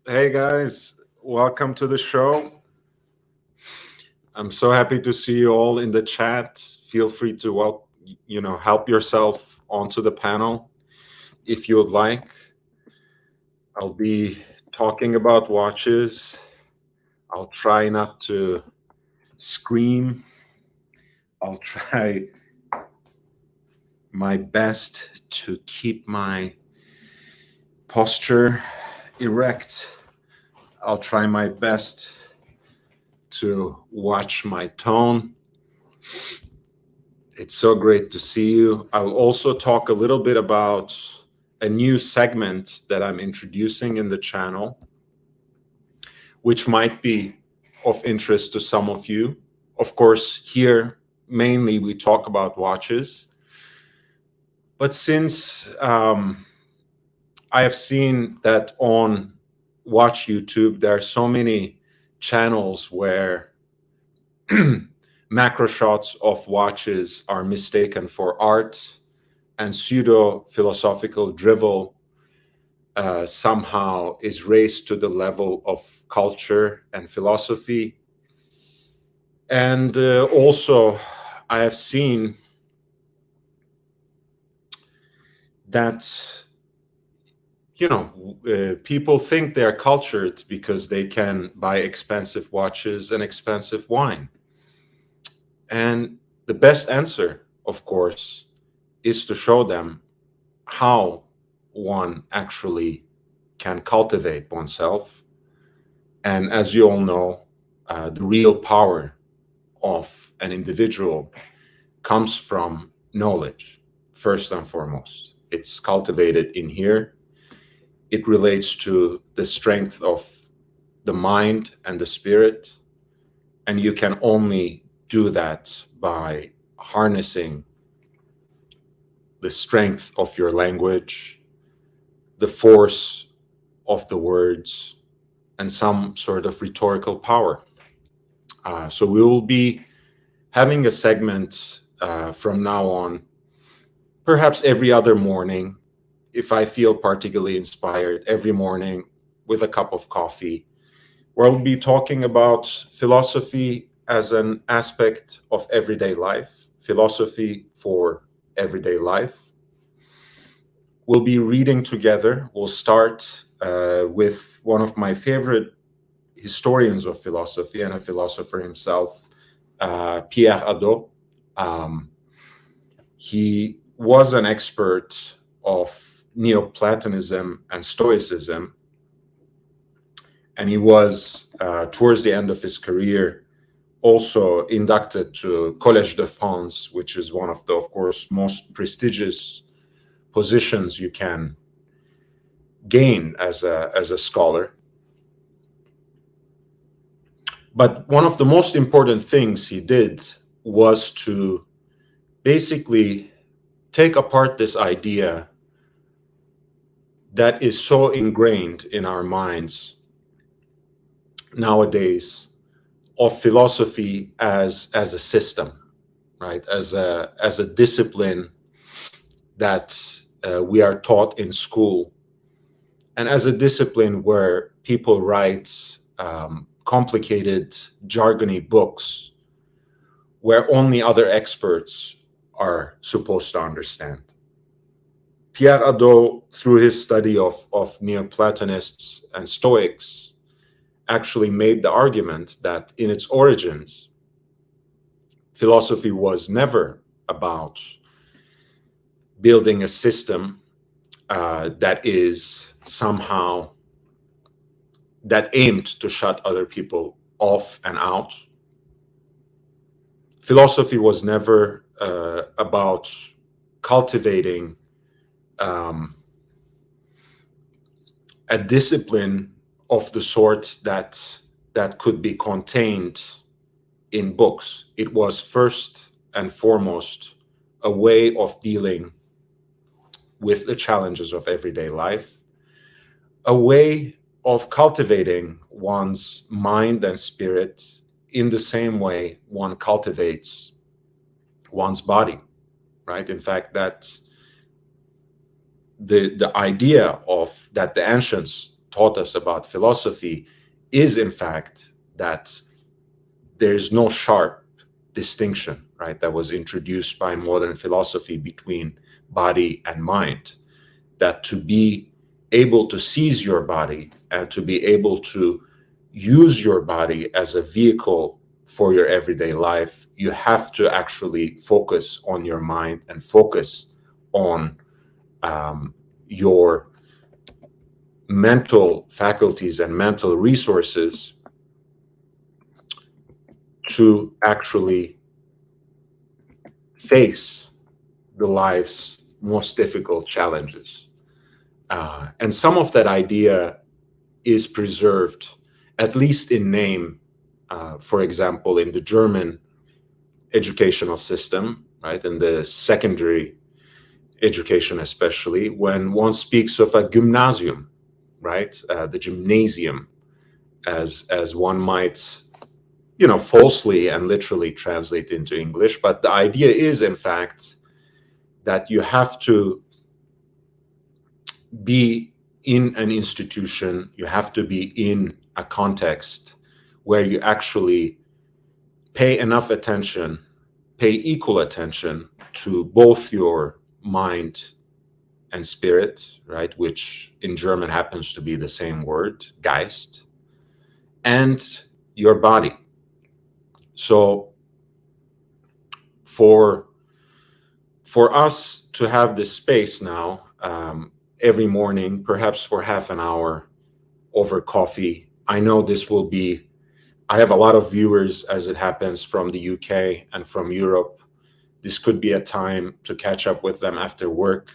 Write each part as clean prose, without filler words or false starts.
Hey guys, welcome to the show. I'm so happy to see you all in the chat. Feel free to help yourself onto the panel if you would like. I'll be talking about watches. I'll try not to scream. I'll try my best to keep my posture erect. I'll try my best to watch my tone. It's so great to see you. I will also talk a little bit about a new segment that I'm introducing in the channel, which might be of interest to some of you. Of course, here mainly we talk about watches. But since I have seen that on Watch YouTube, there are so many channels where macro shots of watches are mistaken for art, and pseudo-philosophical drivel somehow is raised to the level of culture and philosophy. And also, I have seen that, people think they're cultured because they can buy expensive watches and expensive wine. And the best answer, of course, is to show them how one actually can cultivate oneself. And as you all know, the real power of an individual comes from knowledge, first and foremost. It's cultivated in here. It relates to the strength of the mind and the spirit. And you can only do that by harnessing the strength of your language, the force of the words, and some sort of rhetorical power. So we will be having a segment from now on, perhaps every other morning, if I feel particularly inspired, every morning with a cup of coffee, where I'll be talking about philosophy as an aspect of everyday life, philosophy for everyday life. We'll be reading together. We'll start with one of my favorite historians of philosophy and a philosopher himself, Pierre Hadot. He was an expert of Neoplatonism and Stoicism, and he was, towards the end of his career, also inducted to Collège de France, which is one of the, of course, most prestigious positions you can gain as a scholar. But one of the most important things he did was to basically take apart this idea that is so ingrained in our minds nowadays of philosophy as a system, right? As a discipline that we are taught in school, and as a discipline where people write complicated, jargony books where only other experts are supposed to understand. Pierre Hadot, through his study of Neoplatonists and Stoics, actually made the argument that in its origins, philosophy was never about building a system that is somehow that aimed to shut other people off and out. Philosophy was never about cultivating a discipline of the sort that could be contained in books. It was first and foremost a way of dealing with the challenges of everyday life, a way of cultivating one's mind and spirit in the same way one cultivates one's body, right? In fact, that the idea of that the ancients taught us about philosophy is, in fact, that there's no sharp distinction, right, that was introduced by modern philosophy between body and mind. That to be able to seize your body and to be able to use your body as a vehicle for your everyday life, you have to actually focus on your mind and focus on your mental faculties and mental resources to actually face the life's most difficult challenges. And some of that idea is preserved, at least in name, for example, in the German educational system, right, in the secondary education especially, when one speaks of a gymnasium, right, the gymnasium, as one might, falsely and literally translate into English. But the idea is, in fact, that you have to be in an institution, you have to be in a context where you actually pay enough attention, pay equal attention to both your mind and spirit, right, which in German happens to be the same word, Geist, and your body. So for us to have this space now, every morning, perhaps for half an hour over coffee, I know this will be, I have a lot of viewers, as it happens, from the UK and from Europe. This could be a time to catch up with them after work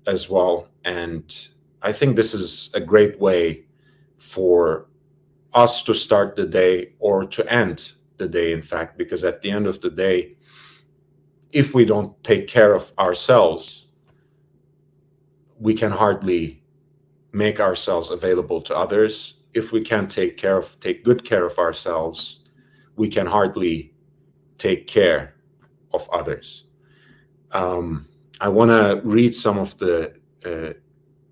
as well. And I think this is a great way for us to start the day, or to end the day, in fact, because at the end of the day, if we don't take care of ourselves, we can hardly make ourselves available to others. If we can't take good care of ourselves, we can hardly take care of others. I want to read some of the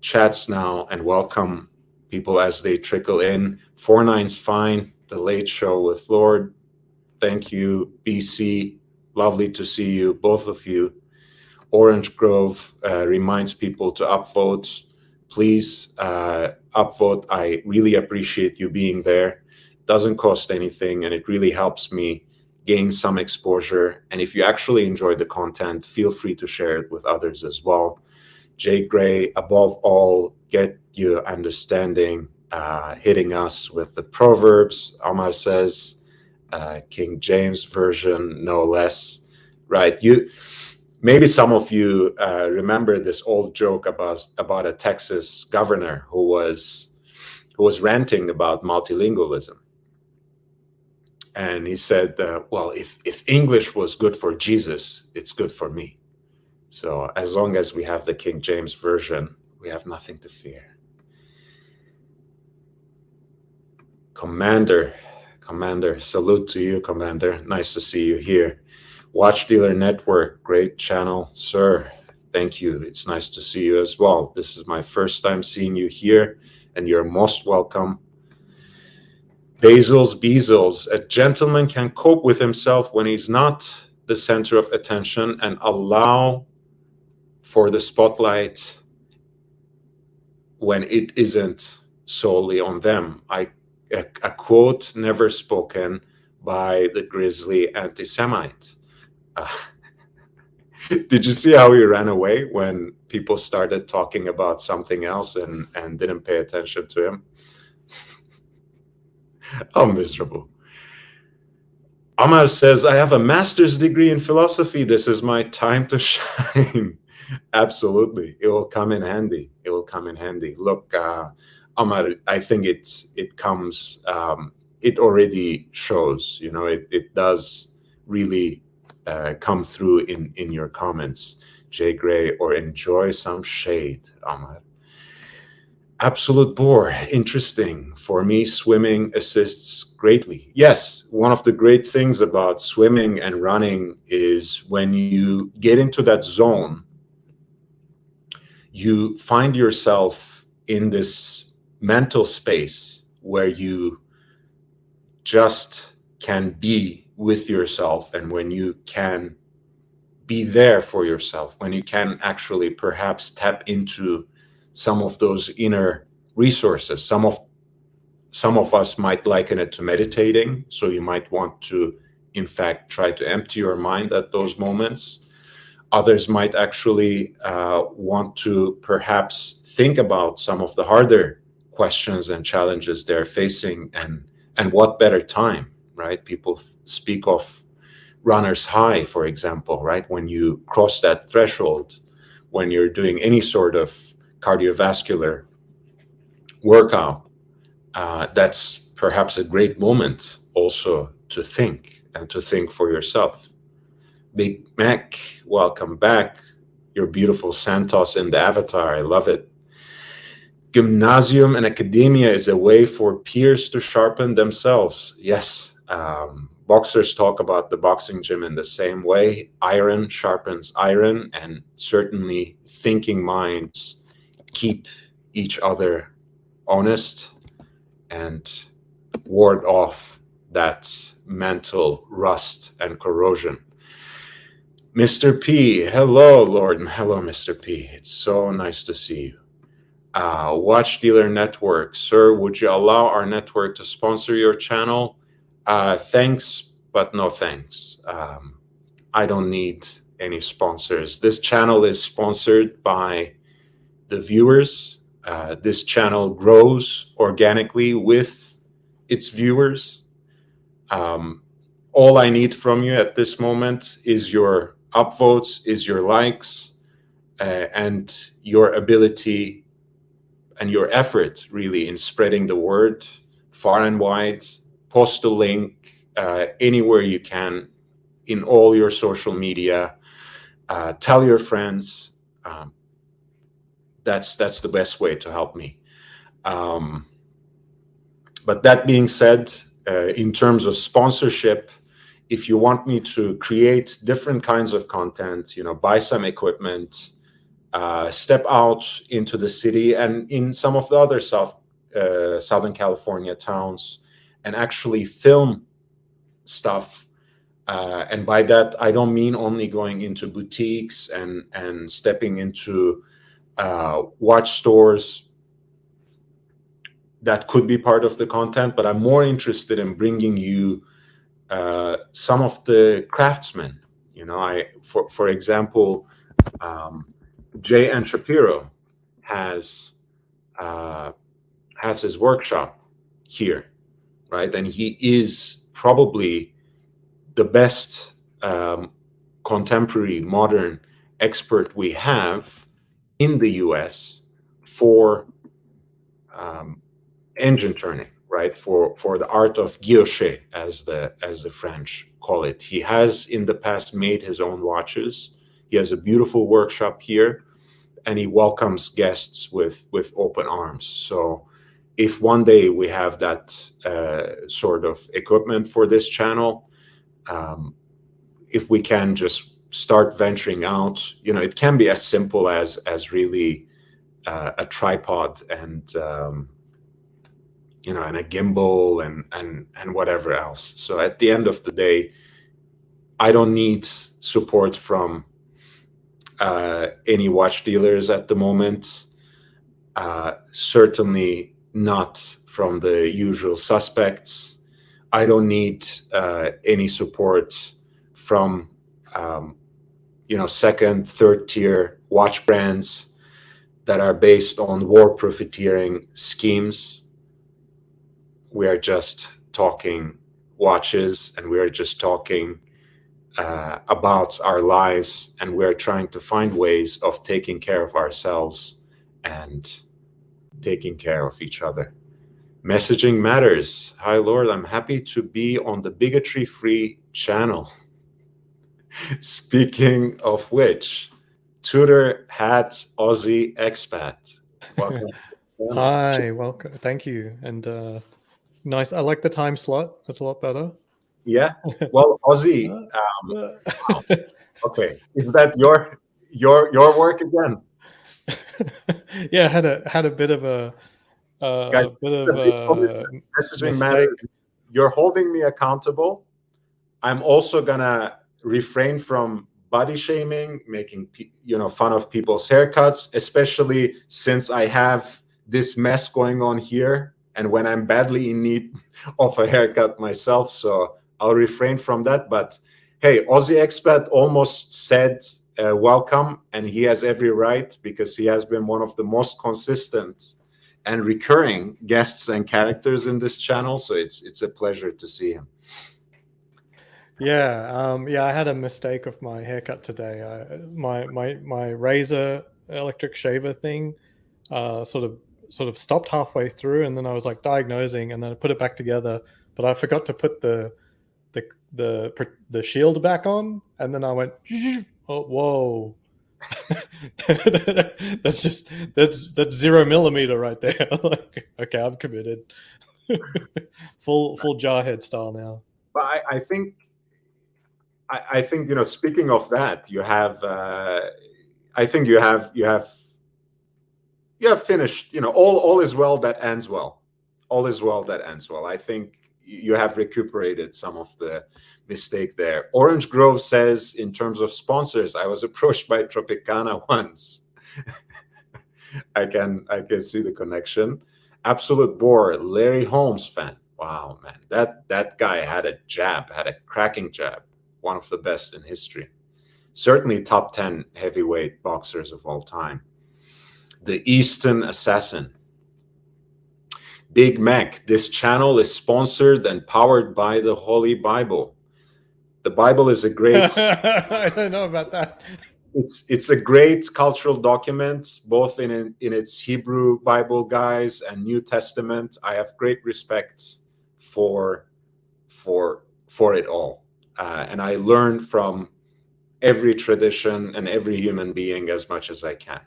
chats now and welcome people as they trickle in. 49's fine. The Late Show with Lord. Thank you, BC. Lovely to see you, both of you. Orange Grove reminds people to upvote. Please upvote. I really appreciate you being there. It doesn't cost anything, and it really helps me gain some exposure. And if you actually enjoy the content, feel free to share it with others as well. Jay Gray, above all, get your understanding, hitting us with the Proverbs. Omar says, King James Version, no less. Right? Maybe some of you remember this old joke about a Texas governor who was ranting about multilingualism. And he said, well, if English was good for Jesus, it's good for me. So as long as we have the King James Version, we have nothing to fear. Commander, salute to you, Commander. Nice to see you here. Watch Dealer Network, great channel, sir. Thank you. It's nice to see you as well. This is my first time seeing you here, and you're most welcome. Bezels. A gentleman can cope with himself when he's not the center of attention and allow for the spotlight when it isn't solely on them. A quote never spoken by the grisly anti-Semite. Did you see how he ran away when people started talking about something else and didn't pay attention to him? How miserable. Amar says, I have a master's degree in philosophy. This is my time to shine. Absolutely. It will come in handy. It will come in handy. Look, Amar, I think it comes, it already shows, it does really come through in your comments, Jay Gray, or enjoy some shade, Amar. Absolute bore. Interesting. For me, swimming assists greatly. Yes, one of the great things about swimming and running is when you get into that zone, you find yourself in this mental space where you just can be with yourself, and when you can be there for yourself, when you can actually perhaps tap into some of those inner resources. Some of us might liken it to meditating, so you might want to, in fact, try to empty your mind at those moments. Others might actually want to perhaps think about some of the harder questions and challenges they're facing, and what better time, right? People speak of runner's high, for example, right? When you cross that threshold, when you're doing any sort of cardiovascular workout, that's perhaps a great moment also to think, and to think for yourself. Big Mac, welcome back. Your beautiful Santos in the avatar, I love it. Gymnasium and academia is a way for peers to sharpen themselves. Yes, boxers talk about the boxing gym in the same way. Iron sharpens iron, and certainly thinking minds keep each other honest and ward off that mental rust and corrosion. Mr. P, hello, Lord. Hello, Mr. P. It's so nice to see you. Watch Dealer Network. Sir, would you allow our network to sponsor your channel? Thanks, but no thanks. I don't need any sponsors. This channel is sponsored by the viewers. This channel grows organically with its viewers. All I need from you at this moment is your upvotes, is your likes, and your ability and your effort really in spreading the word far and wide. Post a link anywhere you can in all your social media. Tell your friends. That's the best way to help me. But that being said, in terms of sponsorship, if you want me to create different kinds of content, buy some equipment, step out into the city and in some of the other Southern California towns and actually film stuff. And by that, I don't mean only going into boutiques and stepping into watch stores. That could be part of the content, but I'm more interested in bringing you some of the craftsmen. For example, Jay and Shapiro has his workshop here, right? And he is probably the best contemporary modern expert we have in the US for engine turning, right? For the art of guilloche, as the French call it. He has in the past made his own watches. He has a beautiful workshop here, and he welcomes guests with open arms. So if one day we have that sort of equipment for this channel, if we can just start venturing out, it can be as simple as really a tripod and and a gimbal and whatever else. So at the end of the day, I don't need support from any watch dealers at the moment. Certainly not from the usual suspects. I don't need any support from second, third tier watch brands that are based on war profiteering schemes. We are just talking watches, and we are just talking about our lives, and we're trying to find ways of taking care of ourselves and taking care of each other. Messaging matters. Hi, Lord. I'm happy to be on the bigotry-free channel. Speaking of which, Tudor hat Aussie expat. Welcome. Hi, welcome. Thank you. And nice. I like the time slot. That's a lot better. Yeah. Well, Aussie. Okay. Is that your work again? Yeah, had a bit of a Guys, bit a of big a commitment. Messaging mistake. matters. You're holding me accountable. I'm also gonna refrain from body shaming, making fun of people's haircuts, especially since I have this mess going on here, and when I'm badly in need of a haircut myself. So I'll refrain from that. But hey, Aussie Expat almost said welcome, and he has every right, because he has been one of the most consistent and recurring guests and characters in this channel. So it's a pleasure to see him. Yeah, yeah, I had a mistake of my haircut today. My razor electric shaver thing sort of stopped halfway through, and then I was like diagnosing, and then I put it back together, but I forgot to put the shield back on, and then I went, oh, whoa. that's 0 millimeter right there. Like, okay, I'm committed. full jarhead style now. But I think speaking of that, you have I think you have finished. All is well that ends well. All is well that ends well. I think you have recuperated some of the mistake there. Orange Grove says, in terms of sponsors, I was approached by Tropicana once. I can see the connection. Absolute Bore, Larry Holmes fan. Wow, man, that guy had a cracking jab, one of the best in history. Certainly top 10 heavyweight boxers of all time. The Eastern Assassin. Big Mac, this channel is sponsored and powered by the Holy Bible. The Bible is a great I don't know about that. it's a great cultural document, both in its Hebrew Bible, guys, and New Testament. I have great respect for it all, and I learn from every tradition and every human being as much as I can.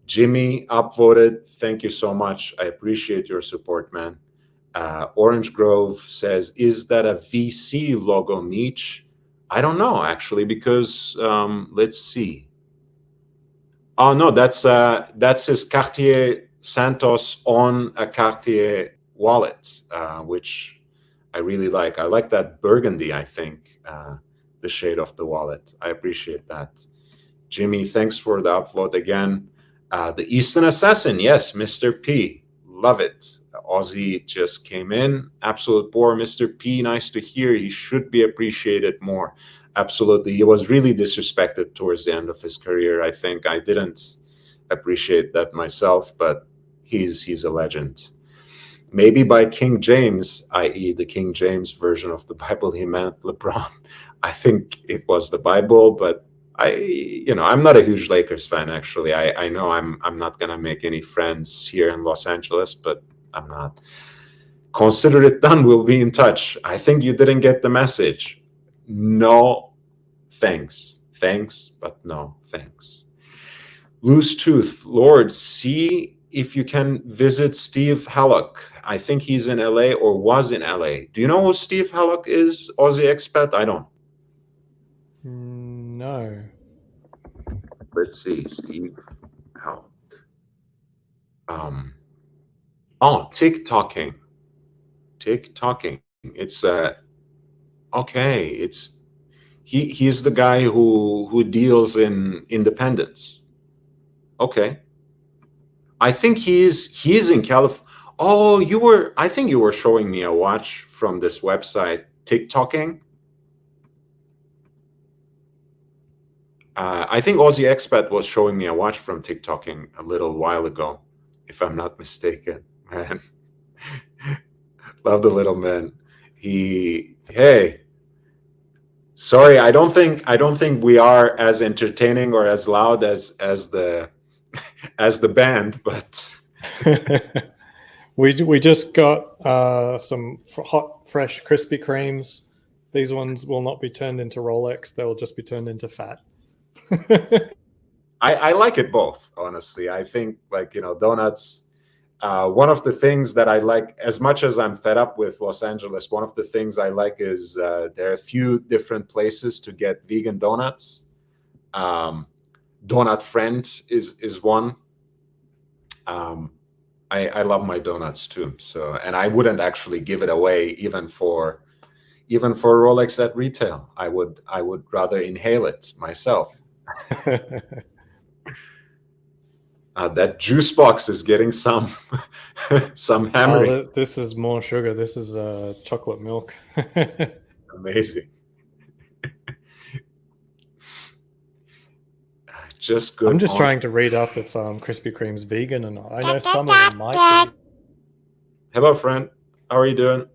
Jimmy upvoted, thank you so much. I appreciate your support, man. Orange Grove says, is that a VC logo, Meech? I don't know, actually, because let's see. Oh no, that's his Cartier Santos on a Cartier wallet, which I really like. I like that burgundy, I think, the shade of the wallet. I appreciate that. Jimmy, thanks for the upvote again. The Eastern Assassin, yes, Mr. P, love it. Aussie just came in. Absolute Bore, Mr. P, nice to hear. He should be appreciated more. Absolutely. He was really disrespected towards the end of his career. I think I didn't appreciate that myself, but he's a legend. Maybe by King James, i.e. the King James version of the Bible, he meant LeBron. I think it was the Bible, but I'm not a huge Lakers fan, actually. I know I'm not gonna make any friends here in Los Angeles, but I'm not. Consider it done. We'll be in touch. I think you didn't get the message. No, thanks. Thanks, but no, thanks. Loose Tooth, Lord, see if you can visit Steve Hallock. I think he's in LA or was in LA. Do you know who Steve Hallock is, Aussie Expat? I don't. No. Let's see, Steve Hallock. TikToking. It's okay. It's he's the guy who deals in independence. Okay. I think he's in California. Oh, I think you were showing me a watch from this website, TikToking. I think Aussie Expat was showing me a watch from TikToking a little while ago, if I'm not mistaken. Man, love the little man. Hey, sorry, I don't think we are as entertaining or as loud as the band, but we just got some hot, fresh Krispy Kremes. These ones will not be turned into Rolex. They will just be turned into fat. I like it both, honestly. I think, donuts. One of the things that I like, as much as I'm fed up with Los Angeles, one of the things I like is there are a few different places to get vegan donuts. Donut Friend is one. I love my donuts too. So, and I wouldn't actually give it away even for Rolex at retail. I would rather inhale it myself. That juice box is getting some some hammering. Oh, this is more sugar. This is chocolate milk. Amazing. Just good. I'm just trying to read up if Krispy Kreme's vegan or not. I know some of them might be. Hello, friend. How are you doing?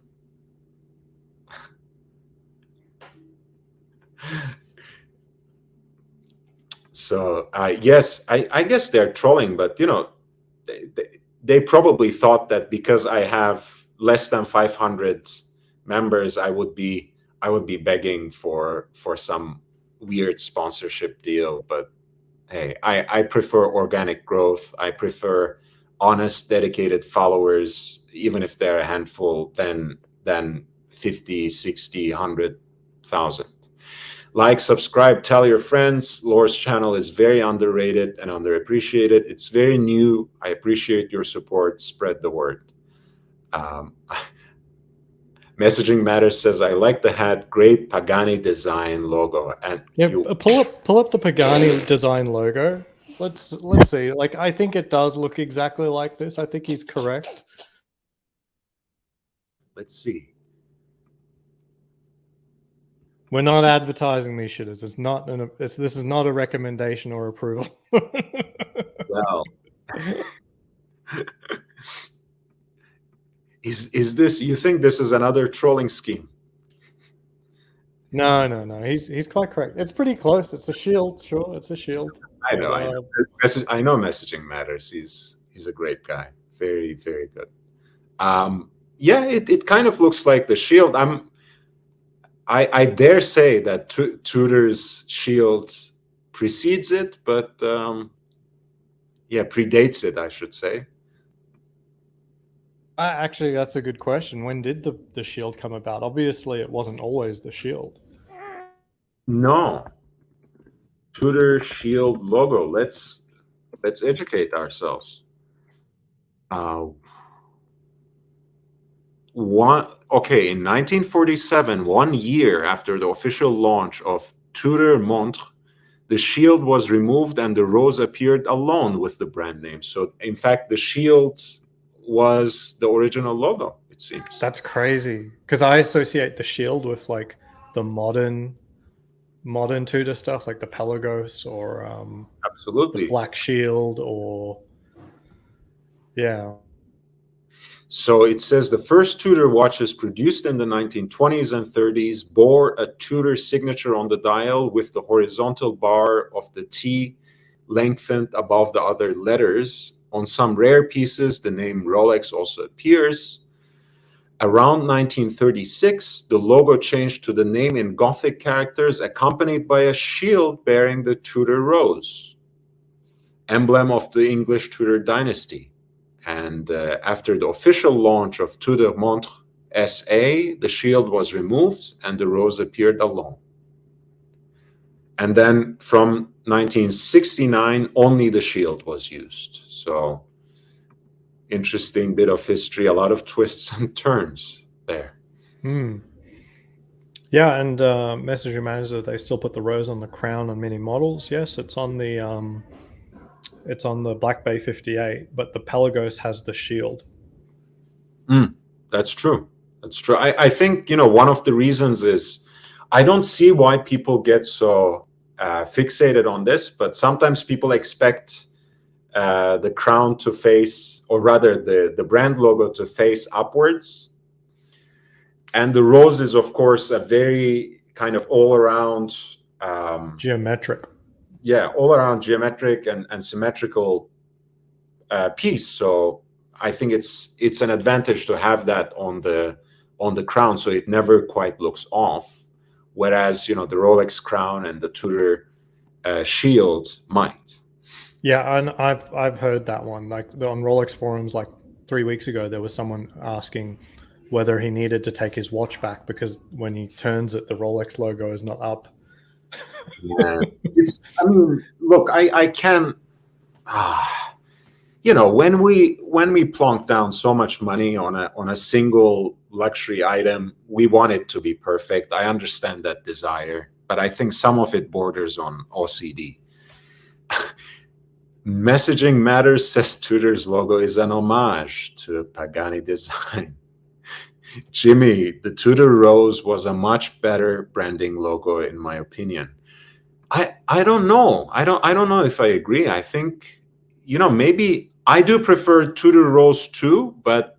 So yes, I guess they're trolling, but you know, they probably thought that because I have less than 500 members, I would be begging for some weird sponsorship deal. But hey, I prefer organic growth. I prefer honest, dedicated followers, even if they're a handful, than 50, 60, 100,000. Like, subscribe, tell your friends. Laura's channel is very underrated and underappreciated. It's very new. I appreciate your support. Spread the word. Messaging Matters says, I like the hat. Great Pagani design logo. And yeah, pull up the Pagani design logo. Let's see. Like, I think it does look exactly like this. I think he's correct. Let's see. We're not advertising these shitters. It's not this is not a recommendation or approval. Well, is this? You think this is another trolling scheme? No. He's quite correct. It's pretty close. It's a shield. Sure, it's a shield. I know. I know. Messaging Matters. He's a great guy. Very, very good. Yeah, it kind of looks like the shield. I dare say that Tudor's shield precedes it, but yeah, predates it, I should say. Actually, that's a good question. When did the shield come about? Obviously, it wasn't always the shield. No. Tudor shield logo. Let's educate ourselves. In 1947, 1 year after the official launch of Tudor montre, the shield was removed and the rose appeared alone with the brand name. So in fact, the shield was the original logo, it seems. That's crazy, because I associate the shield with like the modern Tudor stuff, like the Pelagos or absolutely the Black Shield, or yeah. So it says the first Tudor watches produced in the 1920s and 30s bore a Tudor signature on the dial with the horizontal bar of the T lengthened above the other letters. On some rare pieces, the name Rolex also appears. Around 1936, the logo changed to the name in Gothic characters, accompanied by a shield bearing the Tudor rose, emblem of the English Tudor dynasty. And after the official launch of Tudor montre SA, the shield was removed and the rose appeared alone. And then from 1969, only the shield was used. So interesting bit of history, a lot of twists and turns there. Yeah, and Messenger managed that they still put the rose on the crown on many models. Yes, it's on the Black Bay 58, but the Pelagos has the shield. That's true. That's true. I think, one of the reasons is I don't see why people get so fixated on this, but sometimes people expect the crown to face, or rather the brand logo to face upwards. And the rose is, of course, a very kind of all-around geometric. Yeah, all-around geometric and symmetrical piece. So I think it's an advantage to have that on the crown, so it never quite looks off. Whereas the Rolex crown and the Tudor shield might. Yeah, and I've heard that one. Like on Rolex forums, like 3 weeks ago, there was someone asking whether he needed to take his watch back because when he turns it, the Rolex logo is not up. Yeah, look, I can. you know, when we plonk down so much money on a single luxury item, we want it to be perfect. I understand that desire, but I think some of it borders on OCD. Messaging Matters says Tudor's logo is an homage to Pagani design. Jimmy, the Tudor Rose was a much better branding logo in my opinion. I don't know. I don't know if I agree. I think, you know, maybe I do prefer Tudor Rose too, but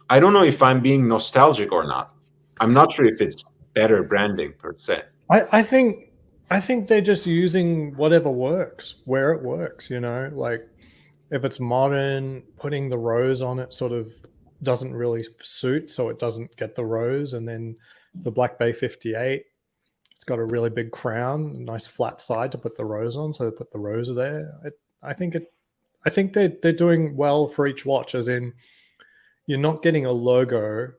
I don't know if I'm being nostalgic or not. I'm not sure if it's better branding per se. I think they're just using whatever works where it works, you know, like if it's modern, putting the rose on it sort of doesn't really suit, so it doesn't get the rose. And then the Black Bay 58, it's got a really big crown, nice flat side to put the rose on, so they put the rose there. I think they're doing well for each watch, as in you're not getting a logo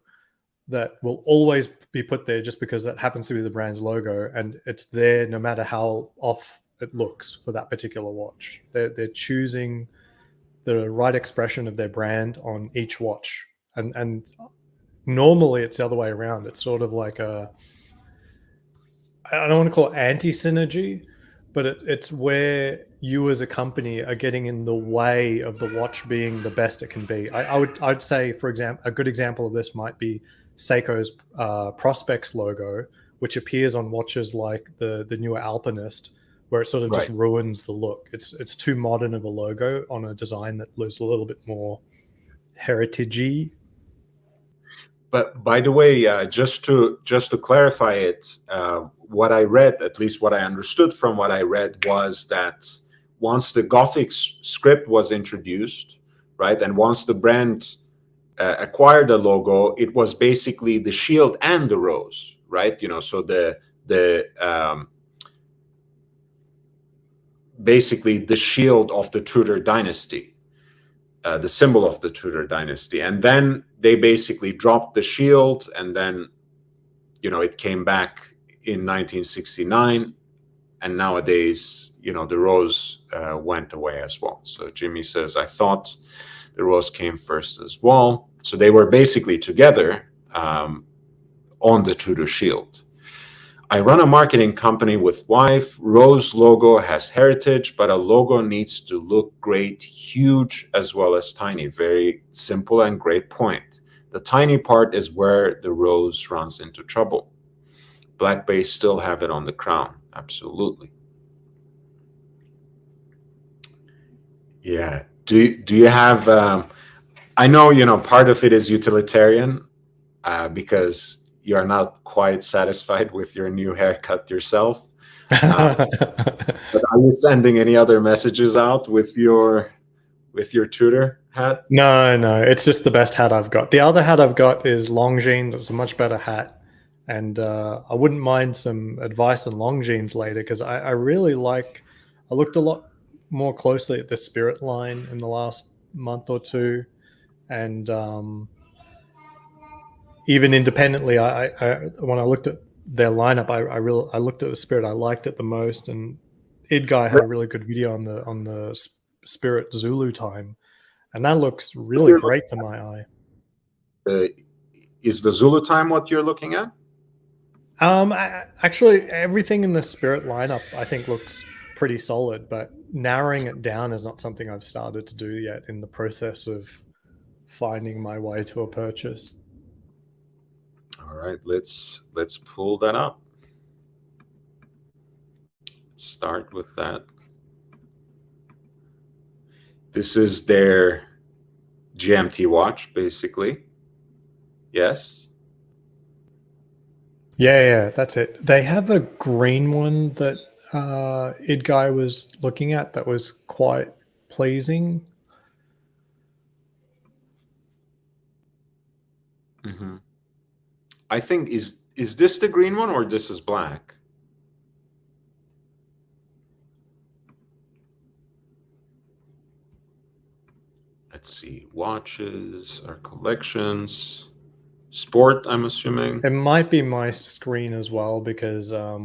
that will always be put there just because that happens to be the brand's logo, and it's there no matter how off it looks for that particular watch. They're choosing the right expression of their brand on each watch, and normally it's the other way around. It's sort of like a, I don't want to call it anti-synergy, but it's where you as a company are getting in the way of the watch being the best it can be. I'd say, for example, a good example of this might be Seiko's Prospex logo, which appears on watches like the newer Alpinist, where it sort of just ruins the look. It's too modern of a logo on a design that looks a little bit more heritagey. But by the way, just to clarify it, what I read, at least what I understood from what I read, was that once the Gothic script was introduced, right, and once the brand acquired a logo, it was basically the shield and the rose, right? You know, so basically the shield of the Tudor dynasty, the symbol of the Tudor dynasty. And then they basically dropped the shield, and then, you know, it came back in 1969, and nowadays, you know, the rose went away as well. So Jimmy says, I thought the rose came first as well. So they were basically together on the Tudor shield. I run a marketing company with wife. Rose logo has heritage, but a logo needs to look great, huge as well as tiny. Very simple and great point. The tiny part is where the rose runs into trouble. Black Bay still have it on the crown. Absolutely. Yeah. Do you have, I know, you know, part of it is utilitarian because you're not quite satisfied with your new haircut yourself. But are you sending any other messages out with your Tudor hat? No, it's just the best hat I've got. The other hat I've got is Longines. It's a much better hat, and I wouldn't mind some advice on Longines later, because I really like. I looked a lot more closely at the Spirit line in the last month or two, and even independently, I when I looked at their lineup, I looked at the Spirit. I liked it the most, and Idguy had a really good video on the Spirit Zulu time, and that looks really great to my eye. Is the Zulu time what you're looking at? Actually, everything in the Spirit lineup I think looks pretty solid, but narrowing it down is not something I've started to do yet, in the process of finding my way to a purchase. All right, let's pull that up. Let's start with that. This is their GMT watch, basically. Yes? Yeah, that's it. They have a green one that Idguy was looking at that was quite pleasing. Mm-hmm. I think, is this the green one or this is black? Let's see. Watches, our collections, sport, I'm assuming. It might be my screen as well, because I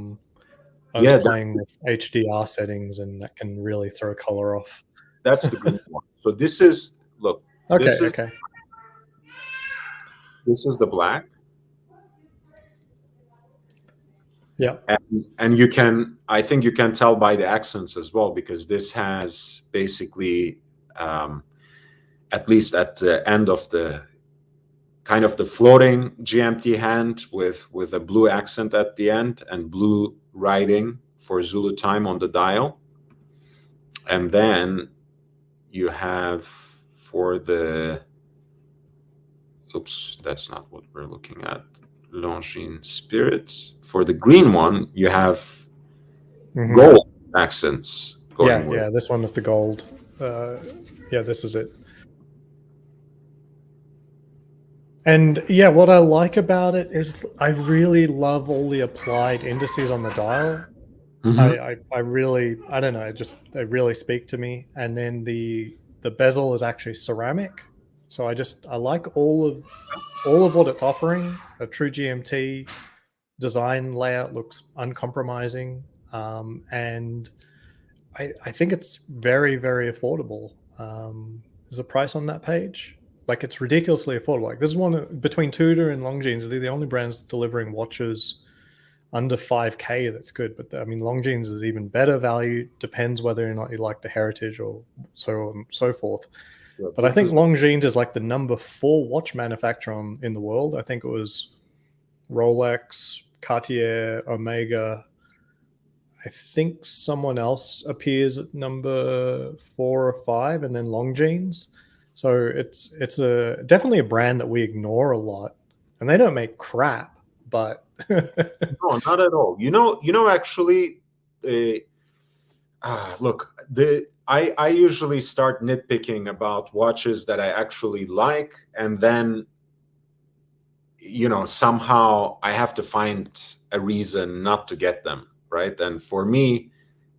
was playing with HDR settings, and that can really throw color off. That's the green one. So this is, look, Okay, this is okay. this is the black. Yeah. And you can, I think you can tell by the accents as well, because this has basically, at least at the end of the kind of the floating GMT hand with a blue accent at the end and blue writing for Zulu time on the dial. And then you have for the, oops, that's not what we're looking at, Longines Spirits. For the green one, you have gold accents going with. Yeah, this one with the gold. Yeah, this is it. And yeah, what I like about it is I really love all the applied indices on the dial. I really, I don't know, they really speak to me. And then the bezel is actually ceramic, so I like all of what it's offering. A true GMT design layout looks uncompromising, and I think it's very, very affordable. There's a price on that page. Like, it's ridiculously affordable. Like, this is one between Tudor and Longines. They're the only brands delivering watches under 5K that's good. But I mean, Longines is even better value. Depends whether or not you like the heritage or so on and so forth. Yeah, but I think Longines is like the number 4 watch manufacturer in the world. I think it was Rolex, Cartier, Omega. I think someone else appears at number 4 or 5, and then Longines. So it's definitely a brand that we ignore a lot, and they don't make crap, but no, not at all. Actually, look, I usually start nitpicking about watches that I actually like, and then somehow I have to find a reason not to get them, right? And for me,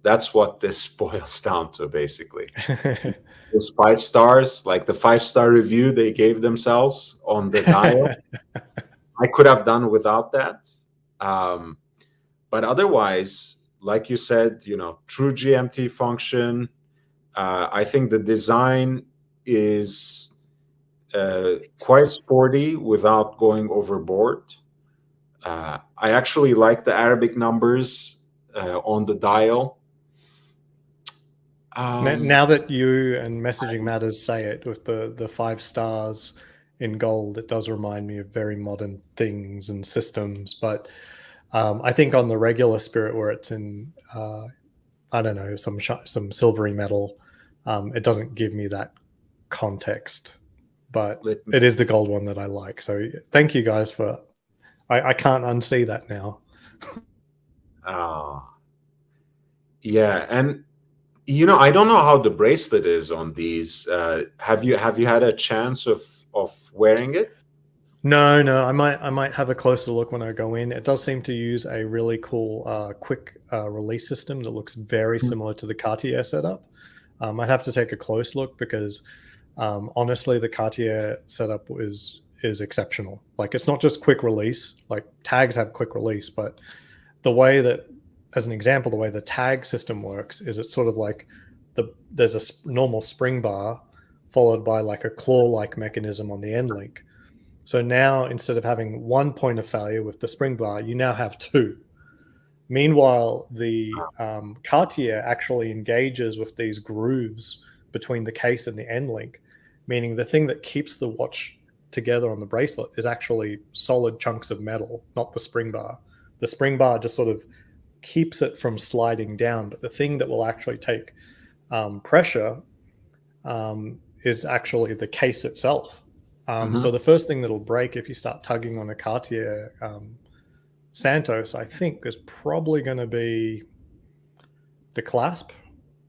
that's what this boils down to, basically. This 5 stars, like the 5-star review they gave themselves on the dial. I could have done without that. But otherwise, like you said, true GMT function. I think the design is quite sporty without going overboard. I actually like the Arabic numbers on the dial. Now that you and Messaging Matters say it with the 5 stars in gold, it does remind me of very modern things and systems. But I think on the regular Spirit, where it's in, I don't know, some silvery metal, it doesn't give me that context. But it is the gold one that I like. So thank you guys for. I can't unsee that now. Yeah, and I don't know how the bracelet is on these. Have you had a chance of wearing it? No, I might have a closer look when I go in. It does seem to use a really cool quick release system that looks very similar to the Cartier setup. I'd have to take a close look because honestly, the Cartier setup is exceptional. Like, it's not just quick release. Like, tags have quick release, but the way that, as an example, the way the tag system works is it's sort of like there's a normal spring bar followed by like a claw-like mechanism on the end link. So now, instead of having one point of failure with the spring bar, you now have 2. Meanwhile, the Cartier actually engages with these grooves between the case and the end link, meaning the thing that keeps the watch together on the bracelet is actually solid chunks of metal, not the spring bar. The spring bar just sort of keeps it from sliding down, but the thing that will actually take pressure is actually the case itself. So the first thing that'll break if you start tugging on a Cartier Santos, I think, is probably going to be the clasp.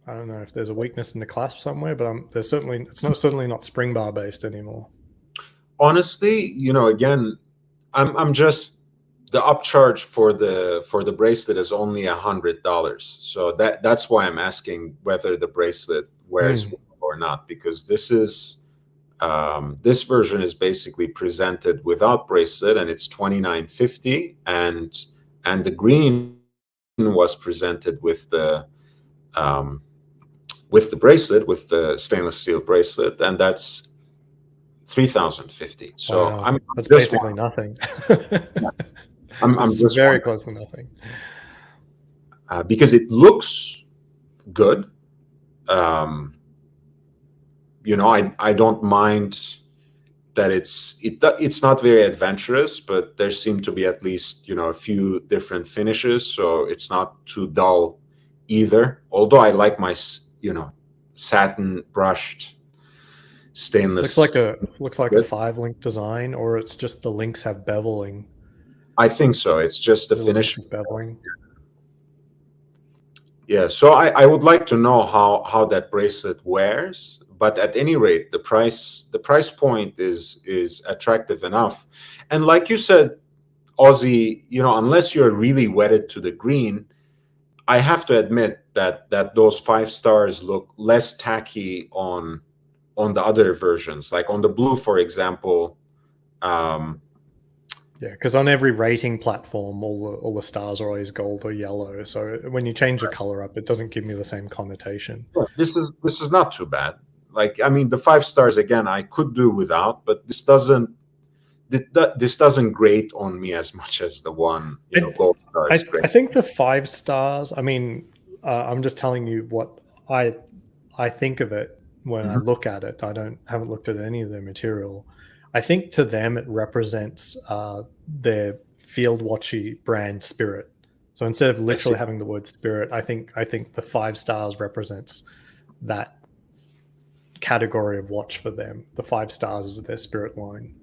I don't know if there's a weakness in the clasp somewhere, but it's certainly not spring bar based anymore. Honestly, again, I'm just, the upcharge for the bracelet is only $100, so that's why I'm asking whether the bracelet wears well or not, because this version is basically presented without bracelet, and it's $29.50, and the green was presented with the with the bracelet, with the stainless steel bracelet, and that's 3,050. So Wow. That's just basically nothing. I'm It's just very close to nothing. because it looks good. You know, I don't mind that it's not very adventurous, but there seem to be at least, you know, a few different finishes, so it's not too dull either. Although I like my, you know, satin brushed stainless. Looks like a 5-link design, or it's just the links have beveling. I think so. It's just the finish beveling. Yeah, so I would like to know how that bracelet wears, but at any rate, the price point is attractive enough. And like you said, Ozzy, you know, unless you're really wedded to the green, I have to admit that those 5 stars look less tacky on the other versions, like on the blue, for example. Yeah, because on every rating platform, all the stars are always gold or yellow. So when you change the color up, it doesn't give me the same connotation. This is not too bad. Like, I mean, the 5 stars again, I could do without, but this doesn't grate on me as much as the one, you know, gold stars. I think the 5 stars. I mean, I'm just telling you what I think of it when I look at it. I haven't looked at any of the material. I think to them it represents their field watchy brand spirit. So instead of literally having the word spirit, I think the 5 stars represents that category of watch for them. The 5 stars is their spirit line.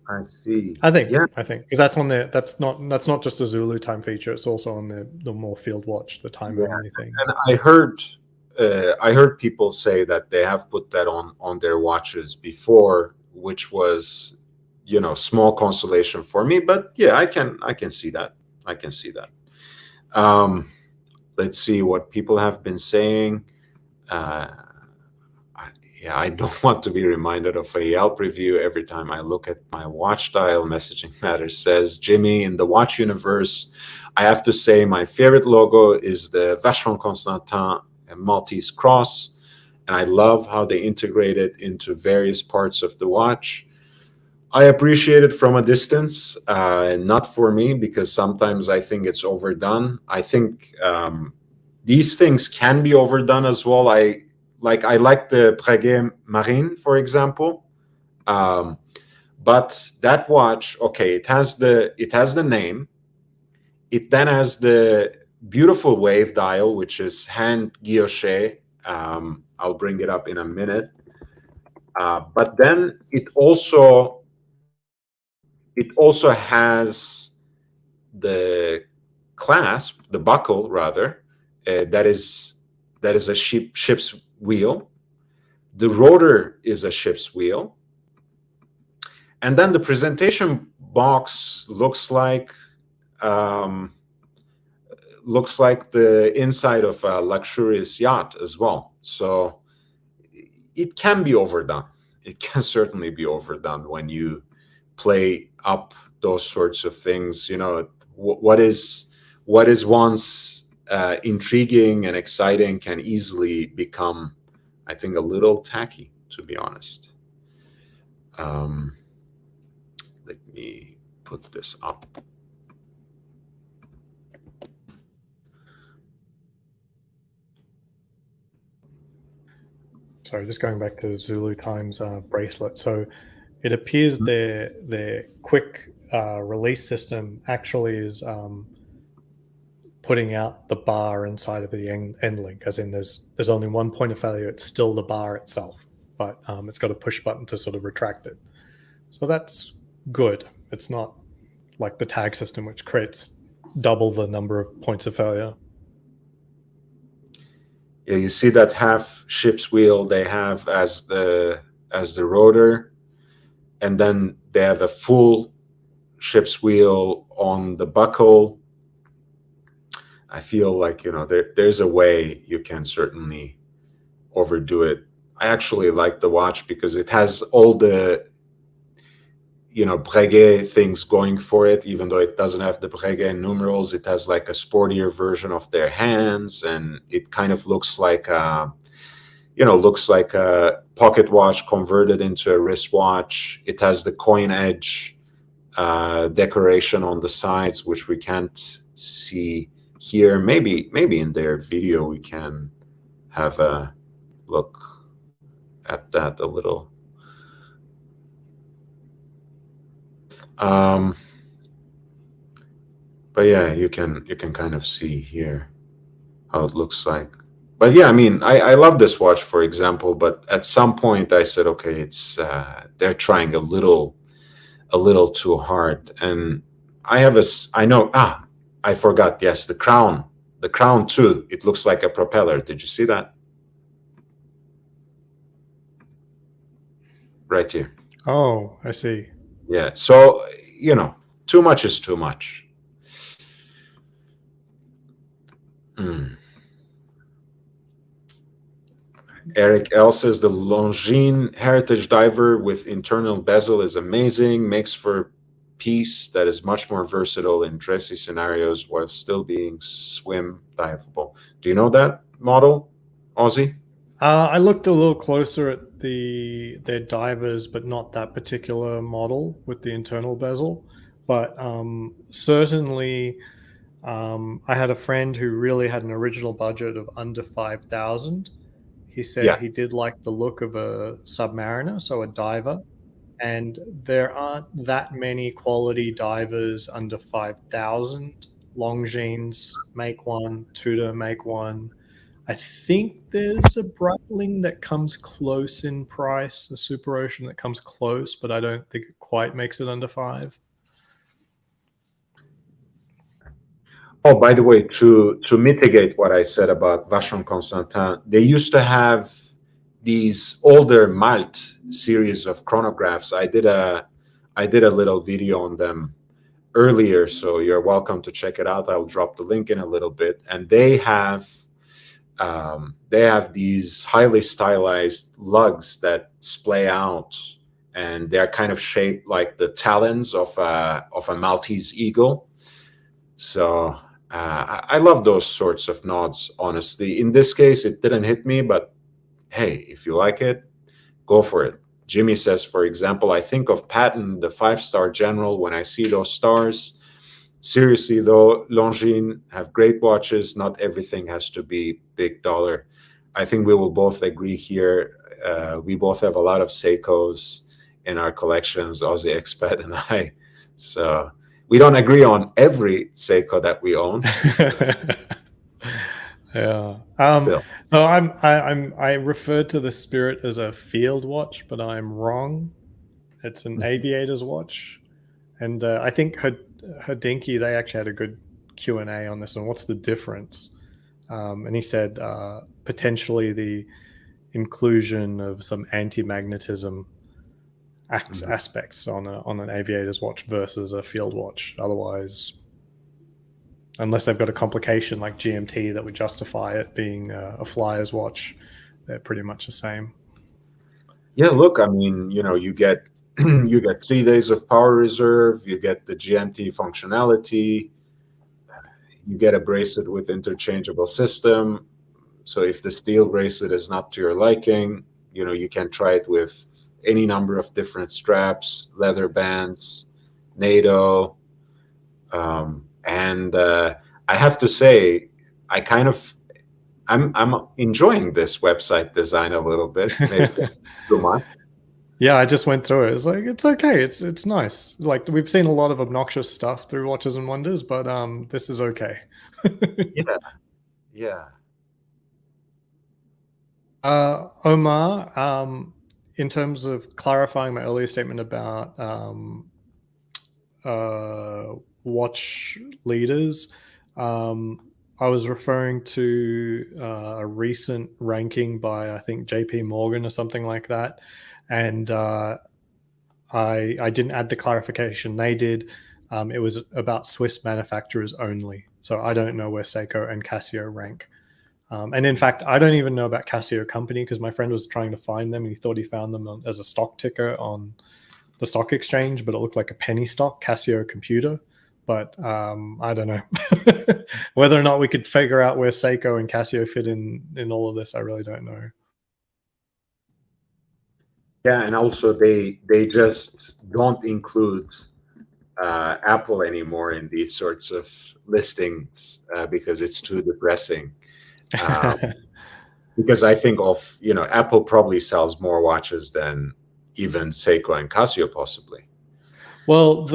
I see. I think because that's on there. That's not just a Zulu time feature. It's also on the more field watch, the time only thing. And I heard people say that they have put that on their watches before, which was, you know, small consolation for me. But yeah, I can see that. I can see that. Let's see what people have been saying. Yeah, I don't want to be reminded of a Yelp review every time I look at my watch dial. Messaging Matters says, Jimmy, in the watch universe, I have to say my favorite logo is the Vacheron Constantin Maltese cross, and I love how they integrate it into various parts of the watch. I appreciate it from a distance, not for me, because sometimes I think it's overdone. I think these things can be overdone as well. I like the Breguet Marine, for example, but that watch, okay, it has the name. It then has the beautiful wave dial, which is hand guilloché. I'll bring it up in a minute. But then it also has the clasp, the buckle rather, that is a ship's wheel. The rotor is a ship's wheel. And then the presentation box looks like the inside of a luxurious yacht as well. So it can be overdone. It can certainly be overdone when you play up those sorts of things. You know, what is once intriguing and exciting can easily become, I think, a little tacky, to be honest. Let me put this up. Sorry, just going back to Zulu Times bracelet. So it appears their quick release system actually is putting out the bar inside of the end link, as in there's only one point of failure. It's still the bar itself, but it's got a push button to sort of retract it. So that's good. It's not like the tag system, which creates double the number of points of failure. Yeah, you see that half ship's wheel they have as the rotor, and then they have a full ship's wheel on the buckle. I feel like, you know, there's a way you can certainly overdo it. I actually like the watch because it has all the, you know, Breguet things going for it. Even though it doesn't have the Breguet numerals, it has like a sportier version of their hands, and it kind of looks like looks like a pocket watch converted into a wristwatch. It has the coin edge decoration on the sides, which we can't see here. Maybe in their video we can have a look at that a little. But yeah, you can kind of see here how it looks like. But yeah, I mean, I love this watch, for example, but at some point I said, okay, it's they're trying a little too hard. And I forgot. Yes, the crown too. It looks like a propeller. Did you see that? Right here. Oh, I see. Yeah. So, too much is too much. Eric L says the Longines Heritage Diver with internal bezel is amazing. Makes for piece that is much more versatile in dressy scenarios while still being swim diveable. Do you know that model, Ozzy? I looked a little closer at their divers, but not that particular model with the internal bezel. But certainly, I had a friend who really had an original budget of under 5,000. He said he did like the look of a submariner, so a diver. And there aren't that many quality divers under 5,000. Longines make one, Tudor make one. I think there's a Breitling that comes close in price, a Super Ocean that comes close, but I don't think it quite makes it under 5. Oh, by the way, to mitigate what I said about Vacheron Constantin, they used to have these older Malt series of chronographs. I did a little video on them earlier, so you're welcome to check it out. I'll drop the link in a little bit. And they have these highly stylized lugs that splay out, and they're kind of shaped like the talons of a Maltese eagle. So I love those sorts of nods, honestly. In this case, it didn't hit me, but hey, if you like it, go for it. Jimmy says, for example, I think of Patton, the 5-star general, when I see those stars. Seriously, though, Longines have great watches. Not everything has to be big dollar. I think we will both agree here. We both have a lot of Seikos in our collections, Aussie Expat and I. So we don't agree on every Seiko that we own. Yeah. So I referred to the Spirit as a field watch, but I'm wrong. It's an aviator's watch, and I think Hodinkee, they actually had a good Q&A on this one. What's the difference? And he said potentially the inclusion of some anti-magnetism aspects on an aviator's watch versus a field watch. Otherwise, unless they've got a complication like GMT that would justify it being a flyer's watch, they're pretty much the same. Yeah, look, I mean, you get 3 days of power reserve, you get the GMT functionality, you get a bracelet with interchangeable system. So if the steel bracelet is not to your liking, you can try it with any number of different straps, leather bands, NATO. And I have to say, I'm enjoying this website design a little bit, maybe too much. Yeah, I just went through it. It's like, it's okay. It's nice. Like, we've seen a lot of obnoxious stuff through Watches and Wonders, but this is okay. Yeah. Omar, in terms of clarifying my earlier statement about watch leaders, I was referring to a recent ranking by, I think, JP Morgan or something like that. And I didn't add the clarification they did. It was about Swiss manufacturers only. So I don't know where Seiko and Casio rank. And in fact, I don't even know about Casio Company because my friend was trying to find them and he thought he found them as a stock ticker on the stock exchange, but it looked like a penny stock, Casio Computer. But I don't know. Whether or not we could figure out where Seiko and Casio fit in all of this, I really don't know. Yeah, and also they just don't include Apple anymore in these sorts of listings because it's too depressing. Um, because I think Apple probably sells more watches than even Seiko and Casio possibly. Well,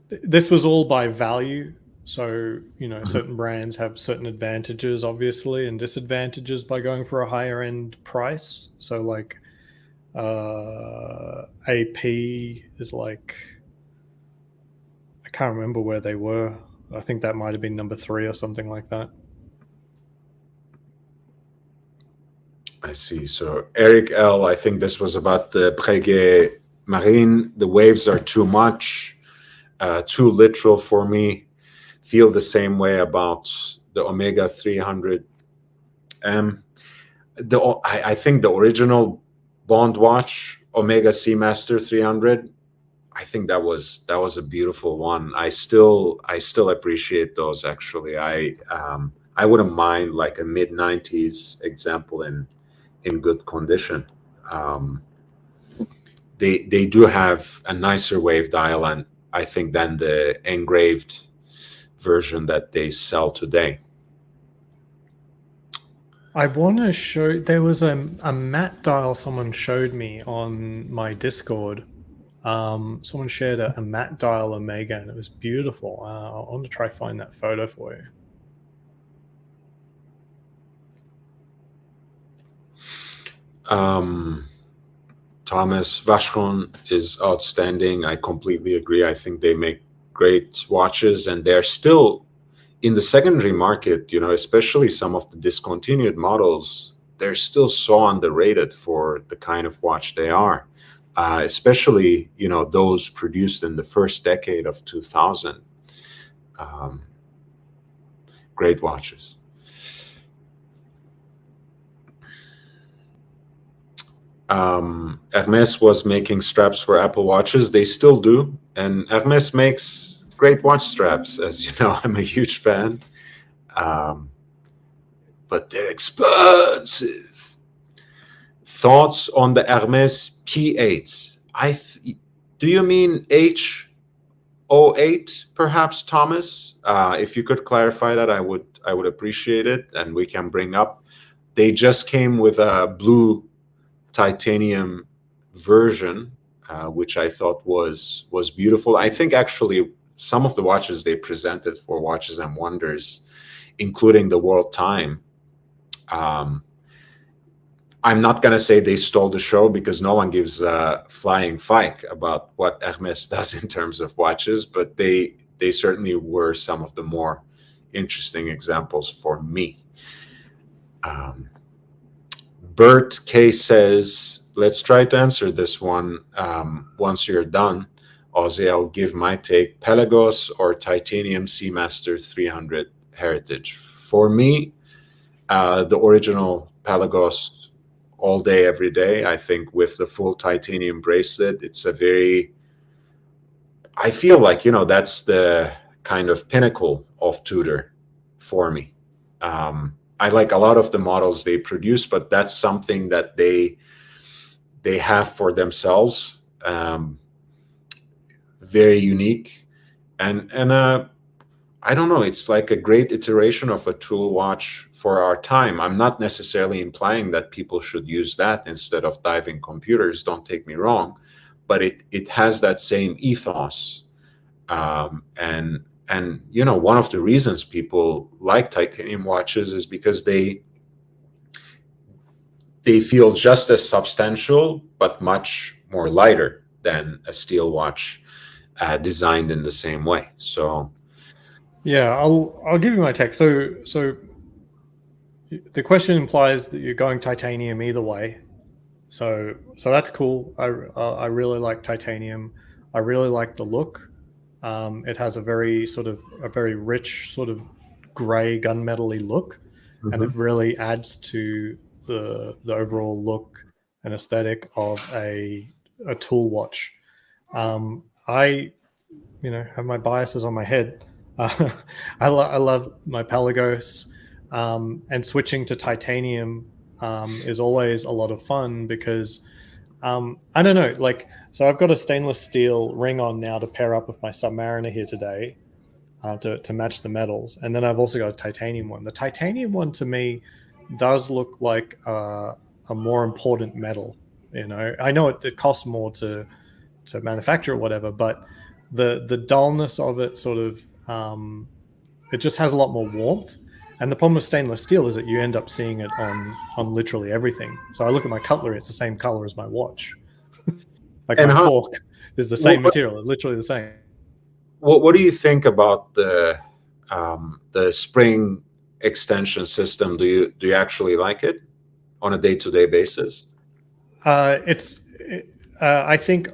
this was all by value. So, certain brands have certain advantages, obviously, and disadvantages by going for a higher end price. So, like, AP is like, I can't remember where they were. I think that might have been number 3 or something like that. I see. So Eric L, I think this was about the Breguet Marine. The waves are too much, too literal for me. Feel the same way about the Omega 300M. I think the original Bond watch, Omega Seamaster 300, I think that was a beautiful one. I still appreciate those actually. I wouldn't mind like a mid-90s example in good condition. They do have a nicer wave dial, and I think than the engraved version that they sell today. I want to show, there was a matte dial someone showed me on my Discord. Someone shared a matte dial Omega, and it was beautiful. I want to try find that photo for you. Thomas Vacheron is outstanding. I completely agree. I think they make great watches, and they're still in the secondary market, especially some of the discontinued models. They're still so underrated for the kind of watch they are, especially, those produced in the first decade of 2000. Great watches. Hermes was making straps for Apple Watches. They still do. And Hermes makes great watch straps. As you know, I'm a huge fan. But they're expensive. Thoughts on the Hermes P8? Do you mean H08, perhaps, Thomas? If you could clarify that, I would appreciate it. And we can bring up. They just came with a blue titanium version, which I thought was beautiful. I think actually some of the watches they presented for Watches and Wonders, including the World Time, I'm not going to say they stole the show because no one gives a flying fuck about what Hermes does in terms of watches, but they certainly were some of the more interesting examples for me. Bert K says, let's try to answer this one once you're done. Ozzy, I'll give my take. Pelagos or Titanium Seamaster 300 Heritage? For me, the original Pelagos all day, every day. I think with the full titanium bracelet, it's a very, I feel like, that's the kind of pinnacle of Tudor for me. I like a lot of the models they produce, but that's something that they have for themselves, very unique, and I don't know. It's like a great iteration of a tool watch for our time. I'm not necessarily implying that people should use that instead of diving computers. Don't take me wrong, but it has that same ethos, and one of the reasons people like titanium watches is because they feel just as substantial but much more lighter than a steel watch designed in the same way. So yeah, I'll give you my take. So the question implies that you're going titanium either way. So that's cool. I really like titanium. I really like the look. It has a very rich sort of gray gunmetal-y look, and it really adds to the overall look and aesthetic of a tool watch. I have my biases on my head. I love my Pelagos, and switching to titanium is always a lot of fun because I don't know. Like, so I've got a stainless steel ring on now to pair up with my Submariner here today, to match the metals, and then I've also got a titanium one. The titanium one to me does look like a more important metal. You know, I know it costs more to manufacture or whatever, but the dullness of it sort of it just has a lot more warmth. And the problem with stainless steel is that you end up seeing it on literally everything. So I look at my cutlery; it's the same color as my watch. Like And my how, fork is the same what, material; it's literally the same. what do you think about the spring extension system? Do you actually like it on a day-to-day basis? It's. I think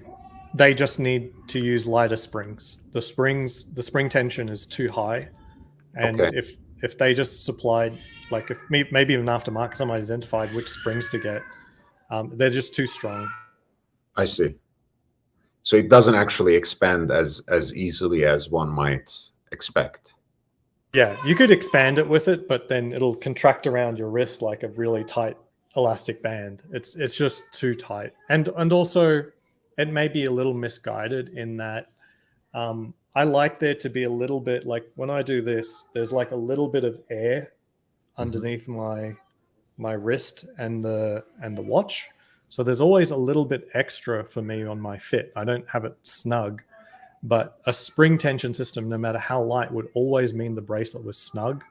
they just need to use lighter springs. The spring tension is too high, Okay, and if they just supplied, like, if maybe even aftermarket, someone identified which springs to get, they're just too strong. I see. So it doesn't actually expand as easily as one might expect. Yeah, you could expand it with it, but then it'll contract around your wrist like a really tight elastic band. It's just too tight, and also it may be a little misguided in that I like there to be a little bit, like when I do this, there's like a little bit of air underneath my wrist and the watch. So there's always a little bit extra for me on my fit. I don't have it snug, but a spring tension system, no matter how light, would always mean the bracelet was snug,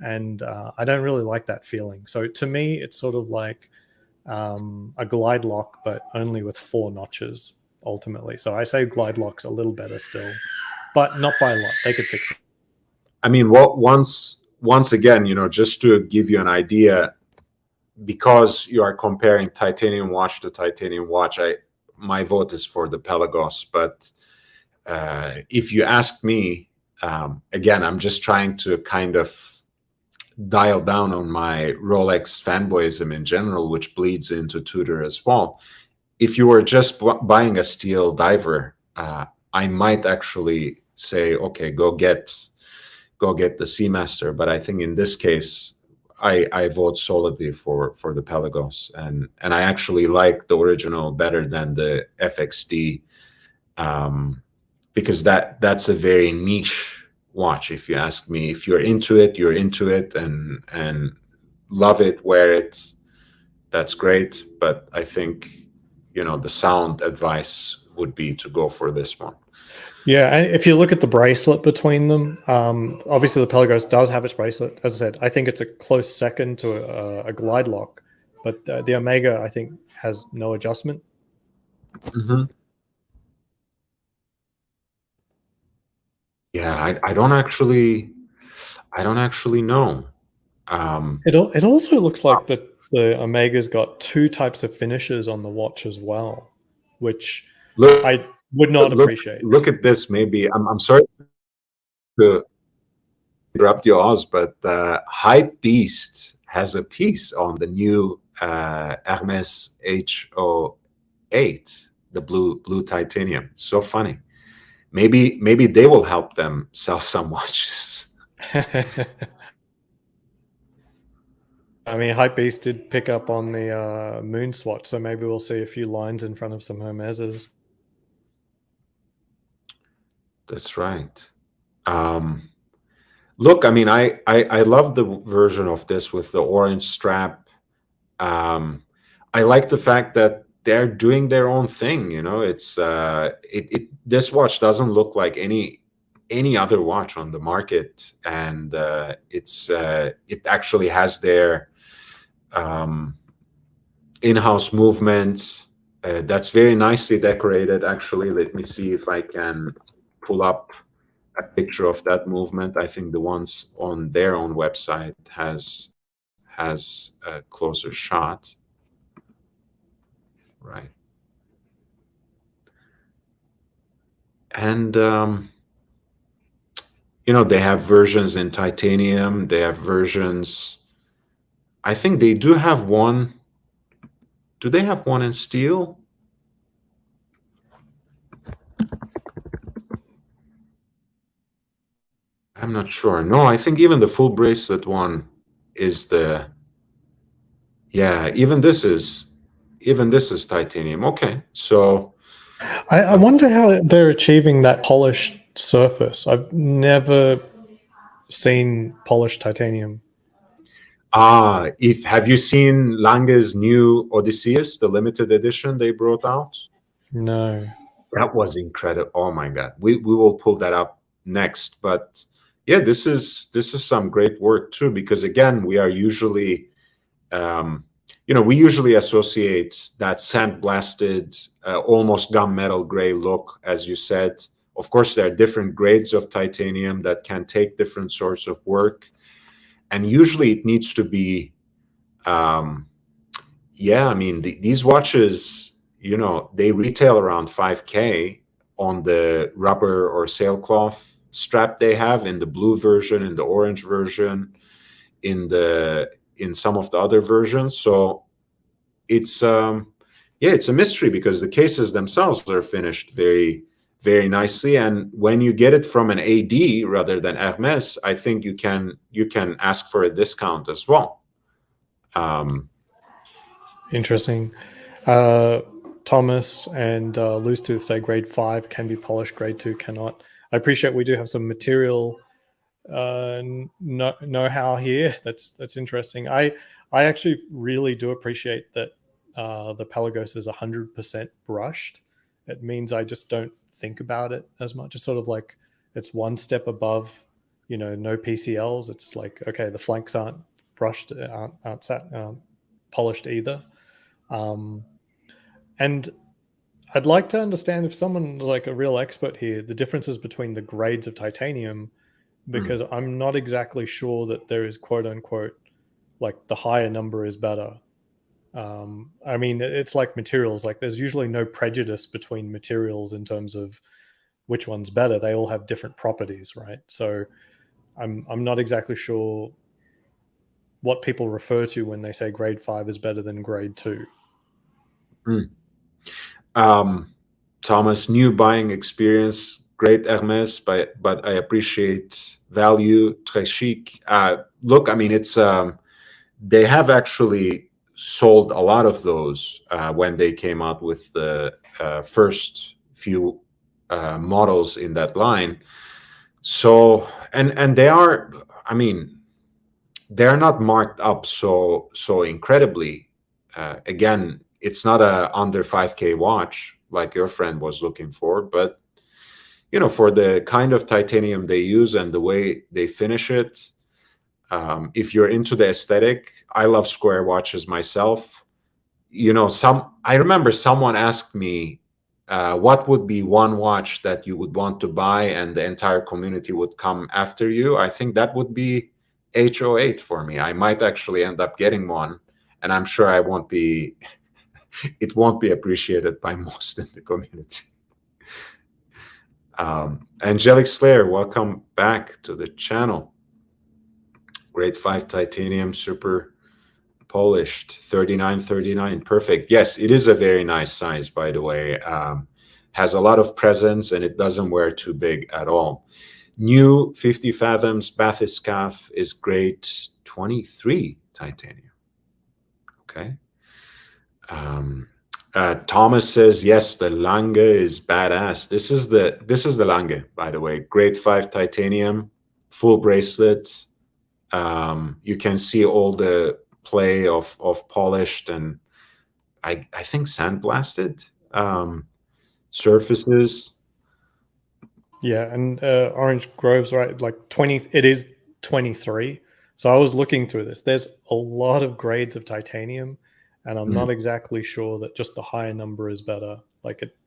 and I don't really like that feeling. So to me, it's sort of like a glide lock, but only with 4 notches ultimately. So I say glide lock's a little better still, but not by a lot. They could fix it. I mean, once again, just to give you an idea, because you are comparing titanium watch to titanium watch, my vote is for the Pelagos. But if you ask me, again, I'm just trying to kind of dial down on my Rolex fanboyism in general, which bleeds into Tudor as well. If you were just buying a steel diver, I might actually say, okay, go get the Seamaster. But I think in this case, I vote solidly for the Pelagos, and I actually like the original better than the FXD, because that's a very niche watch. If you ask me, if you're into it, you're into it, and love it, wear it. That's great. But I think the sound advice would be to go for this one. Yeah, and if you look at the bracelet between them, obviously the Pelagos does have its bracelet. As I said, I think it's a close second to a glide lock, but the Omega, I think, has no adjustment. Mm-hmm. Yeah, I don't actually know. It also looks like the Omega's got 2 types of finishes on the watch as well, which Look, I would not appreciate. look at this. Maybe I'm sorry to interrupt you, Oz, but Hype Beast has a piece on the new Hermes H08, the blue titanium. It's so funny. Maybe they will help them sell some watches. I mean, Hypebeast did pick up on the moon swatch, so maybe we'll see a few lines in front of some Hermeses. That's right. Look, I mean, I love the version of this with the orange strap. I like the fact that they're doing their own thing. It's this watch doesn't look like any other watch on the market, and it actually has their in-house movement. That's very nicely decorated. Actually, let me see if I can pull up a picture of that movement. I think the ones on their own website has a closer shot. Right. And they have versions in titanium. They have versions. I think they do have one. Do they have one in steel? I'm not sure. No, I think even the full bracelet one is the. Yeah, even this is even this is titanium. Okay, so I wonder how they're achieving that polished surface. I've never seen polished titanium. if have you seen Lange's new Odysseus, the limited edition they brought out? No. That was incredible. Oh my God. We will pull that up next. But yeah, this is some great work too, because again, we are usually we usually associate that sandblasted, almost gunmetal gray look, as you said. Of course, there are different grades of titanium that can take different sorts of work. And usually it needs to be, yeah, I mean, these watches, they retail around 5K on the rubber or sailcloth strap they have, in the blue version, in the orange version, in some of the other versions. So it's it's a mystery, because the cases themselves are finished very, very nicely. And when you get it from an AD rather than Hermes, I think you can ask for a discount as well. Interesting. Thomas and Loose Tooth say grade 5 can be polished, grade 2 cannot. I appreciate we do have some material know-how here. That's interesting. I actually really do appreciate that the Pelagos is 100% brushed. It means I just don't think about it as much. It's sort of like it's one step above, no PCLs. It's like, okay, the flanks aren't brushed, aren't polished either. And I'd like to understand, if someone's like a real expert here, the differences between the grades of titanium, because I'm not exactly sure that there is, quote unquote, like the higher number is better. I mean, it's like materials. Like there's usually no prejudice between materials in terms of which one's better. They all have different properties, right? So I'm not exactly sure what people refer to when they say grade 5 is better than grade 2. Thomas, new buying experience, great Hermes, but I appreciate value, très chic. Look, I mean, it's they have actually sold a lot of those when they came out with the first few models in that line. So and they are, I mean, they're not marked up so incredibly. Again, it's not a under 5K watch like your friend was looking for, but for the kind of titanium they use and the way they finish it, if you're into the aesthetic, I love square watches myself. I remember someone asked me, what would be one watch that you would want to buy and the entire community would come after you? I think that would be H08 for me. I might actually end up getting one, and I'm sure I won't be it won't be appreciated by most in the community. Angelic Slayer, welcome back to the channel. Grade 5 titanium, super polished, 3939, perfect. Yes, it is a very nice size, by the way. Has a lot of presence, and it doesn't wear too big at all. New 50 fathoms bathyscaphe is grade 23 titanium. Okay. Thomas says, yes, the Lange is badass. This is the Lange, by the way. Grade 5 titanium, full bracelet. You can see all the play of polished and I think sandblasted surfaces. Yeah, and Orange Grove's right, like 20. It is 23. So I was looking through this. There's a lot of grades of titanium, and I'm not exactly sure that just the higher number is better. Like it,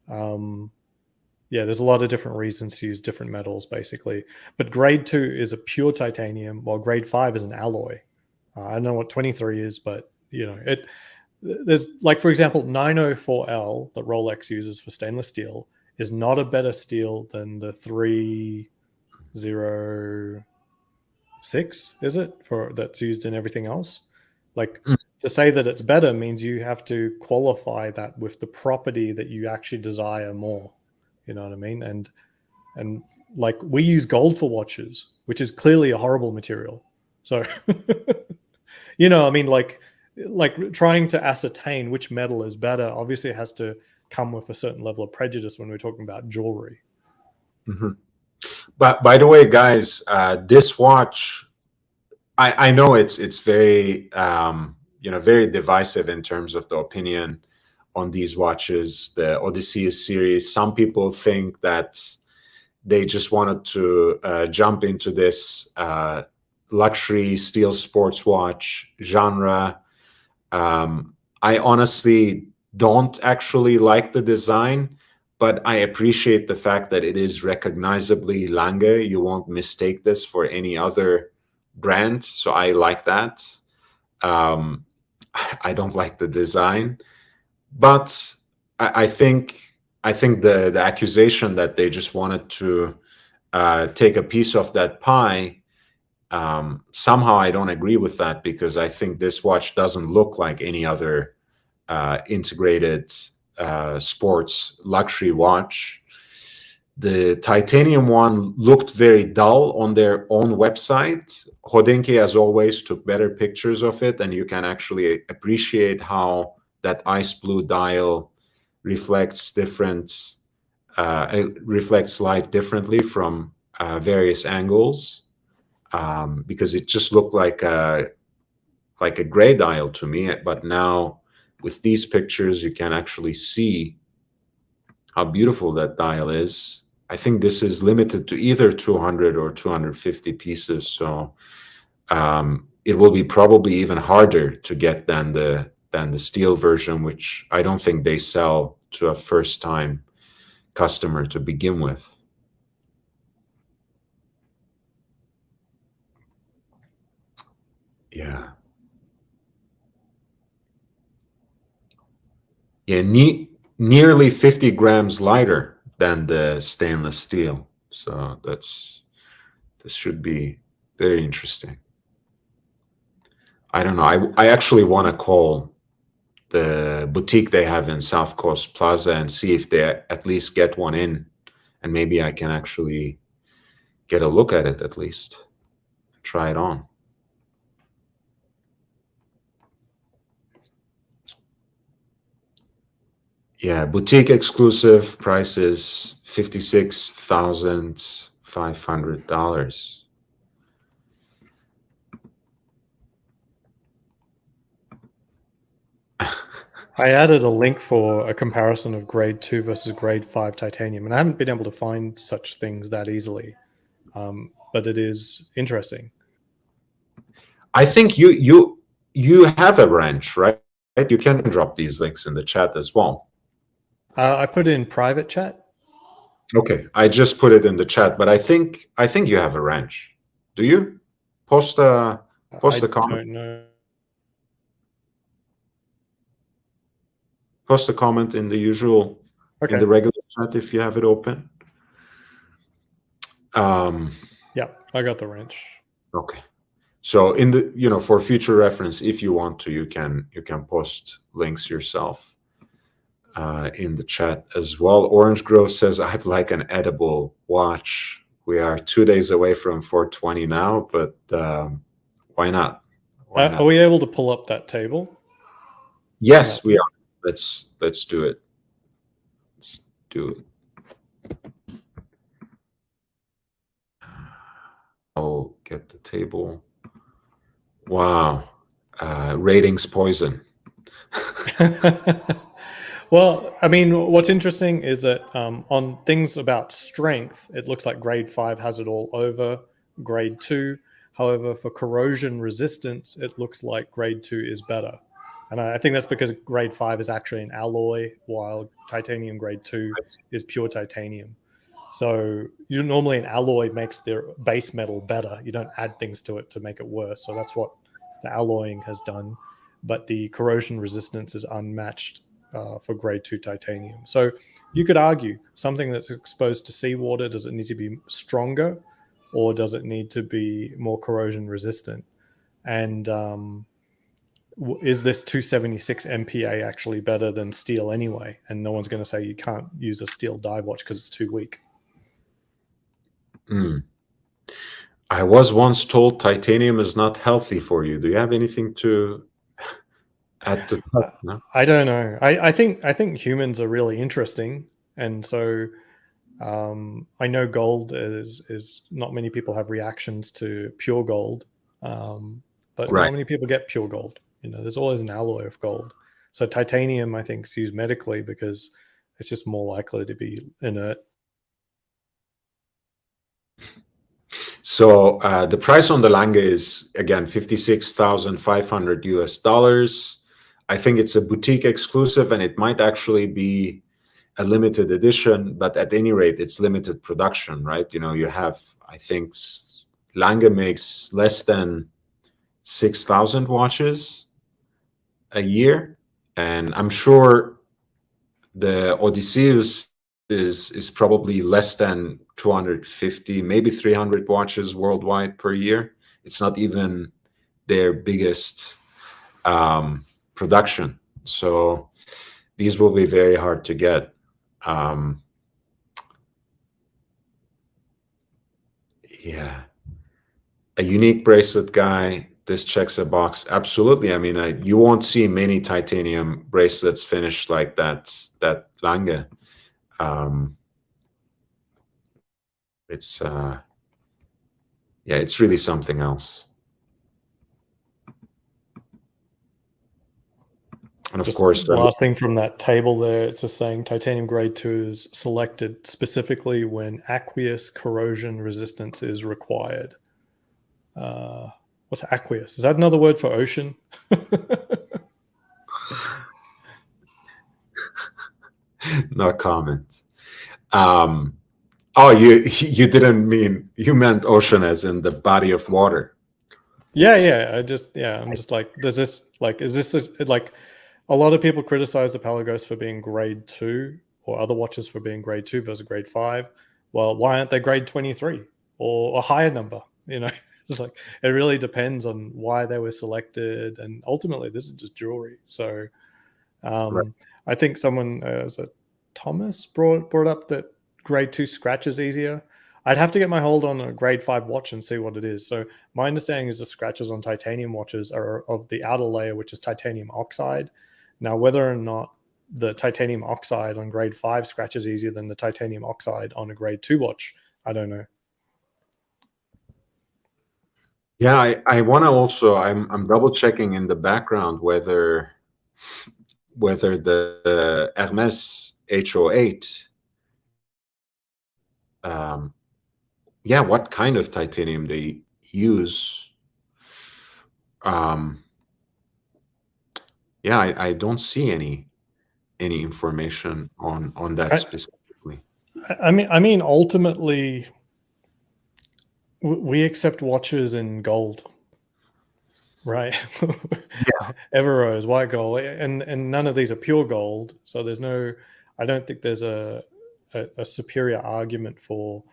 yeah, there's a lot of different reasons to use different metals, basically. But grade 2 is a pure titanium, while grade 5 is an alloy. I don't know what 23 is, but it. There's like, for example, 904L that Rolex uses for stainless steel is not a better steel than the 306, is it, for that's used in everything else? Like to say that it's better means you have to qualify that with the property that you actually desire more. You know what I mean? And like we use gold for watches, which is clearly a horrible material. So I mean, like like trying to ascertain which metal is better obviously has to come with a certain level of prejudice when we're talking about jewelry. Mm-hmm. But by the way, guys, this watch, I know it's very very divisive in terms of the opinion on these watches, the Odysseus series. Some people think that they just wanted to jump into this luxury steel sports watch genre. I honestly don't actually like the design, but I appreciate the fact that it is recognizably Lange. You won't mistake this for any other brand, so I like that. I don't like the design, but I think the accusation that they just wanted to take a piece of that pie, somehow I don't agree with that, because I think this watch doesn't look like any other integrated sports luxury watch. The titanium one looked very dull on their own website. Hodinkee, as always, took better pictures of it, and you can actually appreciate how that ice blue dial reflects light differently from various angles, because it just looked like a gray dial to me. But now with these pictures, you can actually see how beautiful that dial is. I think this is limited to either 200 or 250 pieces, so it will be probably even harder to get than the steel version, which I don't think they sell to a first-time customer to begin with. Yeah. Yeah, nearly 50 grams lighter than the stainless steel. So this should be very interesting. I don't know. I actually want to call the boutique they have in South Coast Plaza and see if they at least get one in, and maybe I can actually get a look at it, at least try it on. Yeah, boutique exclusive price is $56,500. I added a link for a comparison of grade 2 versus grade 5 titanium, and I haven't been able to find such things that easily, but it is interesting. I think you have a wrench, right? You can drop these links in the chat as well. I put in private chat. Okay, I just put it in the chat, but I think you have a wrench. Do you? Post the comment. I don't know. Post a comment in the usual, in the regular chat if you have it open. Yeah, I got the wrench. Okay. So in the for future reference, if you want to, you can post links yourself in the chat as well. Orange Grove says, I'd like an edible watch. We are 2 days away from 420 now, but why not? Why not? Are we able to pull up that table? Yes, we are. Let's do it. Let's do it. I'll get the table. Wow. Ratings poison. Well, I mean, what's interesting is that on things about strength, it looks like grade 5 has it all over grade 2. However, for corrosion resistance, it looks like grade 2 is better. And I think that's because grade 5 is actually an alloy, while titanium grade 2 is pure titanium. So normally an alloy makes their base metal better. You don't add things to it to make it worse. So that's what the alloying has done. But the corrosion resistance is unmatched for grade 2 titanium. So you could argue something that's exposed to seawater, does it need to be stronger, or does it need to be more corrosion resistant? And is this 276 MPa actually better than steel anyway? And no one's going to say you can't use a steel dive watch because it's too weak. I was once told titanium is not healthy for you. Do you have anything to at the top, no? I don't know. I think humans are really interesting, and so I know gold is not many people have reactions to pure gold, but Right. not many people get pure gold. There's always an alloy of gold. So titanium, I think, is used medically because it's just more likely to be inert. So the price on the Lange is again $56,500 US. I think it's a boutique exclusive, and it might actually be a limited edition, but at any rate, it's limited production, right? You have, I think, Lange makes less than 6,000 watches a year, and I'm sure the Odysseus is probably less than 250, maybe 300 watches worldwide per year. It's not even their biggest production, so these will be very hard to get. Yeah, a unique bracelet guy. This checks a box. Absolutely. I mean, you won't see many titanium bracelets finished like that. That Lange. It's yeah, it's really something else. And of Just course, last thing from that table there, it's just saying titanium grade 2 is selected specifically when aqueous corrosion resistance is required. What's aqueous? Is that another word for ocean? no comment. Oh, you didn't mean, you meant ocean as in the body of water. Yeah. I'm just like, is this like a lot of people criticize the Pelagos for being grade 2 or other watches for being grade 2 versus grade 5. Well, why aren't they grade 23 or a higher number? It's like, it really depends on why they were selected. And ultimately, this is just jewelry. So Right. I think someone, was it Thomas, brought up that grade 2 scratches easier. I'd have to get my hold on a grade 5 watch and see what it is. So my understanding is the scratches on titanium watches are of the outer layer, which is titanium oxide. Now, whether or not the titanium oxide on grade 5 scratches easier than the titanium oxide on a grade 2 watch, I don't know. Yeah, I want to also, I'm double checking in the background whether the Hermes HO8, yeah, what kind of titanium they use. Yeah, I don't see any information on that specifically. I mean, ultimately, we accept watches in gold, right? Yeah. Everose, white gold, and none of these are pure gold. So there's no, I don't think there's a superior argument for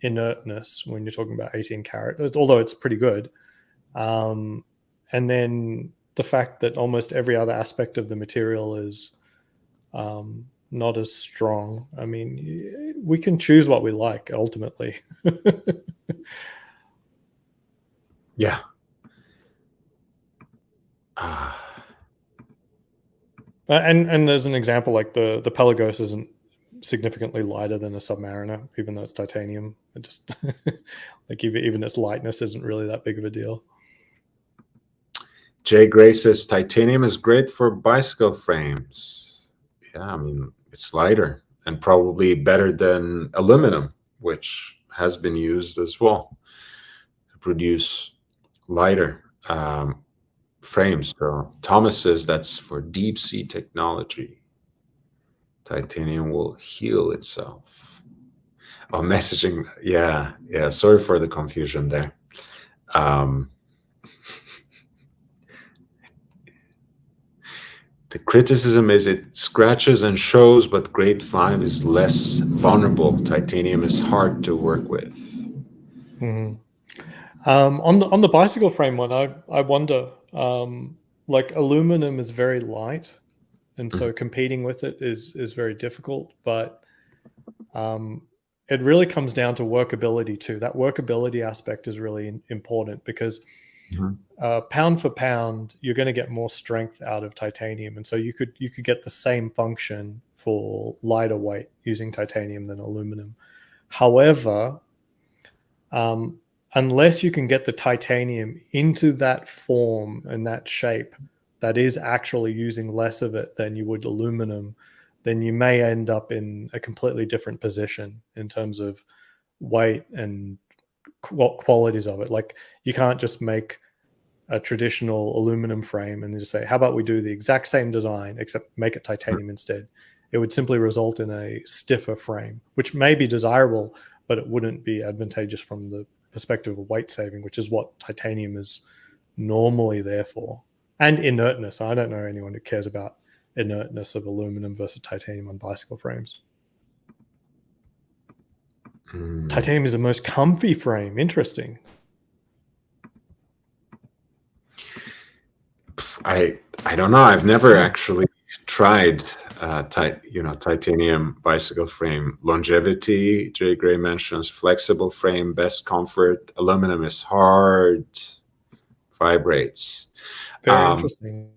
inertness when you're talking about 18 karat, although it's pretty good. And then the fact that almost every other aspect of the material is not as strong. I mean, we can choose what we like ultimately. Yeah. And there's an example like the Pelagos isn't significantly lighter than a Submariner, even though it's titanium. It just like even its lightness isn't really that big of a deal. Jay Gray says titanium is great for bicycle frames. Yeah, I mean, it's lighter and probably better than aluminum, which has been used as well to produce lighter frames. So Thomas says that's for deep sea technology. Titanium will heal itself. Oh, messaging. Yeah. Sorry for the confusion there. The criticism is it scratches and shows, but grade 5 is less vulnerable. Titanium is hard to work with. Mm-hmm. On the bicycle frame one, I wonder, like aluminum is very light, and so competing with it is very difficult. But it really comes down to workability too. That workability aspect is really important because Pound for pound, you're going to get more strength out of titanium, and so you could get the same function for lighter weight using titanium than aluminum. However, unless you can get the titanium into that form and that shape that is actually using less of it than you would aluminum, then you may end up in a completely different position in terms of weight and qualities of it. Like, you can't just make a traditional aluminum frame and just say, how about we do the exact same design except make it titanium instead. It would simply result in a stiffer frame, which may be desirable, but it wouldn't be advantageous from the perspective of weight saving, which is what titanium is normally there for. And inertness. I don't know anyone who cares about inertness of aluminum versus titanium on bicycle frames. Titanium is the most comfy frame. Interesting. I don't know. I've never actually tried titanium bicycle frame. Longevity, Jay Gray mentions, flexible frame, best comfort. Aluminum is hard, vibrates. Very interesting.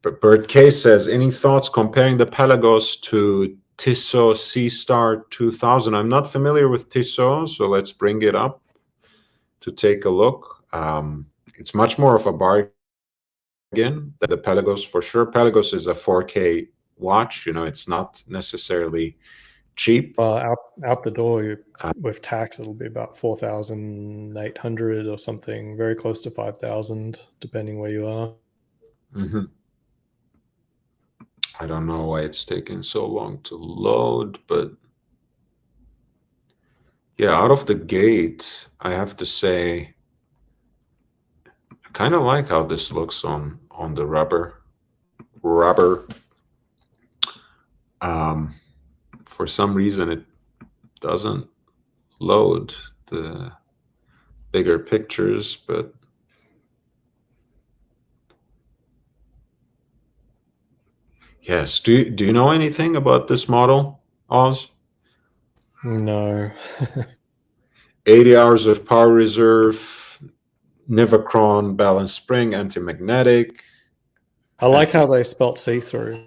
But Bert K says, any thoughts comparing the Pelagos to Tissot C-Star 2000? I'm not familiar with Tissot, so let's bring it up to take a look. It's much more of a bargain than the Pelagos, for sure. Pelagos is a 4K watch. It's not necessarily cheap. Out the door with tax, it'll be about 4,800 or something, very close to 5,000, depending where you are. I don't know why it's taking so long to load, but yeah, out of the gate, I have to say, I kind of like how this looks on the rubber. For some reason, it doesn't load the bigger pictures, but yes. Do you know anything about this model, Oz? No. 80 hours of power reserve, Nivacron balanced spring, anti-magnetic. I like how they spelt see-through.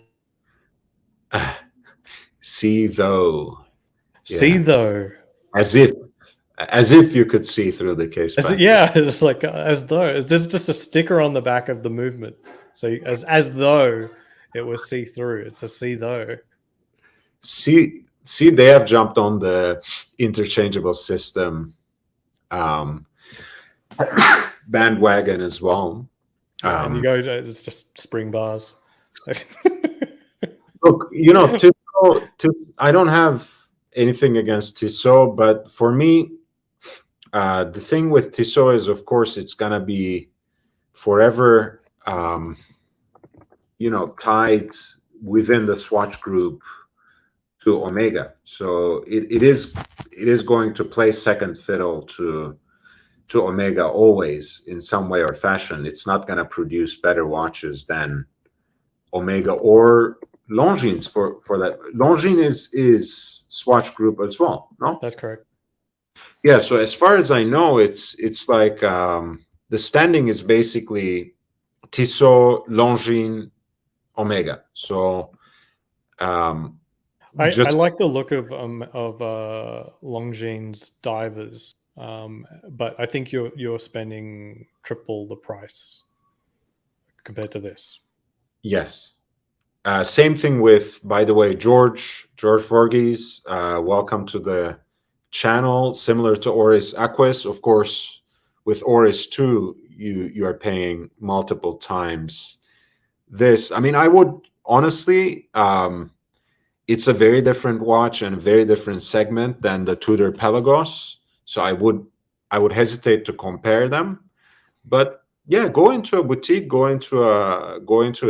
See though. See though. As if you could see through the case. Yeah, it's like as though. Is this just a sticker on the back of the movement? So as though it was see-through. It's a see though. See, they have jumped on the interchangeable system bandwagon as well. And you go, it's just spring bars. Look, Tissot, I don't have anything against Tissot, but for me, the thing with Tissot is, of course, it's gonna be forever, tied within the Swatch group to Omega. So it is going to play second fiddle to Omega always in some way or fashion. It's not going to produce better watches than Omega or Longines for that. Longines is Swatch group as well, no? That's correct. Yeah, so as far as I know, it's like the standing is basically Tissot, Longines, Omega. So I like the look of Longines divers, but I think you're spending triple the price compared to this. Yes. Same thing with, by the way, George Voorgees. Welcome to the channel. Similar to Oris Aquis, of course. With Oris 2, you are paying multiple times this. I mean, I would honestly, it's a very different watch and a very different segment than the Tudor Pelagos. So I would hesitate to compare them. But yeah, go into a boutique, go into a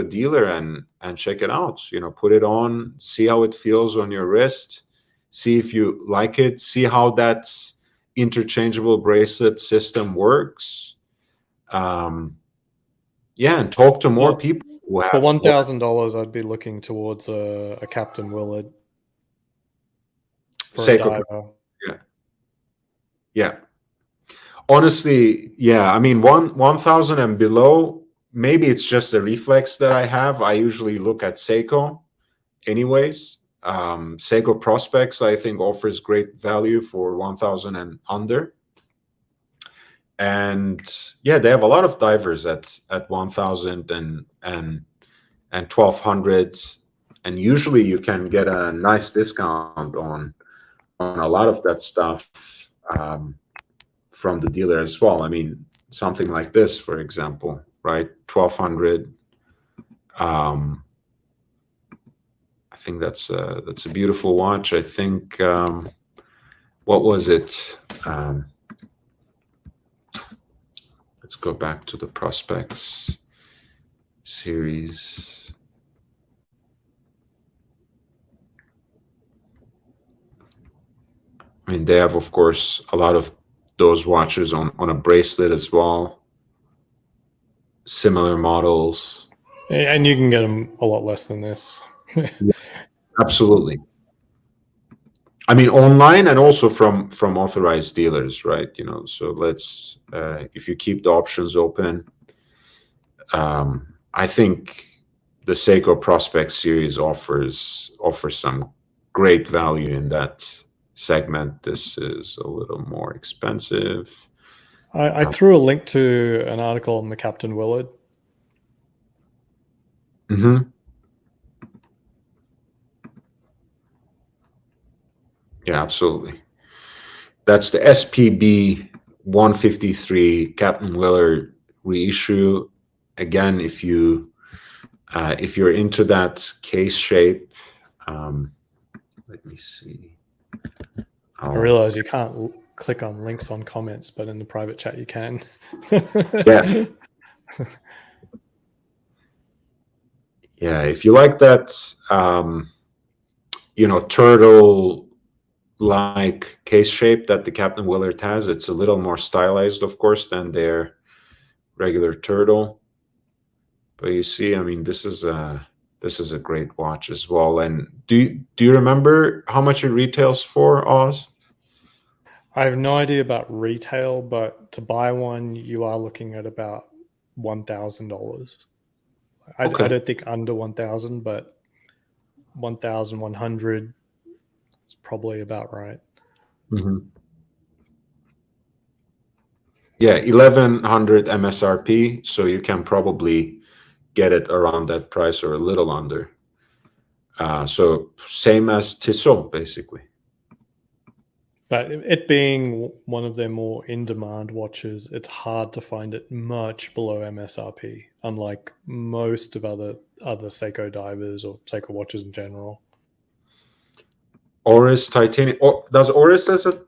dealer and check it out. Put it on, see how it feels on your wrist, see if you like it, see how that interchangeable bracelet system works. And talk to more people who have. For $1,000, I'd be looking towards a Captain Willard for a diver. Yeah. Honestly, yeah. I mean, 1,000 and below, maybe it's just a reflex that I have. I usually look at Seiko anyways. Seiko Prospects, I think, offers great value for 1,000 and under. And yeah, they have a lot of divers at 1,000 and 1,200, and usually you can get a nice discount on a lot of that stuff from the dealer as well. I mean, something like this, for example, right? 1,200. I think that's a beautiful watch. I think what was it? Let's go back to the Prospects series. I mean, they have, of course, a lot of those watches on a bracelet as well. Similar models. And you can get them a lot less than this. Absolutely. I mean, online and also from authorized dealers, right? You know, so let's if you keep the options open, I think the Seiko Prospect series offers some great value in that segment. This is a little more expensive. I threw a link to an article on the Captain Willard. Mm-hmm. Yeah, absolutely. That's the SPB 153 Captain Willard reissue. Again, if you're into that case shape, let me see. I realize you can't click on links on comments, but in the private chat you can. Yeah. Yeah, if you like that, turtle-like case shape that the Captain Willard has, it's a little more stylized, of course, than their regular turtle. But you see, I mean, this is a great watch as well. And do you remember how much it retails for, Oz? I have no idea about retail, but to buy one, you are looking at about $1,000. I don't think under 1,000, but 1,100 is probably about right. Mm-hmm. Yeah, 1,100 MSRP, so you can probably get it around that price or a little under. So same as Tissot, basically. But it being one of their more in-demand watches, it's hard to find it much below MSRP, unlike most of other Seiko divers or Seiko watches in general. Oris titanium. Does Oris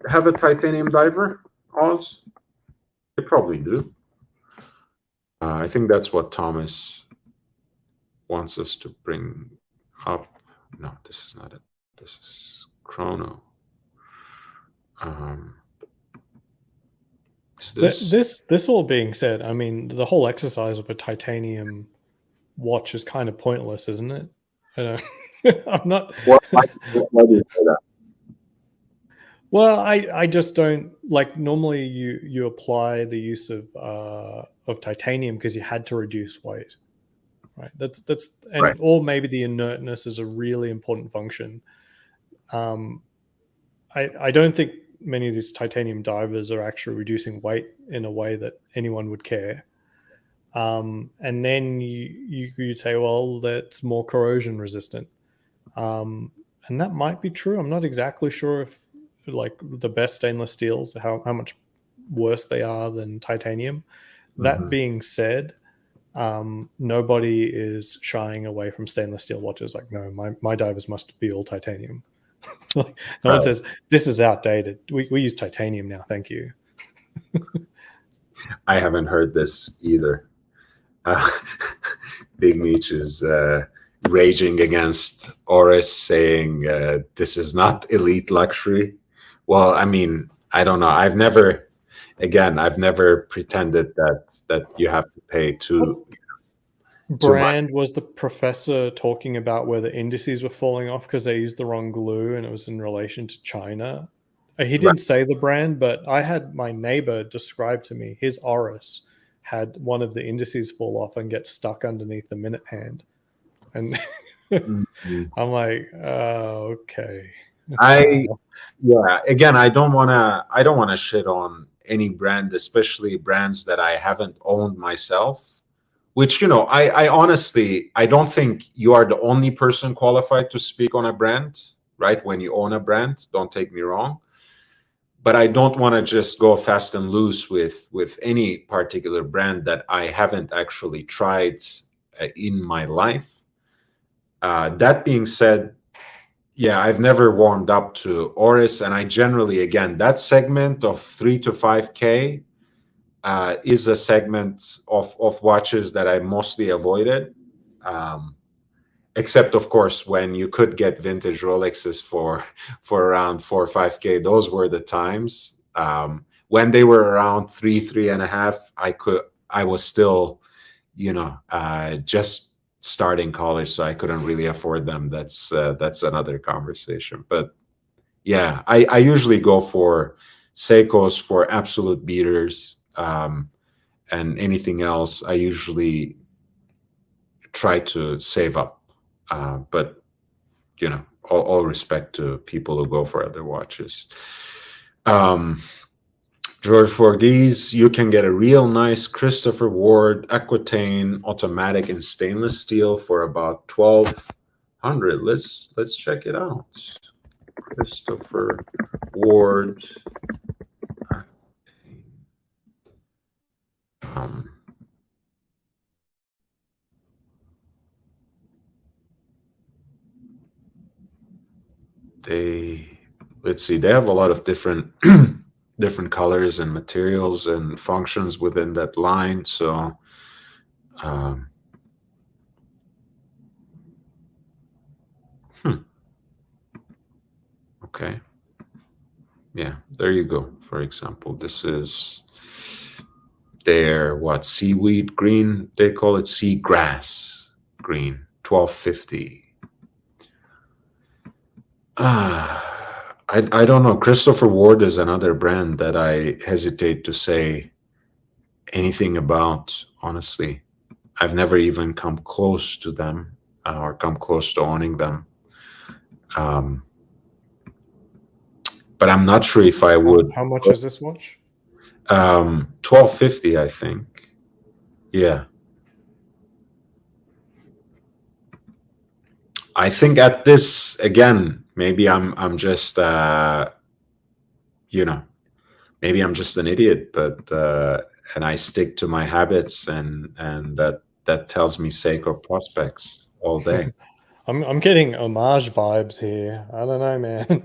have a titanium diver, Oz? They probably do. I think that's what Thomas wants us to bring up. No, this is not it. This is Chrono. Is this all being said, I mean, the whole exercise of a titanium watch is kind of pointless, isn't it? I don't, I'm not. Why do you say that? Well, I just don't like. Normally, you apply the use of titanium because you had to reduce weight, right? That's and Right. Or maybe the inertness is a really important function. I don't think many of these titanium divers are actually reducing weight in a way that anyone would care. And then you'd say, well, that's more corrosion resistant. And that might be true. I'm not exactly sure if like the best stainless steels, how much worse they are than titanium. That being said, nobody is shying away from stainless steel watches. Like, no, my divers must be all titanium. Like, no one says this is outdated. We use titanium now. Thank you. I haven't heard this either. Big Meech is raging against Oris, saying this is not elite luxury. Well, I mean, I don't know. I've never pretended that you have to pay to. Brand was the professor talking about where the indices were falling off because they used the wrong glue and it was in relation to China. He didn't say the brand, but I had my neighbor describe to me his Oris had one of the indices fall off and get stuck underneath the minute hand. And Mhm. I'm like, okay. Yeah, again, I don't want to shit on any brand, especially brands that I haven't owned myself. Which, I honestly, I don't think you are the only person qualified to speak on a brand, right? When you own a brand, don't take me wrong. But I don't want to just go fast and loose with any particular brand that I haven't actually tried in my life. That being said, yeah, I've never warmed up to Oris, and I generally, again, that segment of 3 to 5K is a segment of watches that I mostly avoided. Except, of course, when you could get vintage Rolexes for around 4 or 5K. Those were the times. When they were around 3.5, I was still, just starting college, so I couldn't really afford them. That's another conversation. But yeah, I usually go for Seikos for absolute beaters, and anything else I usually try to save up. But all respect to people who go for other watches. George, for these, you can get a real nice Christopher Ward Equitane automatic in stainless steel for about 1,200. Let's check it out. Christopher Ward. Let's see, they have a lot of different different colors and materials and functions within that line. So okay, yeah, there you go. For example, this is their seaweed green, they call it seagrass green, 1,250. I don't know. Christopher Ward is another brand that I hesitate to say anything about, honestly. I've never even come close to them or come close to owning them. But I'm not sure if I would. How much is this watch? 1,250, I think. Yeah. I think at this, again, maybe I'm just maybe I'm just an idiot, but and I stick to my habits, and that tells me Seiko prospects all day. I'm getting homage vibes here. I don't know, man.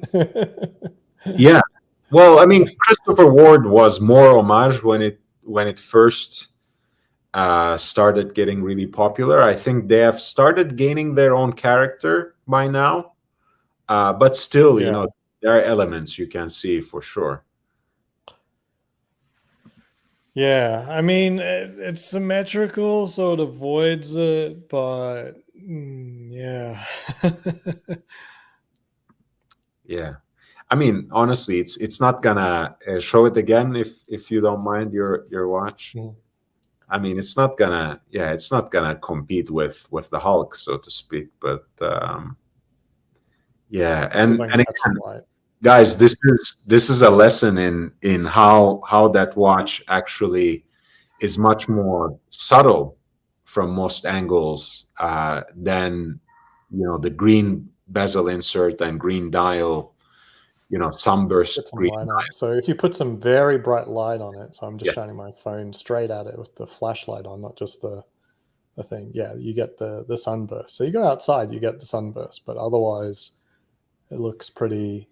Yeah. Well, I mean, Christopher Ward was more homage when it first started getting really popular. I think they have started gaining their own character by now, but still, Yeah. there are elements you can see for sure. Yeah, I mean, it's symmetrical, so it avoids it, but yeah. Yeah. I mean, honestly, it's not gonna show it again if you don't mind your watch. Mm. I mean, it's not gonna compete with the Hulk, so to speak. But yeah, See if and I can and catch some again, light. guys, this is a lesson in how that watch actually is much more subtle from most angles than the green bezel insert and green dial, sunburst Get some green light dial. on. So if you put some very bright light on it, so I'm just Yeah. shining my phone straight at it with the flashlight on, not just the thing. Yeah, you get the sunburst. So you go outside, you get the sunburst, but otherwise it looks pretty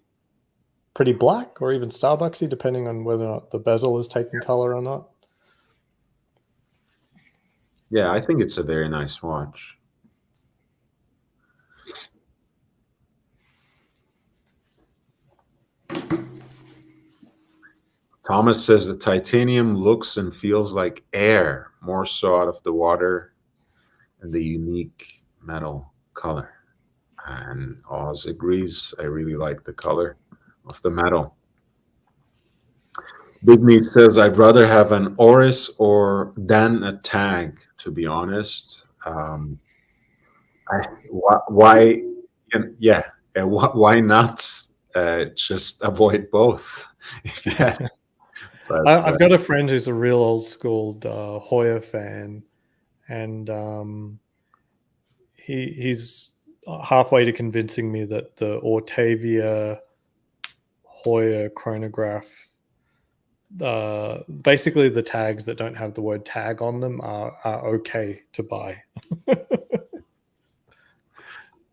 black or even Starbucksy, depending on whether or not the bezel is taking color or not. Yeah, I think it's a very nice watch. Thomas says the titanium looks and feels like air, more so out of the water, and the unique metal color. And Oz agrees. I really like the color of the metal. Big Meat says, I'd rather have an Oris or than a tag, to be honest. Why, yeah, why not just avoid both? If you had, but I've got a friend who's a real old school Hoyer fan, and he's halfway to convincing me that the Ortavia Hoyer chronograph, basically the tags that don't have the word tag on them are okay to buy.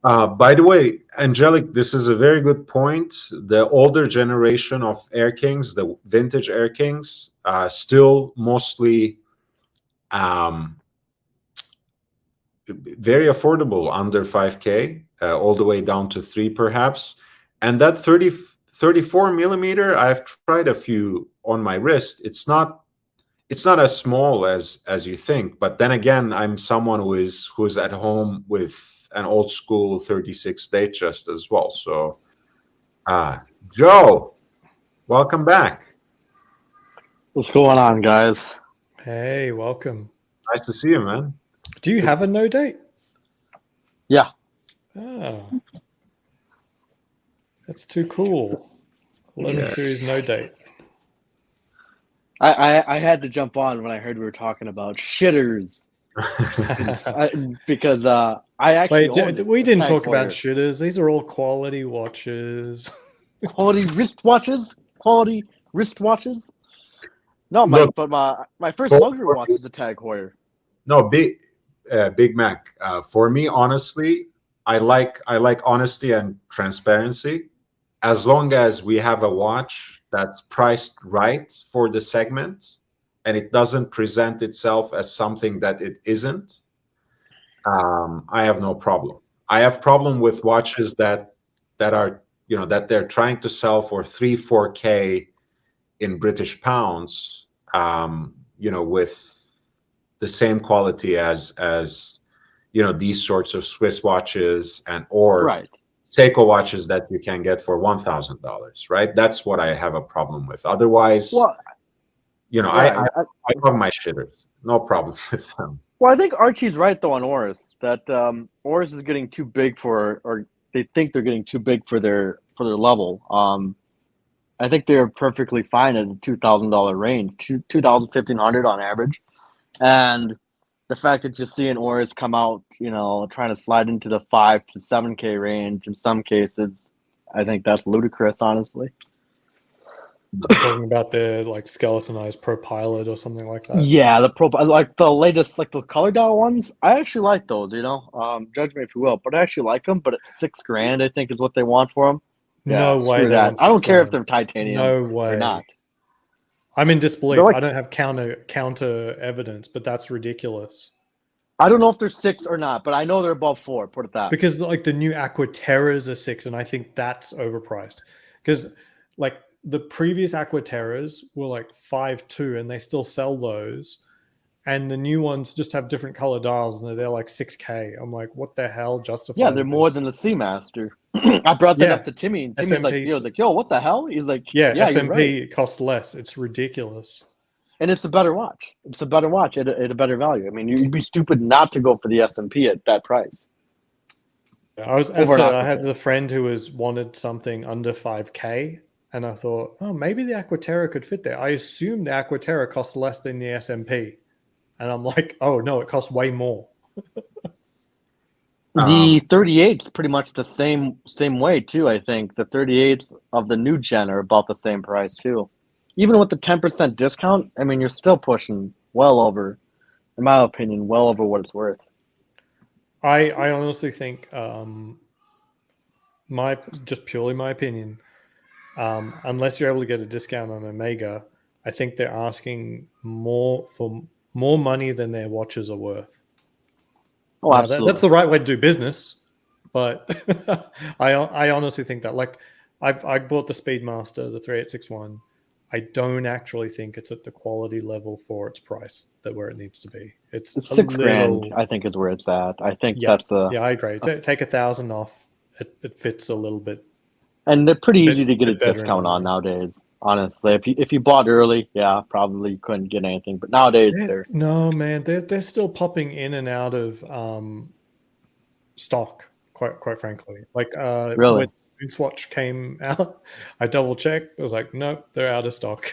by the way, Angelic, this is a very good point. The older generation of Air Kings, the vintage Air Kings, still mostly very affordable, under 5K, all the way down to 3 perhaps. And that 34 millimeter, I've tried a few on my wrist. It's not as small as you think, but then again, I'm someone who's at home with an old school 36 Datejust as well. So Joe, welcome back. What's going on, guys? Hey, welcome. Nice to see you, man. Do you have a no date? Yeah. Oh, that's too cool. 11 series no date. I had to jump on when I heard we were talking about shitters because I actually we didn't talk about shitters. These are all quality watches. Quality wristwatches. No, my first luxury watch is a Tag Heuer. No, Big Mac. For me, honestly, I like honesty and transparency. As long as we have a watch that's priced right for the segment and it doesn't present itself as something that it isn't, I have no problem. I have problem with watches that are, that they're trying to sell for 3-4K in British pounds, with the same quality as these sorts of Swiss watches or Right. Seiko watches that you can get for $1,000, right? That's what I have a problem with. Otherwise, Well, I love my shitters. No problem with them. Well, I think Archie's right though on Oris that Oris is getting too big or they think they're getting too big for their level. I think they're perfectly fine at the $2,000 range, $2,000, $1,500 on average, and the fact that you're seeing Oris come out, trying to slide into the 5 to 7K range in some cases, I think that's ludicrous, honestly. Talking about the skeletonized Pro Pilot or something like that. Yeah, the latest, the color dial ones. I actually like those. Judge me if you will, but I actually like them. But at $6,000, I think is what they want for them. Yeah, no way. That. I don't care if they're titanium or not. I'm in disbelief. I don't have counter evidence, but that's ridiculous. I don't know if they're 6 or not, but I know they're above 4. Put it that. Because the new Aquaterras are 6, and I think that's overpriced. Because the previous Aquaterras were 5.2, and they still sell those. And the new ones just have different color dials, and they're 6K. I'm like, what the hell justifies? Yeah, they're more than the Seamaster. I brought that up to Timmy, and Timmy's SMP, yo, what the hell? He's like, yeah, SMP costs less. It's ridiculous. And it's a better watch. It's a better watch at a better value. I mean, you'd be stupid not to go for the SMP at that price. I had the friend who wanted something under 5K, and I thought, oh, maybe the Aquaterra could fit there. I assumed the Aquaterra costs less than the SMP. And I'm like, oh, no, it costs way more. The 38's pretty much the same way, too, I think. The 38s of the new gen are about the same price, too. Even with the 10% discount, I mean, you're still pushing well over, in my opinion, well over what it's worth. I honestly think, just purely my opinion, unless you're able to get a discount on Omega, I think they're asking more money than their watches are worth. Oh, absolutely. That's the right way to do business, but I honestly think that. I bought the Speedmaster, the 3861. I don't actually think it's at the quality level for its price where it needs to be. It's $6,000. I think is where it's at. I think that's the. Yeah, I agree. Take 1,000 off. It fits a little bit. And they're pretty easy to get a discount on nowadays. Honestly, if you bought early, yeah, probably you couldn't get anything. But nowadays, No, man, they're still popping in and out of stock. Quite frankly, like really when Moon's Watch came out, I double checked. I was like, nope, they're out of stock.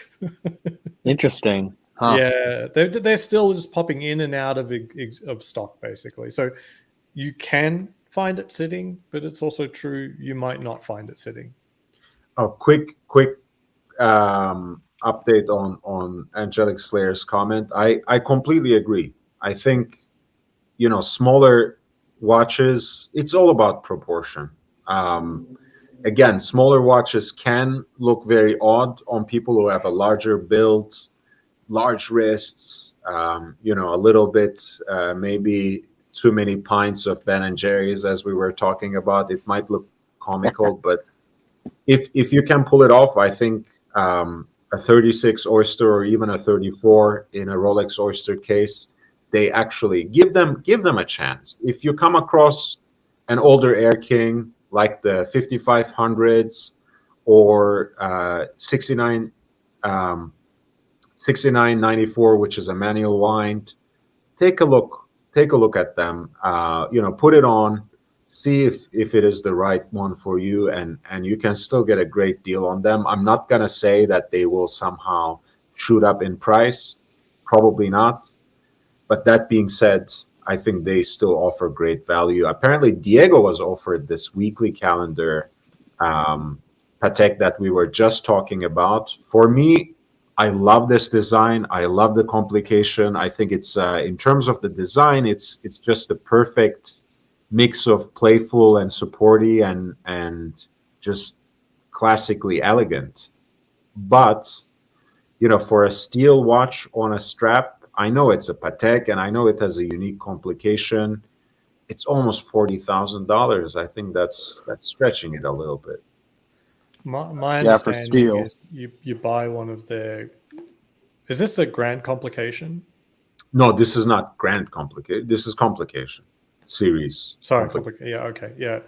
interesting, huh? Yeah, they're still just popping in and out of stock basically. So you can find it sitting, but it's also true you might not find it sitting. A quick update on Angelic Slayer's comment. I completely agree. I think, you know, smaller watches, it's all about proportion. Again, smaller watches can look very odd on people who have a larger build, large wrists, you know, a little bit, maybe too many pints of Ben and Jerry's, as we were talking about. It might look comical, but if you can pull it off, I think a 36 Oyster or even a 34 in a Rolex Oyster case, they actually give them a chance. If you come across an older Air King like the 5500s or 6994, which is a manual wind, take a look at them. You know, put it on, see if it is the right one for you, and you can still get a great deal on them. I'm not gonna say that they will somehow shoot up in price, probably not. But that being said, I think they still offer great value. Apparently, Diego was offered this weekly calendar Patek that we were just talking about. For me, I love this design. I love the complication. I think it's in terms of the design, it's just the perfect mix of playful and supporty and just classically elegant. But you know, for a steel watch on a strap, I know it's a Patek and I know it has a unique complication. It's almost $40,000. I think that's stretching it a little bit. My Yeah, for understanding steel. is you buy one of their. Is this a grand complication? No, this is not grand complicated. This is complication series. Sorry, complicated. Yeah, okay, yeah.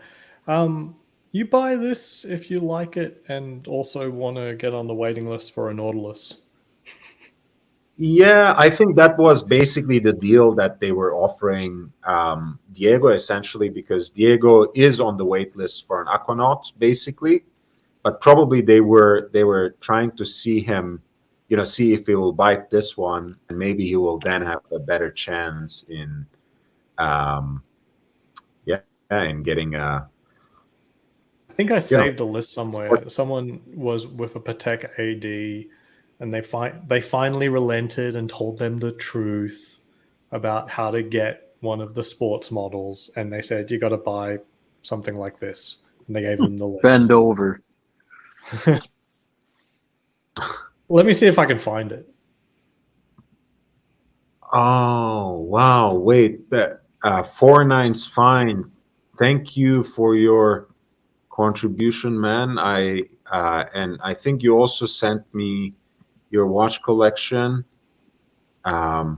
You buy this if you like it and also want to get on the waiting list for a Nautilus. Yeah, I think that was basically the deal that they were offering Diego, essentially, because Diego is on the wait list for an Aquanaut, basically. But probably they were trying to see him, you know, see if he will bite this one, and maybe he will then have a better chance in, yeah, in getting a. I think I You know, saved a list somewhere. Someone was with a Patek AD, and they finally relented and told them the truth about how to get one of the sports models, and they said you got to buy something like this, and they gave them the list. Bend over. Let me see if I can find it. Oh wow! Wait, 49's fine. Thank you for your contribution, man. And I think you also sent me your watch collection. So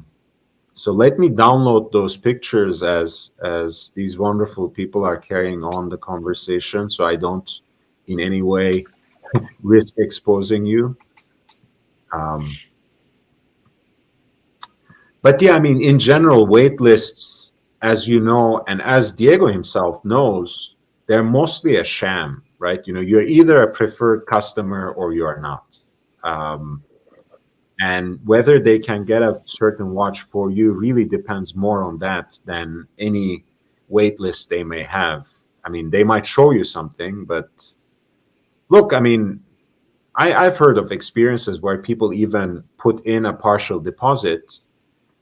let me download those pictures as these wonderful people are carrying on the conversation, so I don't in any way risk exposing you. But yeah, I mean, in general, wait lists, as you know, and as Diego himself knows, they're mostly a sham, right? You know, you're either a preferred customer or you are not. And whether they can get a certain watch for you really depends more on that than any wait list they may have. I mean, they might show you something, but look, I mean, I've heard of experiences where people even put in a partial deposit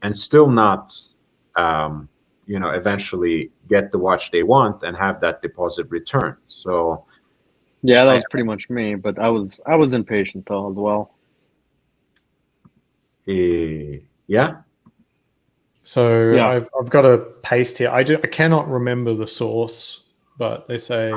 and still not, you know, eventually get the watch they want and have that deposit returned. So Yeah, that was pretty much me, but I was impatient though as well. Yeah. So Yeah. I've got a paste here. I cannot remember the source, but they say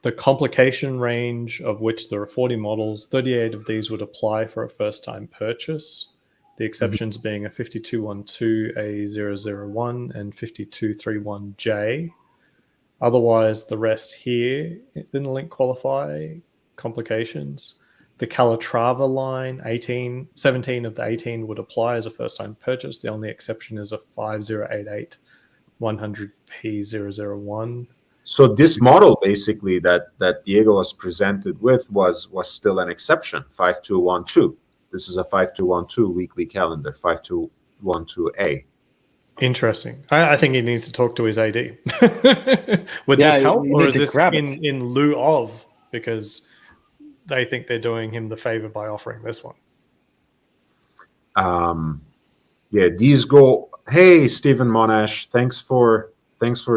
the complication range, of which there are 40 models, 38 of these would apply for a first-time purchase. The exceptions being a 5212 A001 and 5231J. Otherwise, the rest here in the link qualify. complications. The Calatrava line, 17 of the 18 would apply as a first-time purchase. The only exception is a 5088 100P001. So this model basically that Diego was presented with was still an exception, 5212. This is a 5212 weekly calendar, 5212A. Interesting. I think he needs to talk to his AD. Would Yeah, this help, you or need is to this grab it. in lieu of, because they think they're doing him the favor by offering this one? Yeah, these go. Hey, Stephen Monash, thanks for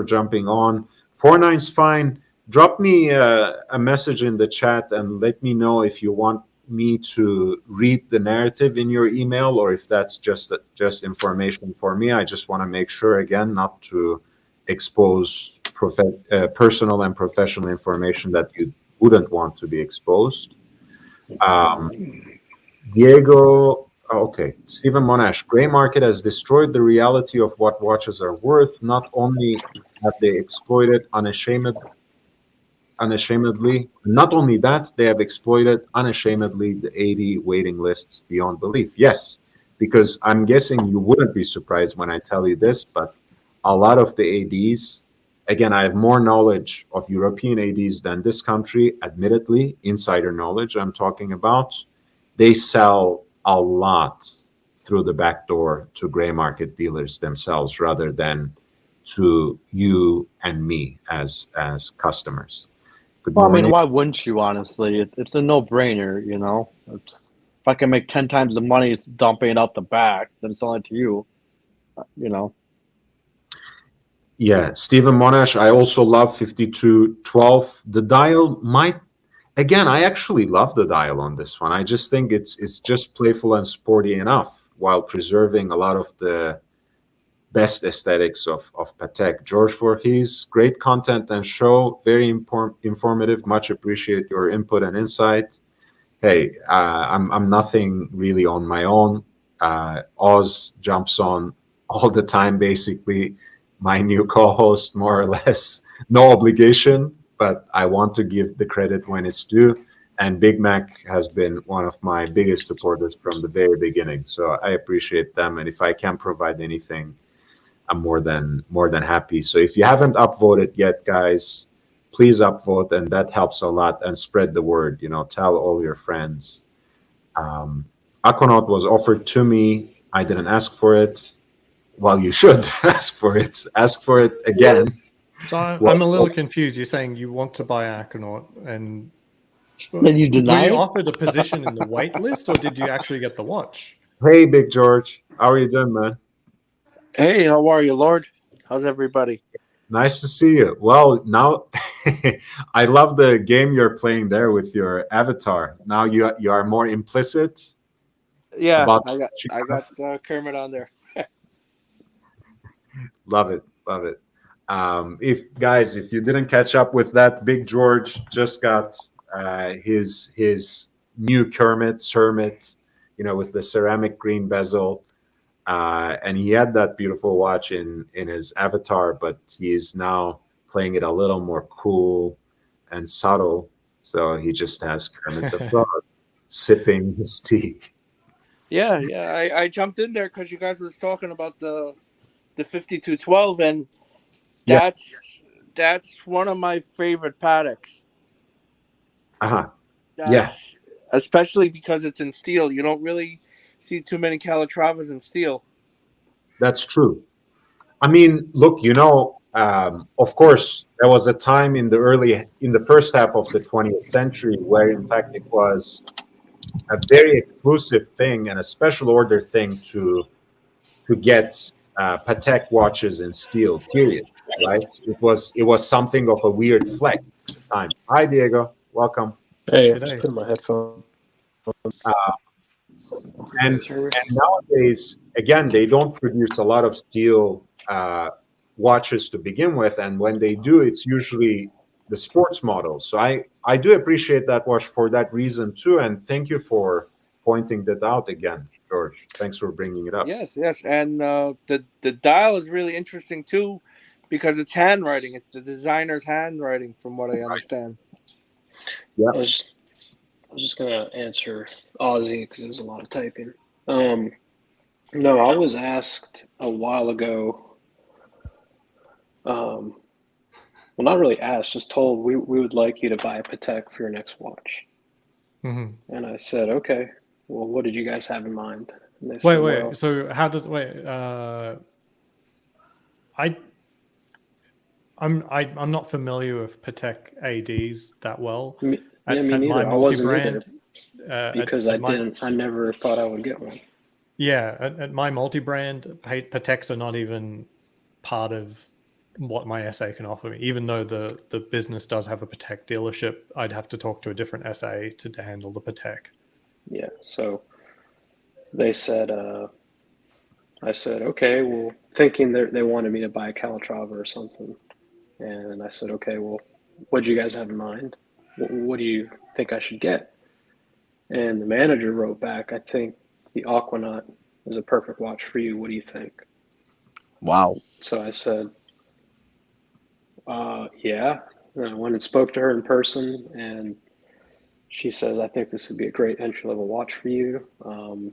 jumping on. 49's fine. Drop me a message in the chat and let me know if you want me to read the narrative in your email, or if that's just information for me. I just want to make sure, again, not to expose personal and professional information that you wouldn't want to be exposed. Diego, okay. Stephen Monash, gray market has destroyed the reality of what watches are worth. Not only have they exploited unashamedly, not only that, they have exploited unashamedly the 80 waiting lists beyond belief. Yes, because I'm guessing you wouldn't be surprised when I tell you this, but a lot of the ADs, again, I have more knowledge of European ADs than this country, admittedly, insider knowledge I'm talking about. They sell a lot through the back door to gray market dealers themselves, rather than to you and me as customers. Good Well, I morning. mean, why wouldn't you? Honestly, it's a no-brainer. You know, if I can make 10 times the money dumping it out the back, then selling it to you. You know. Yeah, Stephen Monash, I also love 5212. The dial might, again, I actually love the dial on this one. I just think it's just playful and sporty enough while preserving a lot of the best aesthetics of Patek. George Voorhees, great content and show, very informative. Much appreciate your input and insight. Hey, I'm nothing really on my own. Oz jumps on all the time, basically. My new co-host, more or less, no obligation, but I want to give the credit when it's due. And Big Mac has been one of my biggest supporters from the very beginning. So I appreciate them. And if I can provide anything, I'm more than happy. So if you haven't upvoted yet, guys, please upvote, and that helps a lot. And spread the word. You know, tell all your friends. Aquanaut was offered to me. I didn't ask for it. Well, you should ask for it. Ask for it again. So I'm a little confused. You're saying you want to buy Aquanaut, and Then you deny were you it? offered a position in the wait list, or did you actually get the watch? Hey, Big George. How are you doing, man? Hey, how are you, Lord? How's everybody? Nice to see you. Well, now I love the game you're playing there with your avatar. Now you are more implicit. Yeah, About I got Kermit on there. Love it. If you didn't catch up with that, Big George just got his new Kermit, with the ceramic green bezel. And he had that beautiful watch in his avatar, but he is now playing it a little more cool and subtle. So he just has Kermit the Frog sipping his tea. Yeah. I jumped in there because you guys was talking about the 5212, and that's one of my favorite pateks. Yeah, Especially because it's in steel. You don't really see too many Calatravas in steel. that's true. I mean, look, of course, there was a time in the first half of the 20th century where, in fact, it was a very exclusive thing and a special order thing to get Patek watches in steel. Period. Right? It was something of a weird flex at the time. Hi, Diego. Welcome. Hey, I G'day. just put my headphones. And nowadays, again, they don't produce a lot of steel watches to begin with, and when they do, it's usually the sports models. So I do appreciate that watch for that reason too, and thank you for pointing that out again, George. Thanks for bringing it up. Yes, and the dial is really interesting too, because it's handwriting. It's the designer's handwriting, from what I understand. Yeah. was just gonna answer Aussie because it was a lot of typing. No, I was asked a while ago. Well, not really asked, just told we would like you to buy a Patek for your next watch. Mhm. And I said, okay. Well, what did you guys have in mind? And they Wait, said, wait. well, So how does I'm not familiar with Patek ADs that well. me At neither. my I wasn't multi-brand, because I never thought I would get one. Yeah, at my multi-brand, Pateks are not even part of what my SA can offer me. Even though the business does have a Patek dealership, I'd have to talk to a different SA to handle the Patek. Yeah. So they said, I said, okay, well, thinking they wanted me to buy a Calatrava or something. And I said, okay, well, what do you guys have in mind? What do you think I should get? And the manager wrote back, I think the Aquanaut is a perfect watch for you. What do you think? Wow. So I said, yeah. And I went and spoke to her in person, and she says, I think this would be a great entry-level watch for you. And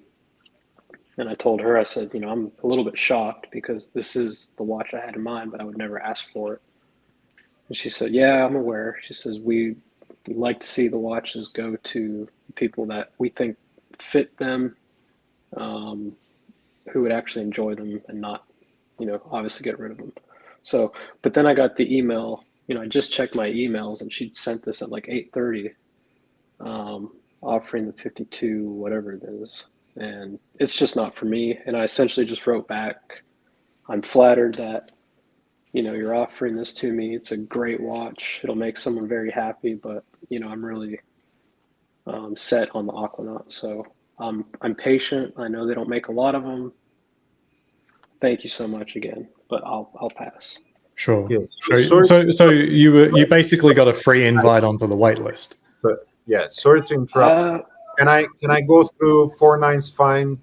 I told her, I said, I'm a little bit shocked because this is the watch I had in mind, but I would never ask for it. And she said, yeah, I'm aware. She says, we'd like to see the watches go to people that we think fit them, who would actually enjoy them and not, obviously get rid of them. So, but then I got the email, I just checked my emails and she'd sent this at like 8:30, offering the 52, whatever it is. And it's just not for me. And I essentially just wrote back, I'm flattered that, you're offering this to me. It's a great watch. It'll make someone very happy, but, I'm really set on the Aquanaut. So I'm patient. I know they don't make a lot of them. Thank you so much again, but I'll pass. Sure. Yeah. So you basically got a free invite onto the wait list. But yeah, sorry to interrupt. Can I go through 49's Fine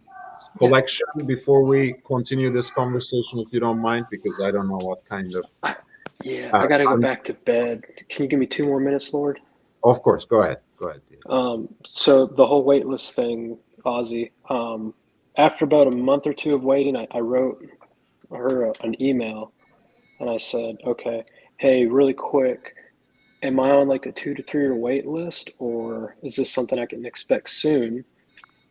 collection before we continue this conversation, if you don't mind? Because I don't know what kind of. I got to go back to bed. Can you give me 2 more minutes, Lord? Of course. Go ahead. So the whole waitlist thing, Ozzy. After about a month or 2 of waiting, I wrote her an email, and I said, okay, hey, really quick, am I on like a 2 to 3 year wait list, or is this something I can expect soon?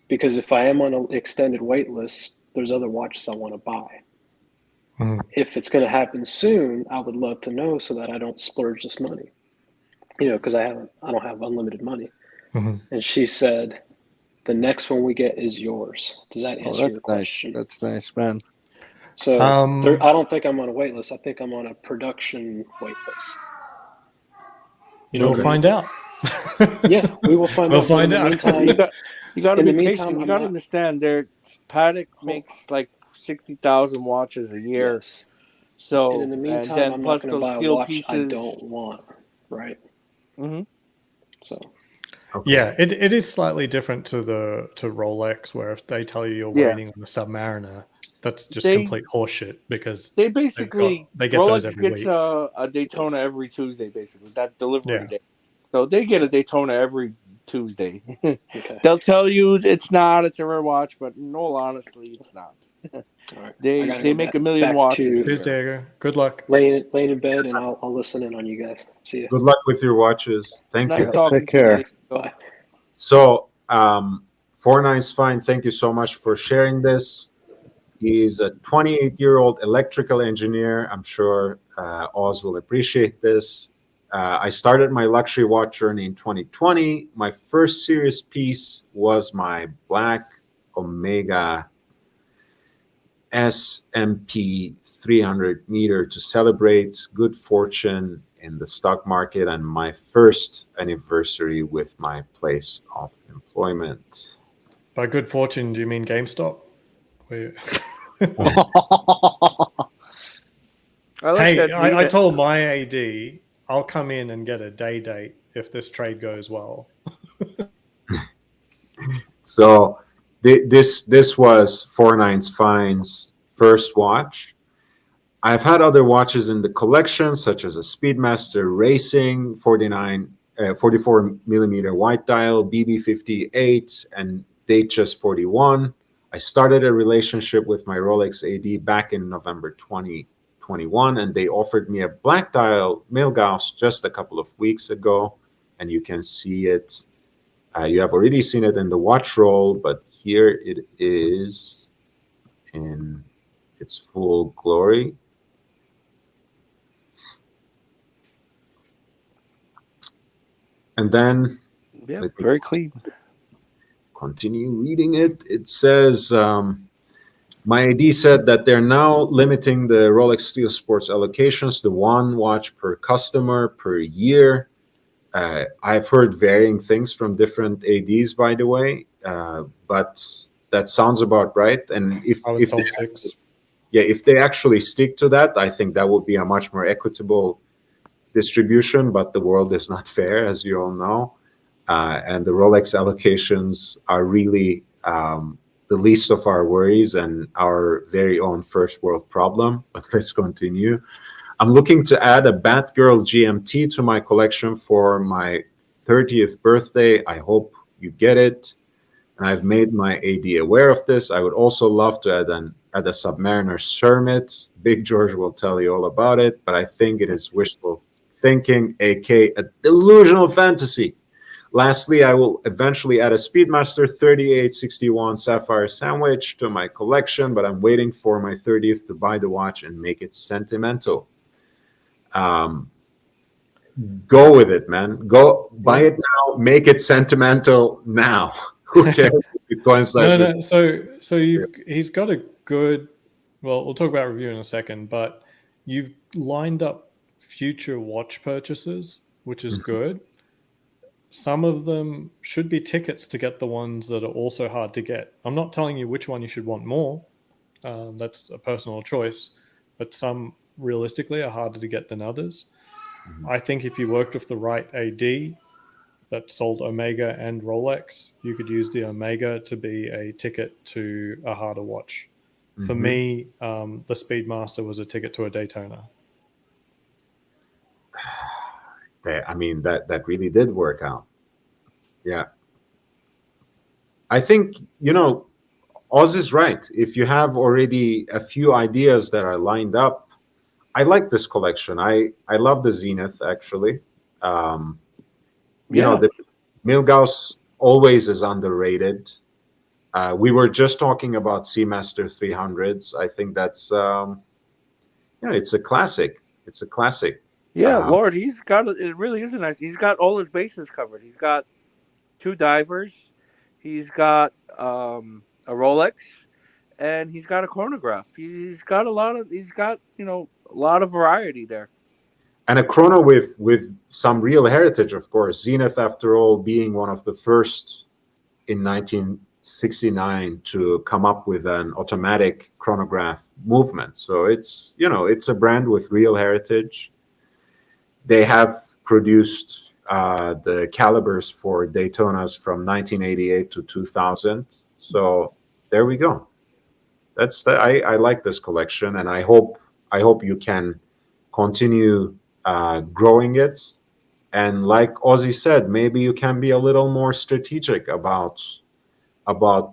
Because if I am on an extended wait list, there's other watches I want to buy. Mm-hmm. If it's going to happen soon, I would love to know so that I don't splurge this money. Because I don't have unlimited money. Mm-hmm. And she said, the next one we get is yours. Does that answer your question? That's nice, man. So I don't think I'm on a wait list. I think I'm on a production wait list. We'll find out. Yeah, we will find out. We'll find out. You got to be patient. You got to understand. Patek makes like 60,000 watches a year. Yes. So and in the meantime, then I'm plus not going to buy steel a watch pieces I don't want. Right. Mm-hmm. So. Okay. Yeah, it is slightly different to Rolex, where if they tell you you're waiting on the Submariner, that's just complete horseshit, because they basically they get Rolex those every gets week. A Daytona every Tuesday, basically. That's delivery day. So they get a Daytona every Tuesday. Okay. They'll tell you it's a rare watch, but in all honesty, it's not. All right. They make a million watches. Cheers, Diego. Good luck. Laying in bed, and I'll listen in on you guys. See you. Good luck with your watches. Thank you. Take care. Bye. So, 49's Fine, thank you so much for sharing this. He's a 28-year-old electrical engineer. I'm sure Oz will appreciate this. I started my luxury watch journey in 2020. My first serious piece was my Black Omega SMP 300 meter to celebrate good fortune in the stock market and my first anniversary with my place of employment. By good fortune, do you mean GameStop? I told my AD I'll come in and get a day date if this trade goes well. So this was 49's Fine's first watch. I've had other watches in the collection, such as a Speedmaster Racing 49 44 millimeter white dial, BB58, and date just 41. I started a relationship with my Rolex AD back in November 2021, and they offered me a black dial Milgauss just a couple of weeks ago, and you can see it. You have already seen it in the watch roll, but here it is in its full glory. And then, Yeah, very clean. Continue reading it. It says, my AD said that they're now limiting the Rolex Steel Sports allocations to 1 watch per customer per year. I've heard varying things from different ADs, by the way, but that sounds about right. And if I was told 6. Yeah, if they actually stick to that, I think that would be a much more equitable distribution, but the world is not fair, as you all know. And the Rolex allocations are really the least of our worries and our very own first world problem. But let's continue. I'm looking to add a Batgirl GMT to my collection for my 30th birthday. I hope you get it. And I've made my AD aware of this. I would also love to add a Submariner Hermes. Big George will tell you all about it, but I think it is wishful thinking, aka a delusional fantasy. Lastly, I will eventually add a Speedmaster 3861 Sapphire Sandwich to my collection, but I'm waiting for my 30th to buy the watch and make it sentimental. Go with it, man. Go buy it now. Make it sentimental now. Who cares? No. So he's got a good. Well, we'll talk about review in a second, but you've lined up future watch purchases, which is good. Some of them should be tickets to get the ones that are also hard to get. I'm not telling you which one you should want more. That's a personal choice, but some realistically are harder to get than others. I think if you worked with the right AD that sold Omega and Rolex, you could use the Omega to be a ticket to a harder watch. For me, the Speedmaster was a ticket to a Daytona. I mean, that really did work out. Yeah. I think, Oz is right. If you have already a few ideas that are lined up, I like this collection. I love the Zenith, actually. The Milgauss always is underrated. We were just talking about Seamaster 300s. I think that's, it's a classic. It's a classic. Yeah, Lord, he's got it. Really is nice. He's got all his bases covered. He's got 2 divers. He's got a Rolex, and he's got a chronograph. He's got a lot of variety there. And a chrono with some real heritage, of course. Zenith, after all, being one of the first in 1969 to come up with an automatic chronograph movement. So it's a brand with real heritage. They have produced the calibers for Daytonas from 1988 to 2000. So there we go. I like this collection, and I hope you can continue growing it. And like Ozzy said, maybe you can be a little more strategic about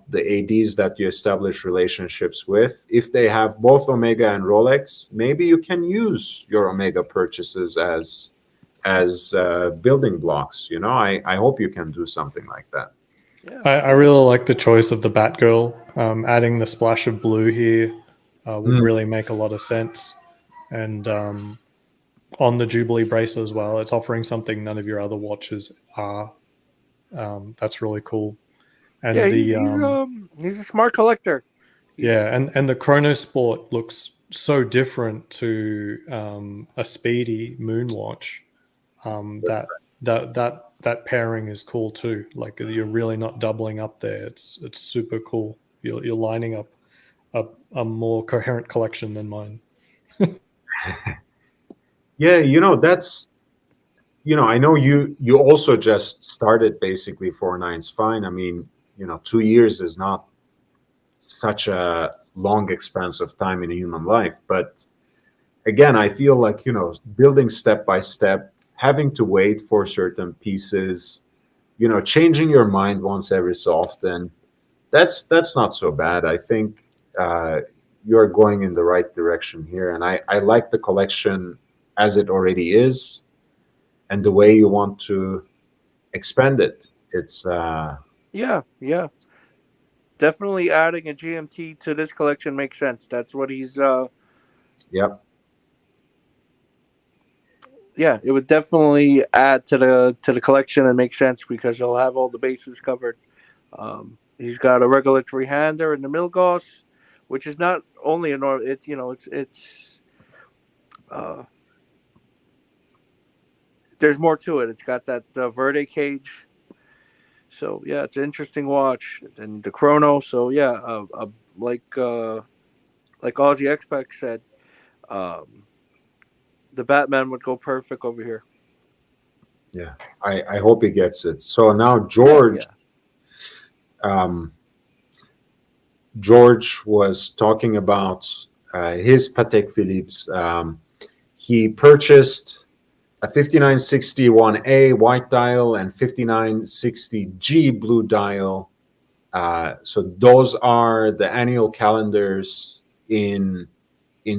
the ADs that you establish relationships with. If they have both Omega and Rolex, maybe you can use your Omega purchases as building blocks. I hope you can do something like that. Yeah. I really like the choice of the Batgirl. Adding the splash of blue here would really make a lot of sense. And on the Jubilee bracelet as well, it's offering something none of your other watches are. That's really cool. And yeah, he's a smart collector. Yeah, and the Chronosport looks so different to a Speedy Moon watch. That pairing is cool too. Like, you're really not doubling up there. It's super cool. You're lining up a more coherent collection than mine. Yeah, that's. I know you also just started basically 4/9's fine. I mean, 2 years is not such a long expanse of time in a human life. But again, I feel like, building step by step, having to wait for certain pieces, changing your mind once every so often, that's not so bad. I think you're going in the right direction here. And I like the collection as it already is and the way you want to expand it. It's Yeah. Definitely adding a GMT to this collection makes sense. That's what he's. Yep. Yeah, it would definitely add to the collection and make sense because he'll have all the bases covered. He's got a regular three-hander in the Milgauss, which is not only a normal. It's there's more to it. It's got that Verde cage. So yeah, it's an interesting watch, and the chrono. So yeah, like Aussie Expect said, the Batman would go perfect over here. Yeah, I hope he gets it. So now George, George was talking about his Patek Philippe's. He purchased a 5961A white dial and 5960G blue dial. So those are the annual calendars in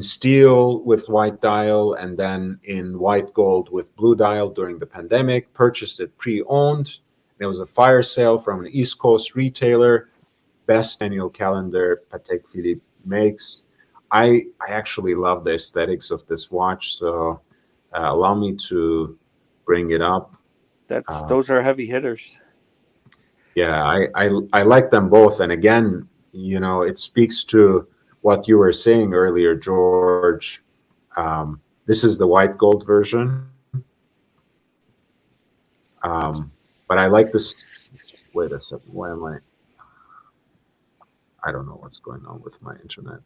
steel with white dial and then in white gold with blue dial during the pandemic. Purchased it pre-owned. There was a fire sale from an East Coast retailer. Best annual calendar Patek Philippe makes. I actually love the aesthetics of this watch, so allow me to bring it up. Those are heavy hitters. Yeah, I like them both, and again, it speaks to what you were saying earlier, George. This is the white gold version, but I like this. Wait a second, why am I don't know what's going on with my internet.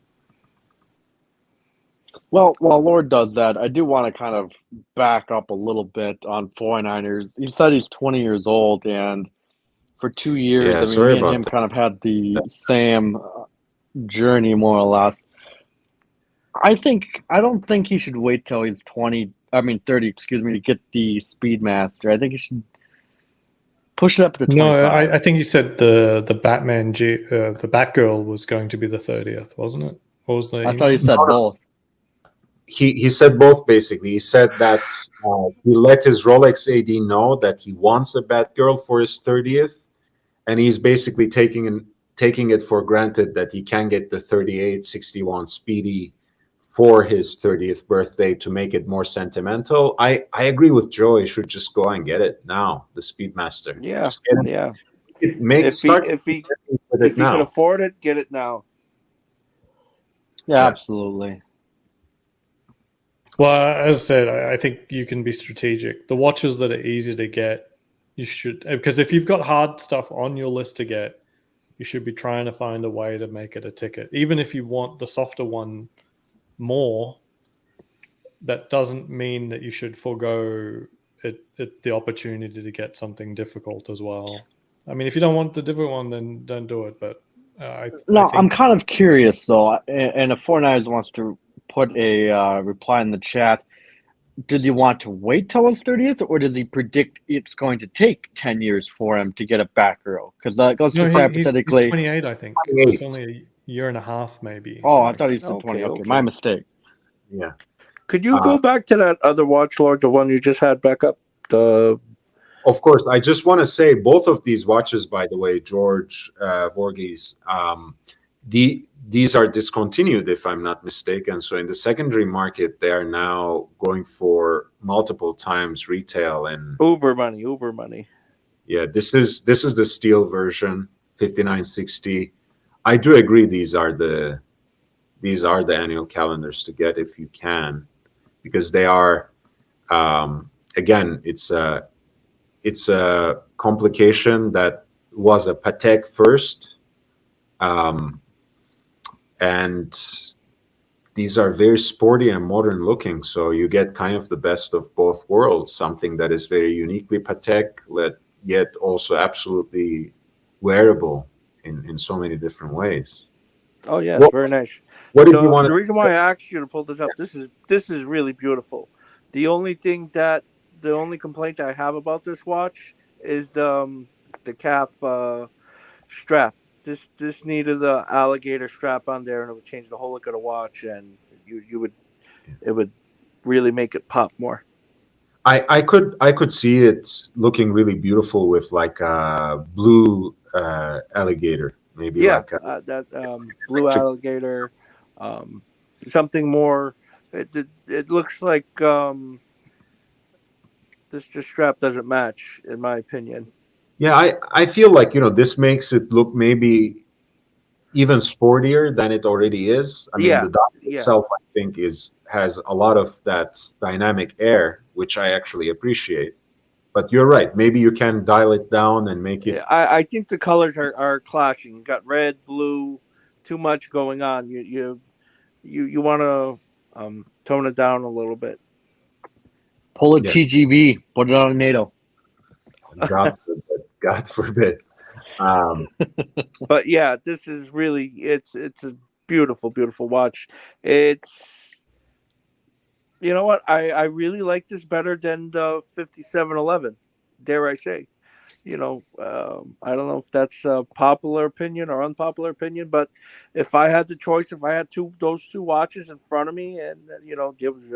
Well, while Lord does that, I do want to kind of back up a little bit on 49ers. You said he's 20 years old, and for 2 years, Yeah, I mean, sorry me and about him that. kind of had the same journey, more or less. I don't think he should wait till he's 30, to get the Speedmaster. I think he should push it up to 25. No, I think you said the the Batgirl was going to be the 30th, wasn't it? What was the I thought he said both. He said both, basically. He said that he let his Rolex AD know that he wants a Batgirl for his 30th, and he's basically taking it for granted that he can get the 3861 Speedy for his 30th birthday to make it more sentimental. I agree with Joe. He should just go and get it now, the Speedmaster. Yeah, Just get it. yeah. If he could afford it, get it now. Yeah, absolutely. Well, as I said, I think you can be strategic. The watches that are easy to get, you should, because if you've got hard stuff on your list to get, you should be trying to find a way to make it a ticket. Even if you want the softer one more, that doesn't mean that you should forego the opportunity to get something difficult as well. I mean, if you don't want the difficult one, then don't do it. But I'm kind of curious though, and if 49ers wants to put a reply in the chat, does he want to wait till his 30th, or does he predict it's going to take 10 years for him to get a Batgirl? Because let's just say hypothetically, he's 28, I think. So it's only a year and a half, maybe. Oh, I thought he said 20. Okay, my mistake. Yeah. Could you go back to that other watch, Lord, the one you just had back up? Of course. I just want to say both of these watches, by the way, George Voorhees, these are discontinued, if I'm not mistaken. So in the secondary market, they are now going for multiple times retail and Uber money. Yeah, this is the steel version, 5960. I do agree these are the annual calendars to get if you can, because they are again, it's a complication that was a Patek first. And these are very sporty and modern looking. So you get kind of the best of both worlds, something that is very uniquely Patek, yet also absolutely wearable in so many different ways. Oh, yeah, it's very nice. What did you want? The reason why I asked you to pull this up, this is really beautiful. The only thing that the only complaint I have about this watch is the calf strap. This needed the alligator strap on there, and it would change the whole look of the watch, and it would really make it pop more. I could see it looking really beautiful with like a blue alligator, maybe Yeah, like a, that blue alligator, something more. It looks like this just strap doesn't match, in my opinion. yeah. I feel like this makes it look maybe even sportier than it already is. I mean, Yeah, the dial yeah. itself, I think, has a lot of that dynamic air, which I actually appreciate. But you're right. Maybe you can dial it down and make it. I think the colors are clashing. You got red, blue, too much going on. You want to tone it down a little bit. Pull a Yeah. TGV, put it on a NATO. God forbid. God forbid. But yeah, this is really it's a beautiful, beautiful watch. It's what I really like this better than the 5711. Dare I say? I don't know if that's a popular opinion or unpopular opinion, but if I had the choice, if I had those two watches in front of me, and it was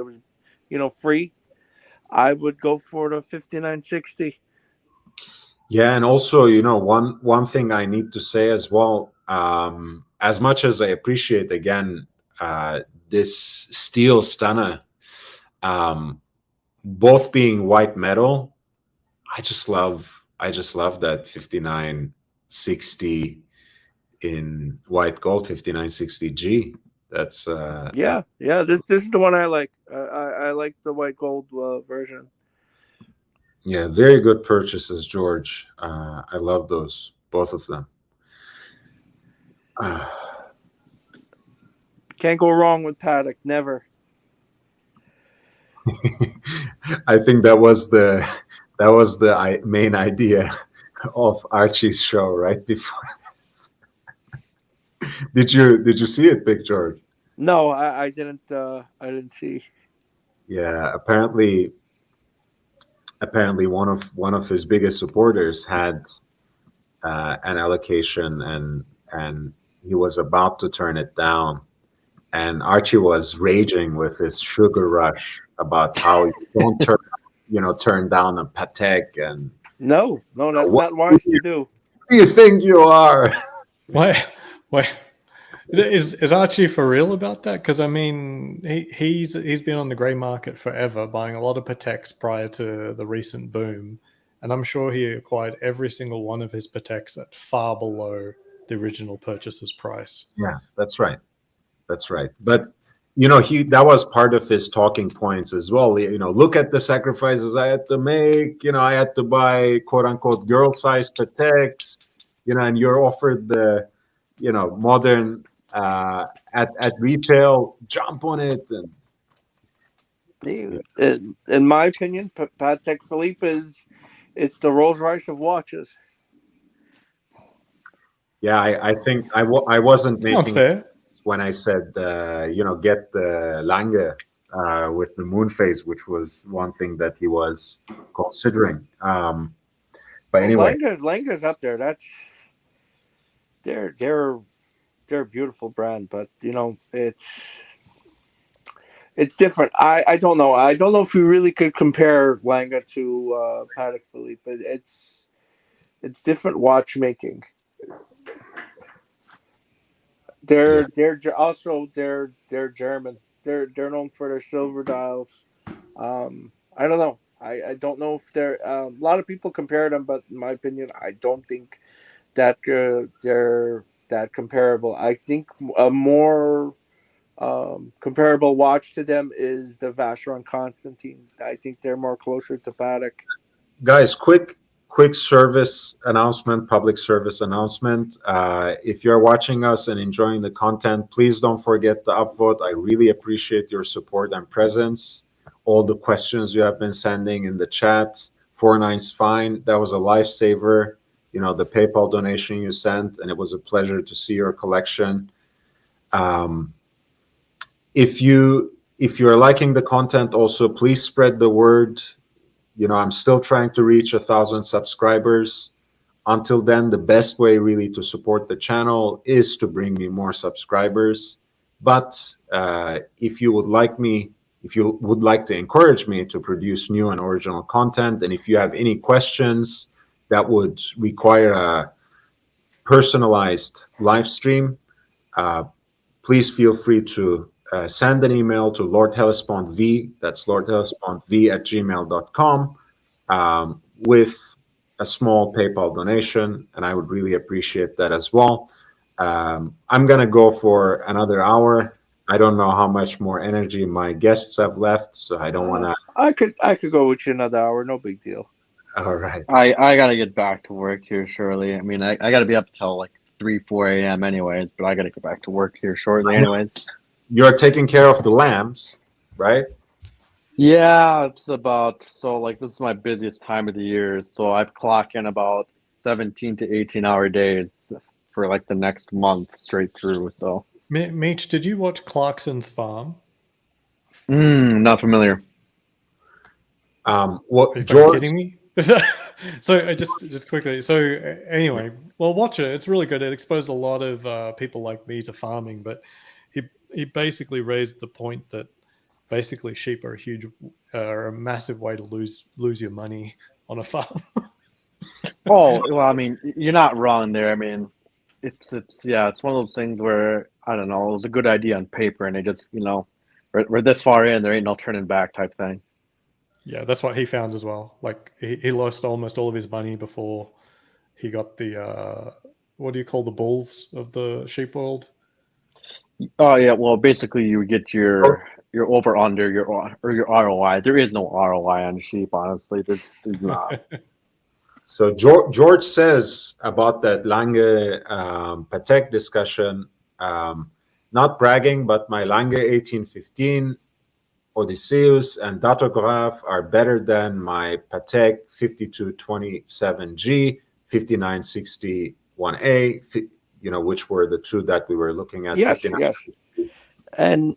free, I would go for the 5960. Yeah, and also, one thing I need to say as well, as much as I appreciate again this steel stunner, both being white metal, I just love that 5960 in white gold, 5960G. That's Yeah. This is the one I like. I like the white gold version. yeah, very good purchases, George. I love those, both of them. Can't go wrong with Patek. Never. I think that was the main idea of Archie's show right before this. Did you see it, Big George? No, I didn't. I didn't see. Yeah, apparently one of his biggest supporters had an allocation, and he was about to turn it down, and Archie was raging with his sugar rush about how you don't turn down a patek, and No, that's what not wise to do. do you think you are? Wait, is Archie for real about that? Because I mean, he's been on the grey market forever, buying a lot of Pateks prior to the recent boom, and I'm sure he acquired every single one of his Pateks at far below the original purchaser's price. Yeah, that's right. But that was part of his talking points as well. Look at the sacrifices I had to make. I had to buy quote unquote girl size Pateks. And you're offered the modern at retail. Jump on it. And In my opinion, Patek Philippe it's the Rolls Royce of watches. Yeah, I think I wasn't Sounds making fair. when I said get the Lange with the moon phase, which was one thing that he was considering. But anyway, Lange's up there. That's they're a beautiful brand, but it's different. I don't know. I don't know if we really could compare Lange to Patek Philippe, but it's different watchmaking. They're also they're German. They're known for their silver dials. I don't know. I don't know if they're a lot of people compare them, but in my opinion, I don't think that they're that comparable. I think a more comparable watch to them is the Vacheron Constantine. I think they're more closer to Patek. guys, quick service announcement, public service announcement. If you're watching us and enjoying the content, please don't forget to upvote. I really appreciate your support and presence. All the questions you have been sending in the chat. 49's fine. That was a lifesaver. The PayPal donation you sent, and it was a pleasure to see your collection. If you're liking the content, also please spread the word. I'm still trying to reach 1,000 subscribers. Until then, the best way really to support the channel is to bring me more subscribers. But if you would like to encourage me to produce new and original content, and if you have any questions that would require a personalized live stream, please feel free to send an email to Lord Hellespont V, that's Lord Hellespont V at gmail.com, with a small PayPal donation, and I would really appreciate that as well. I'm going to go for another hour. I don't know how much more energy my guests have left, so I don't want to. I could go with you another hour. No big deal. All right. I gotta get back to work here shortly. I mean, I gotta be up till like 3-4 a.m. anyways, but I gotta get back to work here shortly anyways. You're taking care of the lambs, right? Yeah, it's about, so like this is my busiest time of the year, so I've clocked in about 17 to 18-hour days for like the next month straight through. So, Meech, did you watch Clarkson's Farm? not familiar. What Are you George? kidding me? So I just quickly. So anyway, well, watch it. It's really good. It exposed a lot of people like me to farming, but he basically raised the point that basically sheep are a massive way to lose your money on a farm. Oh, well, I mean, you're not wrong there. I mean, it's one of those things where, I don't know, it was a good idea on paper, and they just, we're this far in, there ain't no turning back type thing. Yeah, that's what he found as well. Like he lost almost all of his money before he got the what do you call the bulls of the sheep world? Oh yeah, well, basically you get your over under your ROI. There is no ROI on sheep, honestly. There's not. So George says about that Lange Patek discussion, not bragging, but my Lange 1815, Odysseus, and Datograph are better than my Patek 5227G, 5961A, which were the two that we were looking at. Yes. And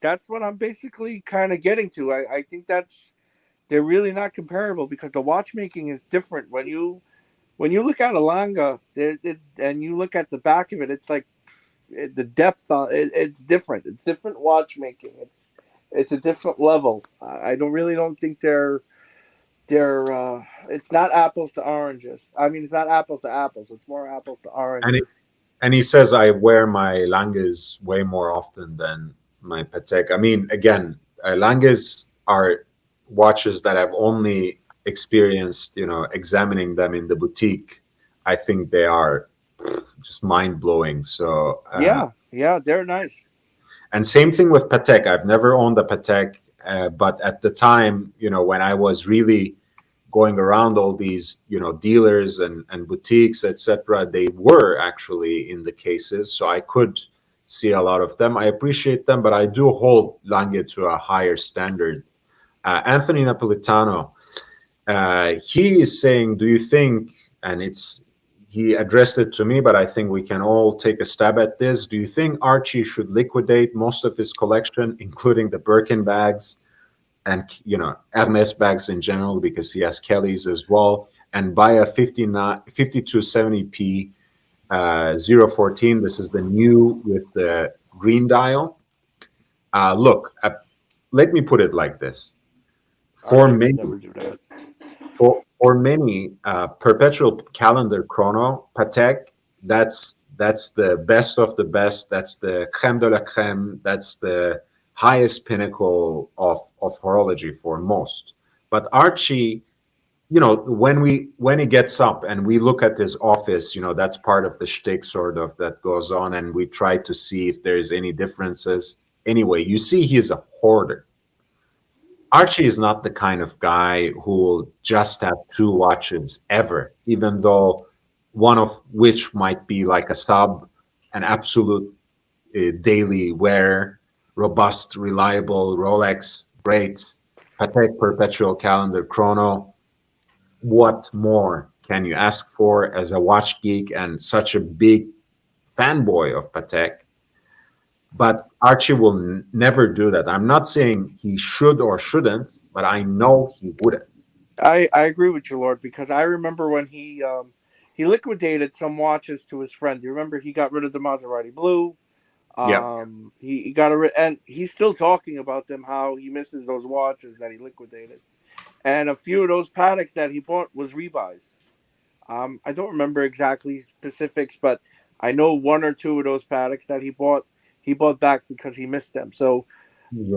that's what I'm basically kind of getting to. I think they're really not comparable because the watchmaking is different. When you look at a Lange and you look at the back of it, it's like the depth on it, it's different. It's different watchmaking. It's a different level. I don't think they're it's not apples to oranges. I mean, it's not apples to apples. It's more apples to oranges. And he says I wear my Langes way more often than my Patek. I mean, again, Langes are watches that I've only experienced, examining them in the boutique. I think they are just mind-blowing. So yeah, they're nice. And same thing with Patek. I've never owned a Patek, but at the time, when I was really going around all these, dealers and boutiques, etc., they were actually in the cases, so I could see a lot of them. I appreciate them, but I do hold Lange to a higher standard. Anthony Napolitano, he is saying, do you think, and he addressed it to me, but I think we can all take a stab at this. Do you think Archie should liquidate most of his collection, including the Birkin bags and, Hermes bags in general, because he has Kelly's as well, and buy a 5270p 014? This is the new with the green dial. Look, let me put it like this. For many, Perpetual calendar chrono, Patek, that's the best of the best. That's the crème de la crème. That's the highest pinnacle of horology for most. But Archie, when he gets up and we look at his office, that's part of the shtick sort of that goes on, and we try to see if there's any differences. Anyway, you see he's a hoarder. Archie is not the kind of guy who will just have two watches ever, even though one of which might be like a sub, an absolute daily wear, robust, reliable Rolex, great, Patek Perpetual calendar chrono. What more can you ask for as a watch geek and such a big fanboy of Patek? But Archie will never do that. I'm not saying he should or shouldn't, but I know he wouldn't. I agree with you, Lord, because I remember when he liquidated some watches to his friends. You remember he got rid of the Maserati Blue. Yeah. He got and he's still talking about them, how he misses those watches that he liquidated. And a few of those Pateks that he bought was rebuys. I don't remember exactly specifics, but I know one or two of those Pateks that he bought back because he missed them. So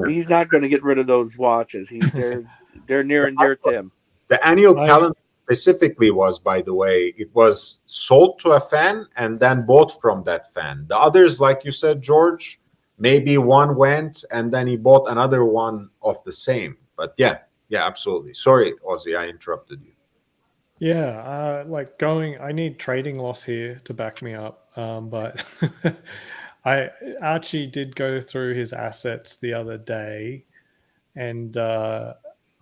he's not going to get rid of those watches. They're near and dear to him. The annual calendar specifically was, by the way, it was sold to a fan and then bought from that fan. The others, like you said, George, maybe one went and then he bought another one of the same. But yeah, absolutely. Sorry, Ozzy, I interrupted you. Yeah, I need trading loss here to back me up. But Archie did go through his assets the other day, and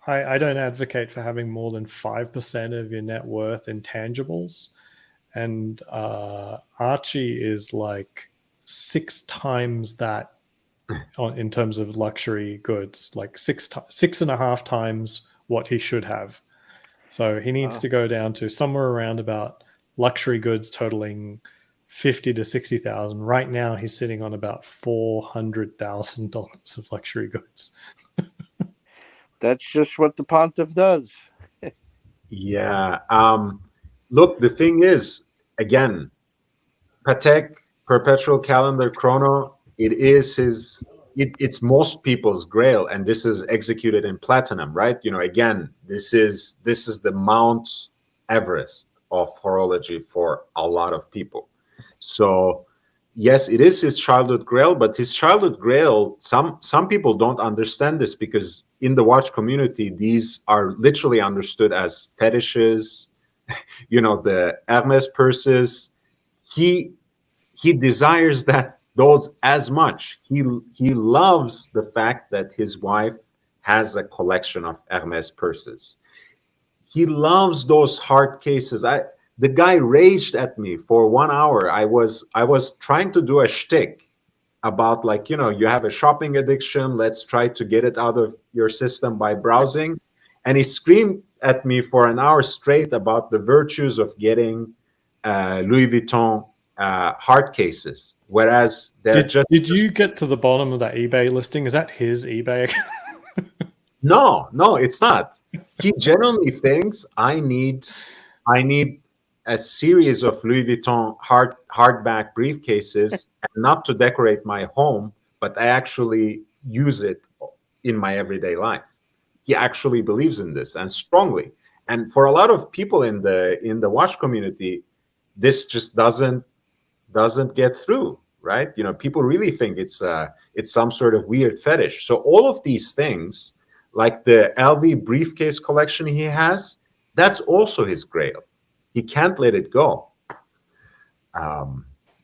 I don't advocate for having more than 5% of your net worth in tangibles. And Archie is like 6 times that in terms of luxury goods, like 6.5 times what he should have. So he needs to go down to somewhere around about luxury goods totaling 50 to 60,000. Right now, he's sitting on about $400,000 of luxury goods. That's just what the Pontiff does. Yeah. Look, the thing is, again, Patek, Perpetual Calendar Chrono, it's most people's grail, and this is executed in platinum, right? Again, this is the Mount Everest of horology for a lot of people. So yes, it is his childhood grail, but his childhood grail, some people don't understand this, because in the watch community, these are literally understood as fetishes. The Hermes purses. He desires those as much. He loves the fact that his wife has a collection of Hermes purses. He loves those hard cases. The guy raged at me for 1 hour. I was trying to do a shtick about, like, you have a shopping addiction. Let's try to get it out of your system by browsing. And he screamed at me for an hour straight about the virtues of getting Louis Vuitton hard cases, whereas did you get to the bottom of that eBay listing? Is that his eBay account? No, it's not. He genuinely thinks I need a series of Louis Vuitton hardback briefcases, and not to decorate my home, but I actually use it in my everyday life. He actually believes in this, and strongly. And for a lot of people in the watch community, this just doesn't get through, right? People really think it's some sort of weird fetish. So all of these things, like the LV briefcase collection he has, that's also his grail. He can't let it go.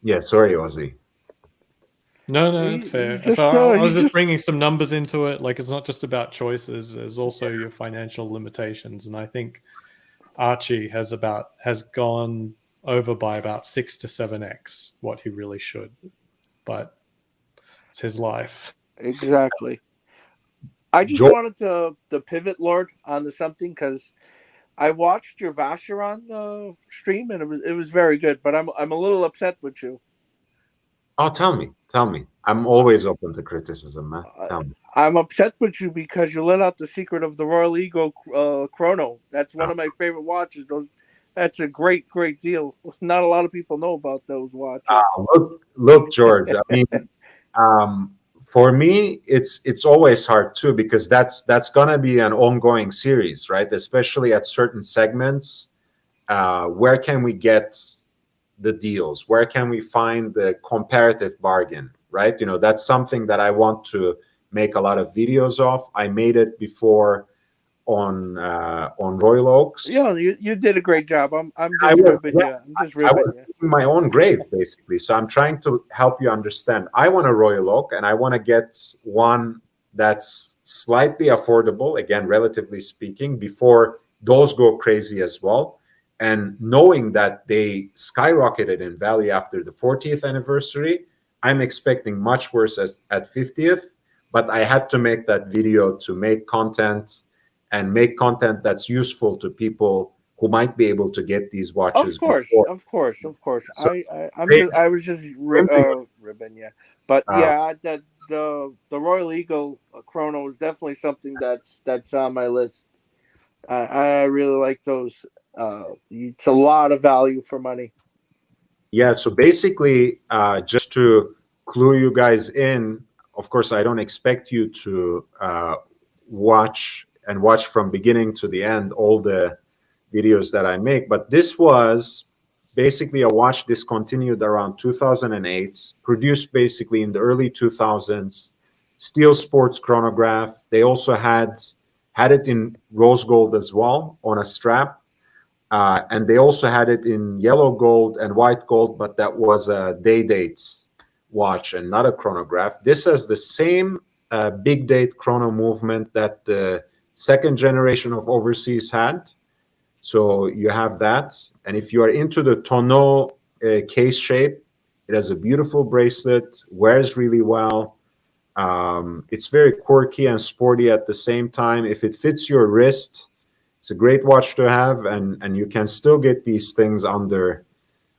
Yeah, sorry, Ozzy. No, it's fair. I was just bringing some numbers into it. Like, it's not just about choices. There's also your financial limitations. And I think Archie has gone over by about 6 to 7x what he really should. But it's his life. Exactly. I just wanted to pivot, Lord, onto something, because I watched your Vacheron stream, and it was very good. But I'm a little upset with you. Oh, tell me. I'm always open to criticism, man. Tell me. I'm upset with you because you let out the secret of the Royal Eagle Chrono. That's one of my favorite watches. That's a great deal. Not a lot of people know about those watches. Look, George. I mean, for me, it's always hard too, because that's gonna be an ongoing series, right? Especially at certain segments. Where can we get the deals? Where can we find the comparative bargain, right? That's something that I want to make a lot of videos of. I made it before on Royal Oaks. Yeah, you did a great job. I'm just ribbing you. I'm just ribbing you. In my own grave, basically. So I'm trying to help you understand. I want a Royal Oak, and I want to get one that's slightly affordable, again, relatively speaking, before those go crazy as well. And knowing that they skyrocketed in value after the 40th anniversary, I'm expecting much worse at 50th. But I had to make that video to make content and make content that's useful to people who might be able to get these watches Of course, before. of course, of course. So I was just ribbing, yeah. But yeah, the Royal Eagle chrono is definitely something that's on my list. I really like those. It's a lot of value for money. Yeah, so basically, just to clue you guys in, of course, I don't expect you to watch from beginning to the end all the videos that I make, but this was basically a watch discontinued around 2008, produced basically in the early 2000s, steel sports chronograph. They also had it in rose gold as well on a strap. And they also had it in yellow gold and white gold, but that was a day date watch and not a chronograph. This has the same big date chrono movement that the second generation of overseas had. So you have that. And if you are into the tonneau case shape, it has a beautiful bracelet, wears really well. It's very quirky and sporty at the same time. If it fits your wrist, it's a great watch to have, and you can still get these things under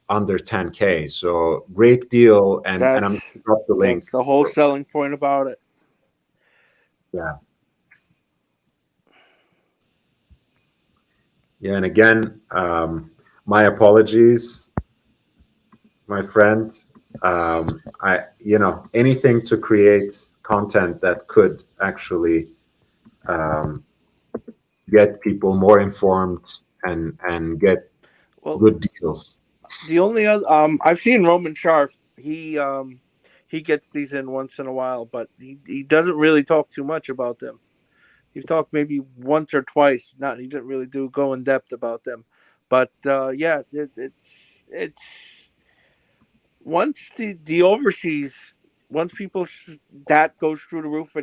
10K. So great deal, and I'm going to drop the link. That's the whole selling point about it. Yeah. Yeah, and again, my apologies, my friend. Anything to create content that could actually get people more informed and get good deals. The only other I've seen Roman Sharf. He gets these in once in a while, but he doesn't really talk too much about them. He's talked maybe once or twice. He didn't really go in depth about them. But yeah, it's once the overseas, once people that goes through the roof,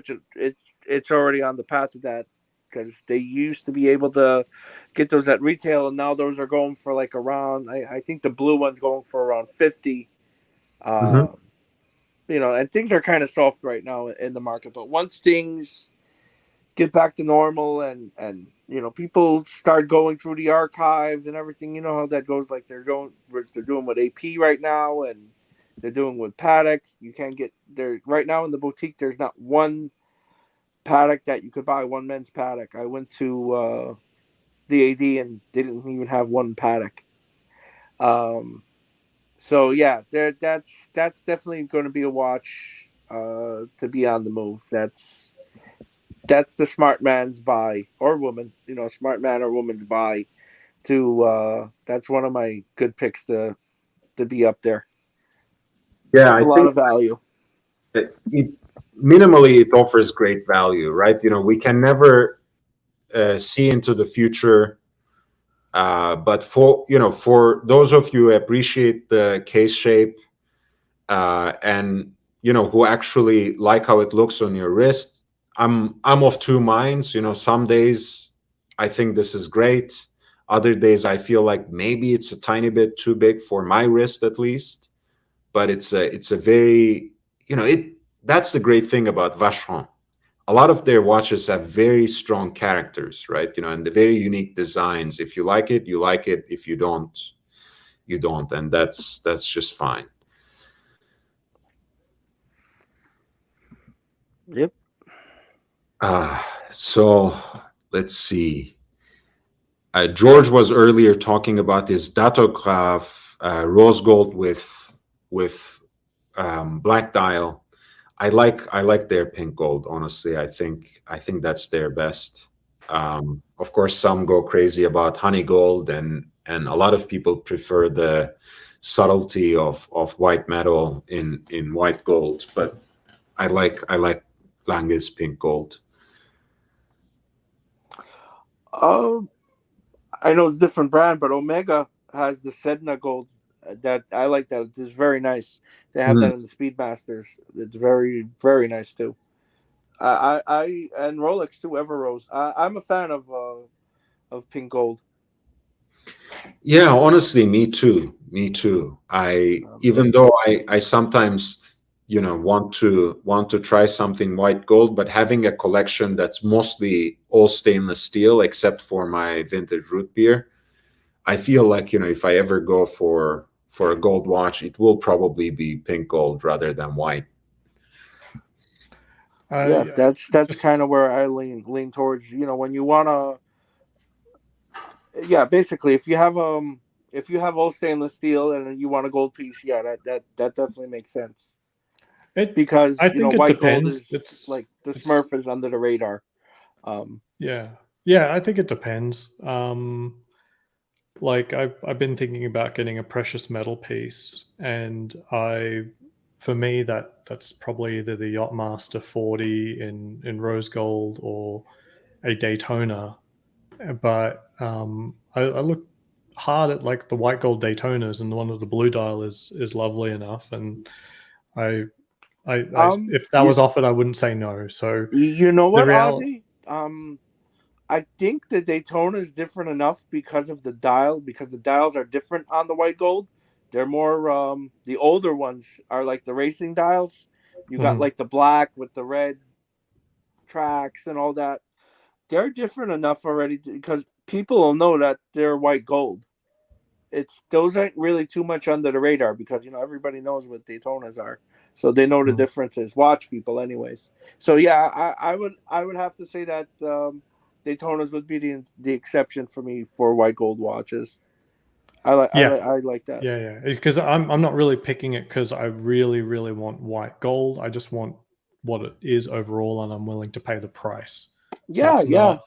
it's already on the path to that, because they used to be able to get those at retail, and now those are going for like around. I think the blue one's going for around 50. And things are kind of soft right now in the market. But once things get back to normal and people start going through the archives and everything, you know how that goes. Like they're doing with AP right now, and they're doing with Patek. You can't get there right now in the boutique. There's not one Patek that you could buy, one men's Patek. I went to the AD and they didn't even have one Patek. So yeah, that's definitely going to be a watch to be on the move. That's the smart man's buy, or woman, smart man or woman's buy. That's one of my good picks to be up there. Yeah, I think a lot of value. Minimally, it offers great value, right? We can never see into the future, but for those of you who appreciate the case shape and who actually like how it looks on your wrist, I'm of two minds. Some days I think this is great. Other days I feel like maybe it's a tiny bit too big for my wrist, at least. But it's a very, that's the great thing about Vacheron. A lot of their watches have very strong characters, right? And the very unique designs. If you like it, you like it. If you don't, you don't, and that's just fine. Yep. So let's see. George was earlier talking about this datograph rose gold with black dial. I like their pink gold. Honestly, I think that's their best. Of course, some go crazy about honey gold, and a lot of people prefer the subtlety of white metal in white gold. But I like Lange's pink gold. I know it's a different brand, but Omega has the Sedna gold. That I like. That it's very nice. They have that in the Speedmasters. It's very, very nice too. I and Rolex too. Ever Rose. I'm a fan of pink gold. Yeah, honestly, me too. Even though I sometimes want to try something white gold, but having a collection that's mostly all stainless steel except for my vintage root beer, I feel like, if I ever go for a gold watch, it will probably be pink gold rather than white. Yeah, that's just- kind of where I lean towards. When you wanna, yeah, basically, if you have all stainless steel and you want a gold piece, yeah, that definitely makes sense. Because I think it white gold depends. is It's like the it's- Smurf is under the radar. Yeah, I think it depends. Like I've been thinking about getting a precious metal piece, and for me that's probably either the Yachtmaster 40 in rose gold or a Daytona. But I look hard at like the white gold Daytonas, and the one with the blue dial is lovely enough, and I if that was offered, I wouldn't say no. So You know what, reality, Ozzy? I think the Daytona is different enough because of the dial, because the dials are different on the white gold. They're more the older ones are like the racing dials. You got like the black with the red tracks and all that. They're different enough already because people will know that they're white gold. Those aren't really too much under the radar because everybody knows what Daytonas are, so they know the differences. Watch people, anyways. So yeah, I would have to say that Daytonas would be the exception for me for white gold watches. I like that. Yeah, because I'm not really picking it because I really want white gold. I just want what it is overall, and I'm willing to pay the price. Yeah, so yeah. Not,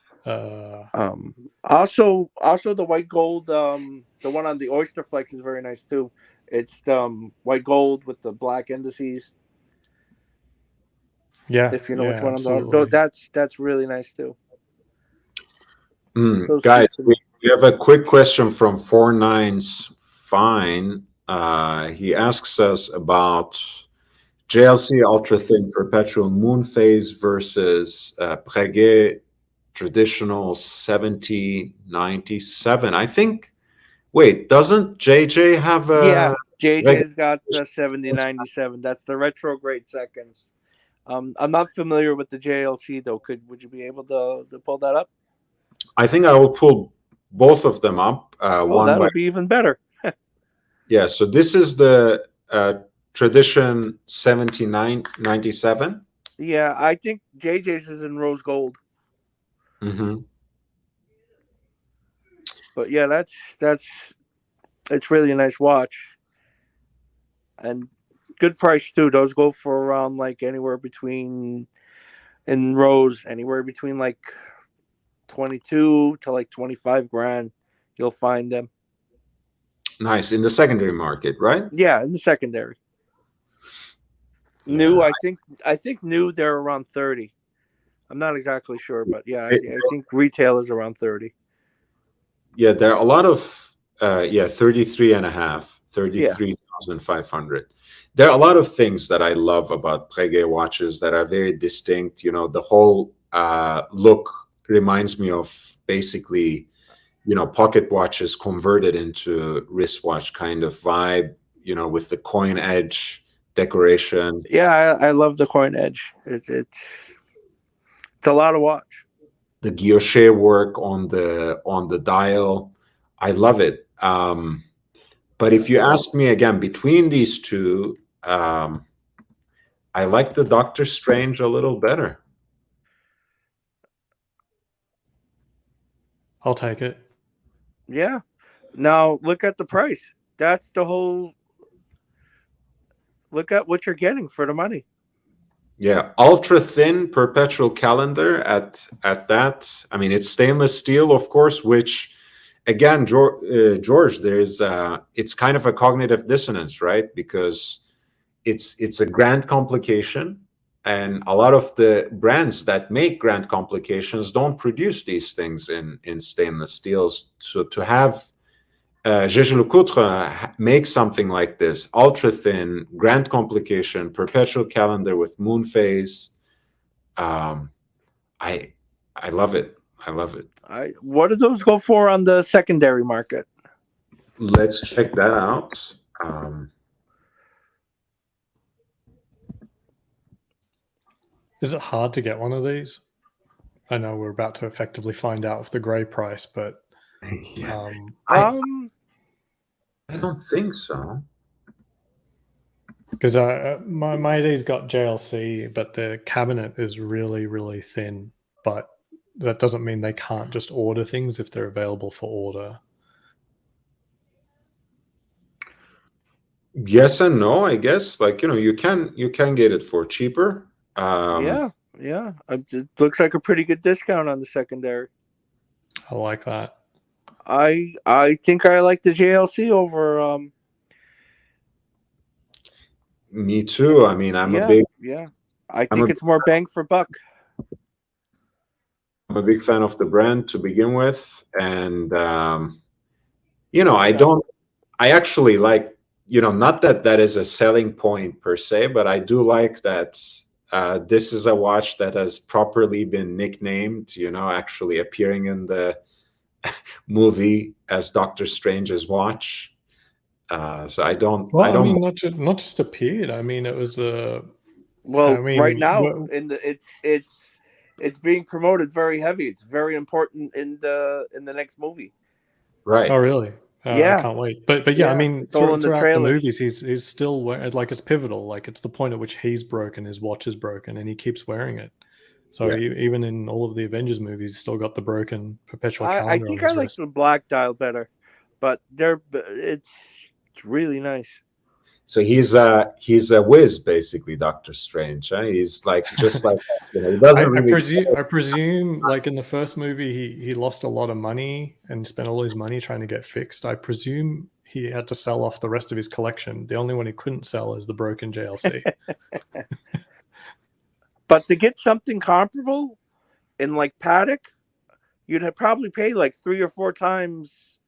also the white gold, the one on the Oyster Flex is very nice too. It's white gold with the black indices. Yeah, if you know which one absolutely. I'm talking. That's really nice too. Guys, we have a quick question from 49's Fine. He asks us about JLC ultra thin perpetual moon phase versus Breguet traditional 7097. I think. Wait, doesn't JJ have a? Yeah, JJ's got the 7097. That's the retrograde seconds. I'm not familiar with the JLC though. Would you be able to pull that up? I think I will pull both of them up. That'll be even better. Yeah, so this is the tradition 7997. Yeah, I think JJ's is in rose gold. Mm-hmm. But yeah, it's really a nice watch. And good price too. Those go for around like anywhere between in rose, anywhere between like 22 to like 25 grand. You'll find them. Nice. In the secondary market, right? Yeah, in the secondary. Yeah. New, I think new they're around 30. I'm not exactly sure, but yeah, I think retail is around 30. Yeah, there are a lot of 33 and a half, 33,500. There are a lot of things that I love about Breguet watches that are very distinct. The whole look reminds me of basically, pocket watches converted into wristwatch kind of vibe, with the coin edge decoration. Yeah, I love the coin edge. It's a lot of watch. The guilloche work on the dial, I love it. But if you ask me again between these two, I like the Doctor Strange a little better. I'll take it. Yeah. Now look at the price. That's the whole. Look at what you're getting for the money. Yeah, ultra thin perpetual calendar at that. I mean, it's stainless steel, of course, which again, George, there's it's kind of a cognitive dissonance, right? Because it's a grand complication, and a lot of the brands that make grand complications don't produce these things in stainless steels. So to have Jaeger-LeCoultre make something like this, ultra thin, grand complication, perpetual calendar with moon phase, I love it. I love it. What do those go for on the secondary market? Let's check that out. Is it hard to get one of these? I know we're about to effectively find out with the grey price, but Yeah. I don't think so. because my AD's got JLC, but the cabinet is really, really thin. But that doesn't mean they can't just order things if they're available for order. Yes and no, I guess. Like, you can get it for cheaper. Yeah. It looks like a pretty good discount on the secondary. I like that. I think I like the JLC over. Me too. I mean, I'm a think it's more bang for buck. I'm a big fan of the brand to begin with, and I actually like, not that that is a selling point per se, but I do like that this is a watch that has properly been nicknamed, actually appearing in the movie as Doctor Strange's watch. So I don't. Well, I don't. mean, not just appeared. I mean, it was a. Well, I mean, right now well- it's being promoted very heavy. It's very important in the next movie. Right. Oh, really? Yeah. I can't wait. But yeah, I Yeah, mean, it's all in the throughout the trailers. movies, he's still like, it's pivotal. Like, it's the point at which he's broken, his watch is broken, and he keeps wearing it. So Yeah. even in all of the Avengers movies, he's still got the broken perpetual calendar. I think on his I like wrist. the black dial better, but it's really nice. So he's a whiz, basically, Doctor Strange. Huh? He's like just like us. He doesn't really. I presume, like in the first movie, he lost a lot of money and spent all his money trying to get fixed. I presume he had to sell off the rest of his collection. The only one he couldn't sell is the broken JLC. But to get something comparable in like Patek, you'd have probably paid like 3 or 4 times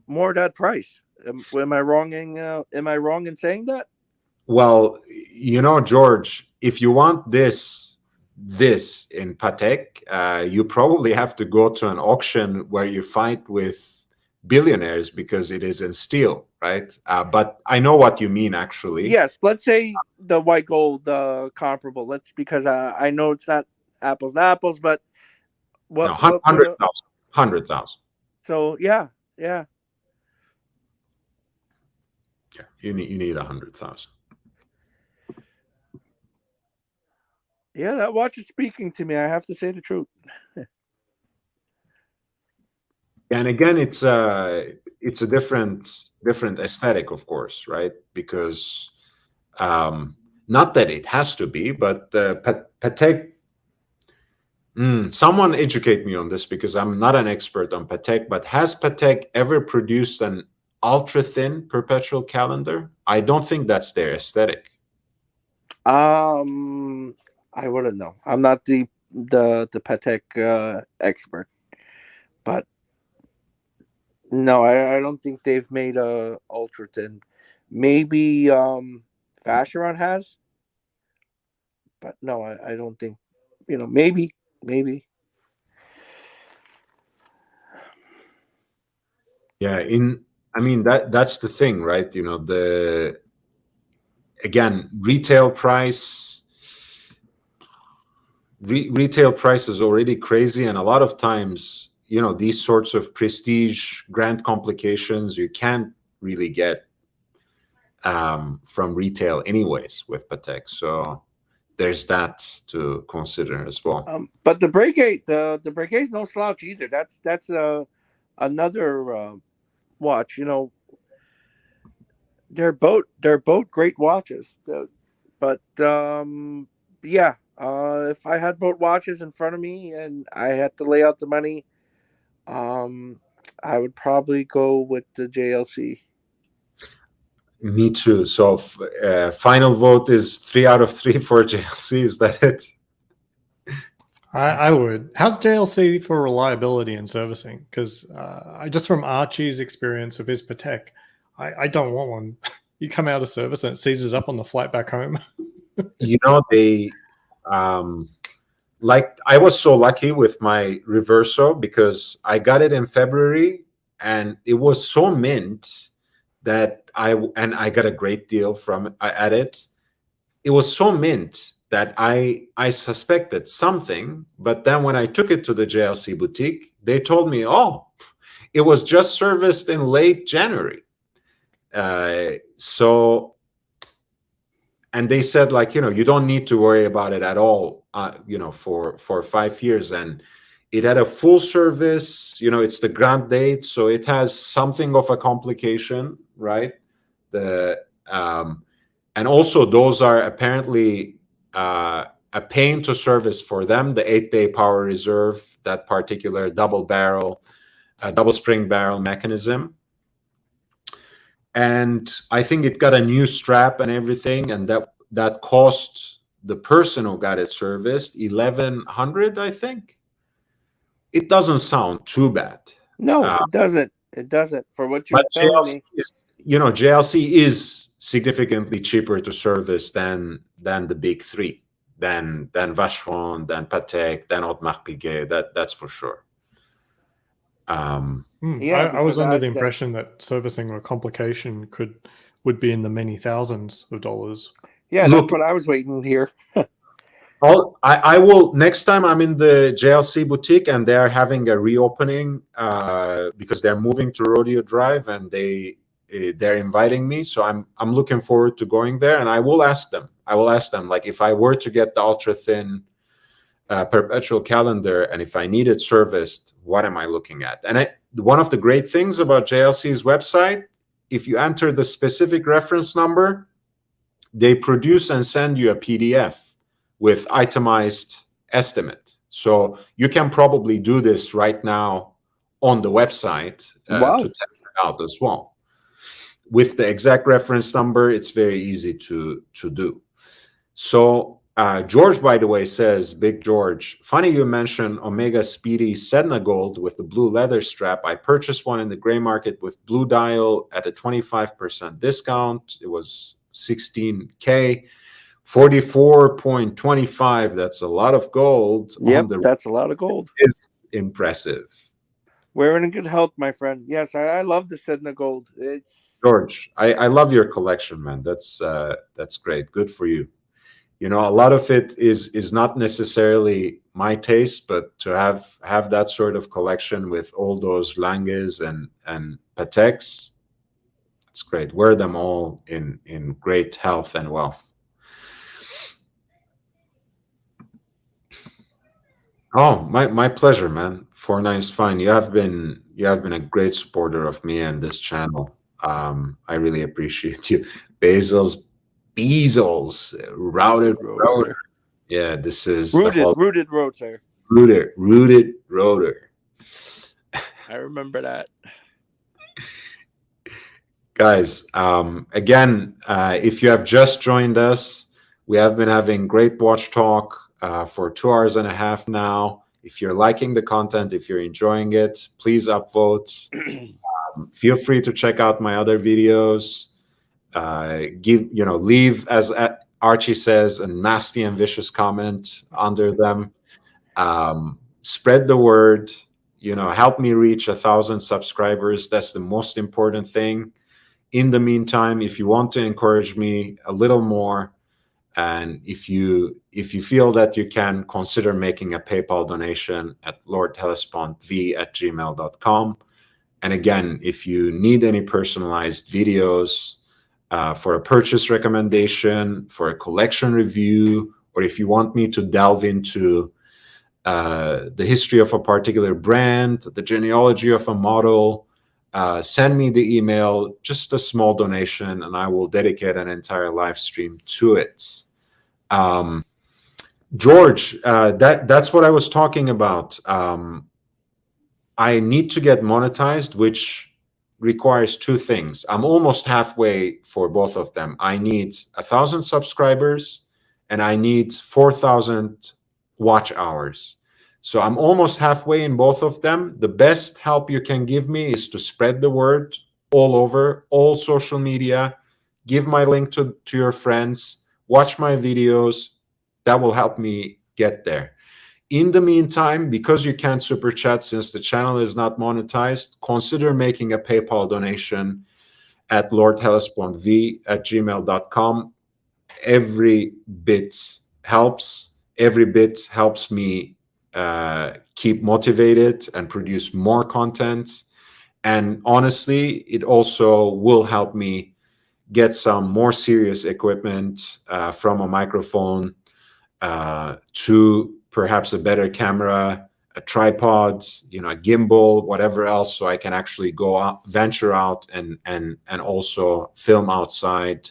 more that price. Am I wrong in saying that? Well, George, if you want this in Patek, you probably have to go to an auction where you fight with billionaires because it is in steel, right? But I know what you mean, actually. Yes, let's say the white gold comparable. Because I know it's not apples to apples, but what? No, 100,000. So yeah. Yeah, you need 100,000. Yeah, that watch is speaking to me. I have to say the truth. And again, it's a different aesthetic, of course, right? Because not that it has to be, but Patek. Someone educate me on this, because I'm not an expert on Patek. But has Patek ever produced an ultra thin perpetual calendar? I don't think that's their aesthetic. I wouldn't know. I'm not the Patek expert, but no, I don't think they've made a ultra thin. Maybe Vacheron has, but no, I don't think. Maybe. Yeah, I mean, that's the thing, right? Again, retail price is already crazy, and a lot of times, these sorts of prestige grand complications you can't really get from retail anyways with Patek. So there's that to consider as well. But the Breguet, the Breguet's no slouch either. That's another watch. They're both great watches. But yeah, if I had both watches in front of me and I had to lay out the money, I would probably go with the JLC. Me too. So final vote is 3 out of 3 for JLC. Is that it? I would. How's JLC for reliability and servicing? Because just from Archie's experience of his Patek, I don't want one. You come out of service and it seizes up on the flight back home. They like, I was so lucky with my Reverso because I got it in February and it was so mint that I got a great deal at it. It was so mint that I suspected something, but then when I took it to the JLC boutique, they told me, oh, it was just serviced in late January. So, and they said, like, you don't need to worry about it at all, for 5 years. And it had a full service, it's the grand date, so it has something of a complication, right? And also those are apparently a pain to service for them, the 8-day power reserve, that particular double spring barrel mechanism. And I think it got a new strap and everything, and that cost the person who got it serviced $1,100, I think. It doesn't sound too bad. No, it doesn't. It doesn't. For what you're telling me, JLC is significantly cheaper to service than the big three, than Vacheron, than Patek, than Audemars Piguet. That's for sure. Yeah, I was under the that- impression that servicing a complication would be in the many thousands of dollars. Yeah, Look- that's what I was waiting to hear. I will, next time I'm in the JLC boutique and they're having a reopening because they're moving to Rodeo Drive, and they're inviting me, so I'm looking forward to going there. And I will ask them, like, if I were to get the ultra thin Perpetual calendar, and if I need it serviced, what am I looking at? And one of the great things about JLC's website, if you enter the specific reference number, they produce and send you a PDF with itemized estimate. So you can probably do this right now on the website Wow. to test it out as well. With the exact reference number, it's very easy to do. So George, by the way, says, Big George, funny you mentioned Omega Speedy Sedna Gold with the blue leather strap. I purchased one in the gray market with blue dial at a 25% discount. It was $16K, 44.25. That's a lot of gold. Yep, that's a lot of gold. Is impressive. We're in good health, my friend. Yes, I love the Sedna Gold. It's George, I love your collection, man. That's great. Good for you. A lot of it is not necessarily my taste, but to have that sort of collection with all those Longines and Pateks, it's great. Wear them all in great health and wealth. Oh, my pleasure, man. 49 is fine. You have been a great supporter of me and this channel. I really appreciate you. Bezels, routed rotor. Yeah, this is rooted rotor. Rooted rotor. I remember that. Guys, again, if you have just joined us, we have been having great watch talk for 2 hours and a half now. If you're liking the content, if you're enjoying it, please upvote. Feel free to check out my other videos. Leave, as Archie says, a nasty and vicious comment under them. Spread the word. Help me reach 1,000 subscribers. That's the most important thing. In the meantime, if you want to encourage me a little more, and if you feel that you can, consider making a PayPal donation at lordhellespont@gmail.com. And again, if you need any personalized videos for a purchase recommendation, for a collection review, or if you want me to delve into the history of a particular brand, the genealogy of a model, send me the email, just a small donation, and I will dedicate an entire live stream to it. George, that's what I was talking about. I need to get monetized, which requires 2 things. I'm almost halfway for both of them. I need 1,000 subscribers, and I need 4,000 watch hours. So I'm almost halfway in both of them. The best help you can give me is to spread the word all over, all social media. Give my link to your friends. Watch my videos. That will help me get there. In the meantime, because you can't super chat since the channel is not monetized, consider making a PayPal donation at lordhellespontv@gmail.com. Every bit helps. Every bit helps me keep motivated and produce more content. And honestly, it also will help me get some more serious equipment, from a microphone to perhaps a better camera, a tripod, a gimbal, whatever else, so I can actually go out, venture out, and also film outside,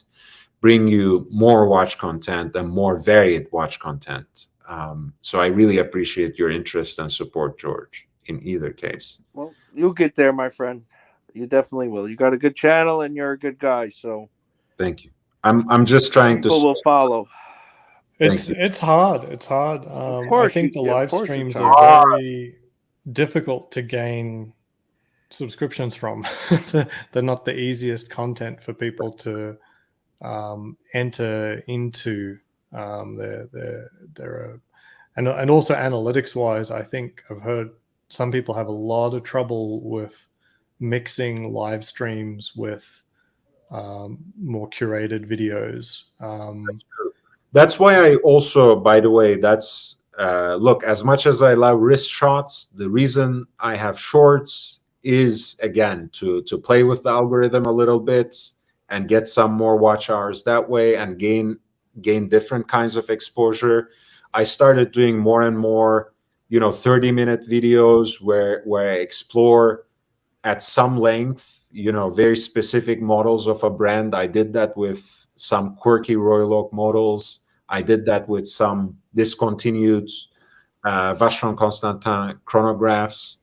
bring you more watch content and more varied watch content. So I really appreciate your interest and support, George, in either case. Well, you'll get there, my friend. You definitely will. You got a good channel and you're a good guy, so Thank you. I'm just trying to. people will follow. Thank you. It's hard. It's hard. Of I course, think the of live course it's streams hard. are very difficult to gain subscriptions from. They're not the easiest content for people to enter into. And also analytics wise, I think I've heard some people have a lot of trouble with mixing live streams with more curated videos. That's true. That's why I also, by the way, that's look, as much as I love wrist shots, the reason I have shorts is, again, to play with the algorithm a little bit and get some more watch hours that way and gain different kinds of exposure. I started doing more and more 30-minute videos where I explore at some length very specific models of a brand. I did that with some quirky Royal Oak models. I did that with some discontinued Vacheron Constantin chronographs.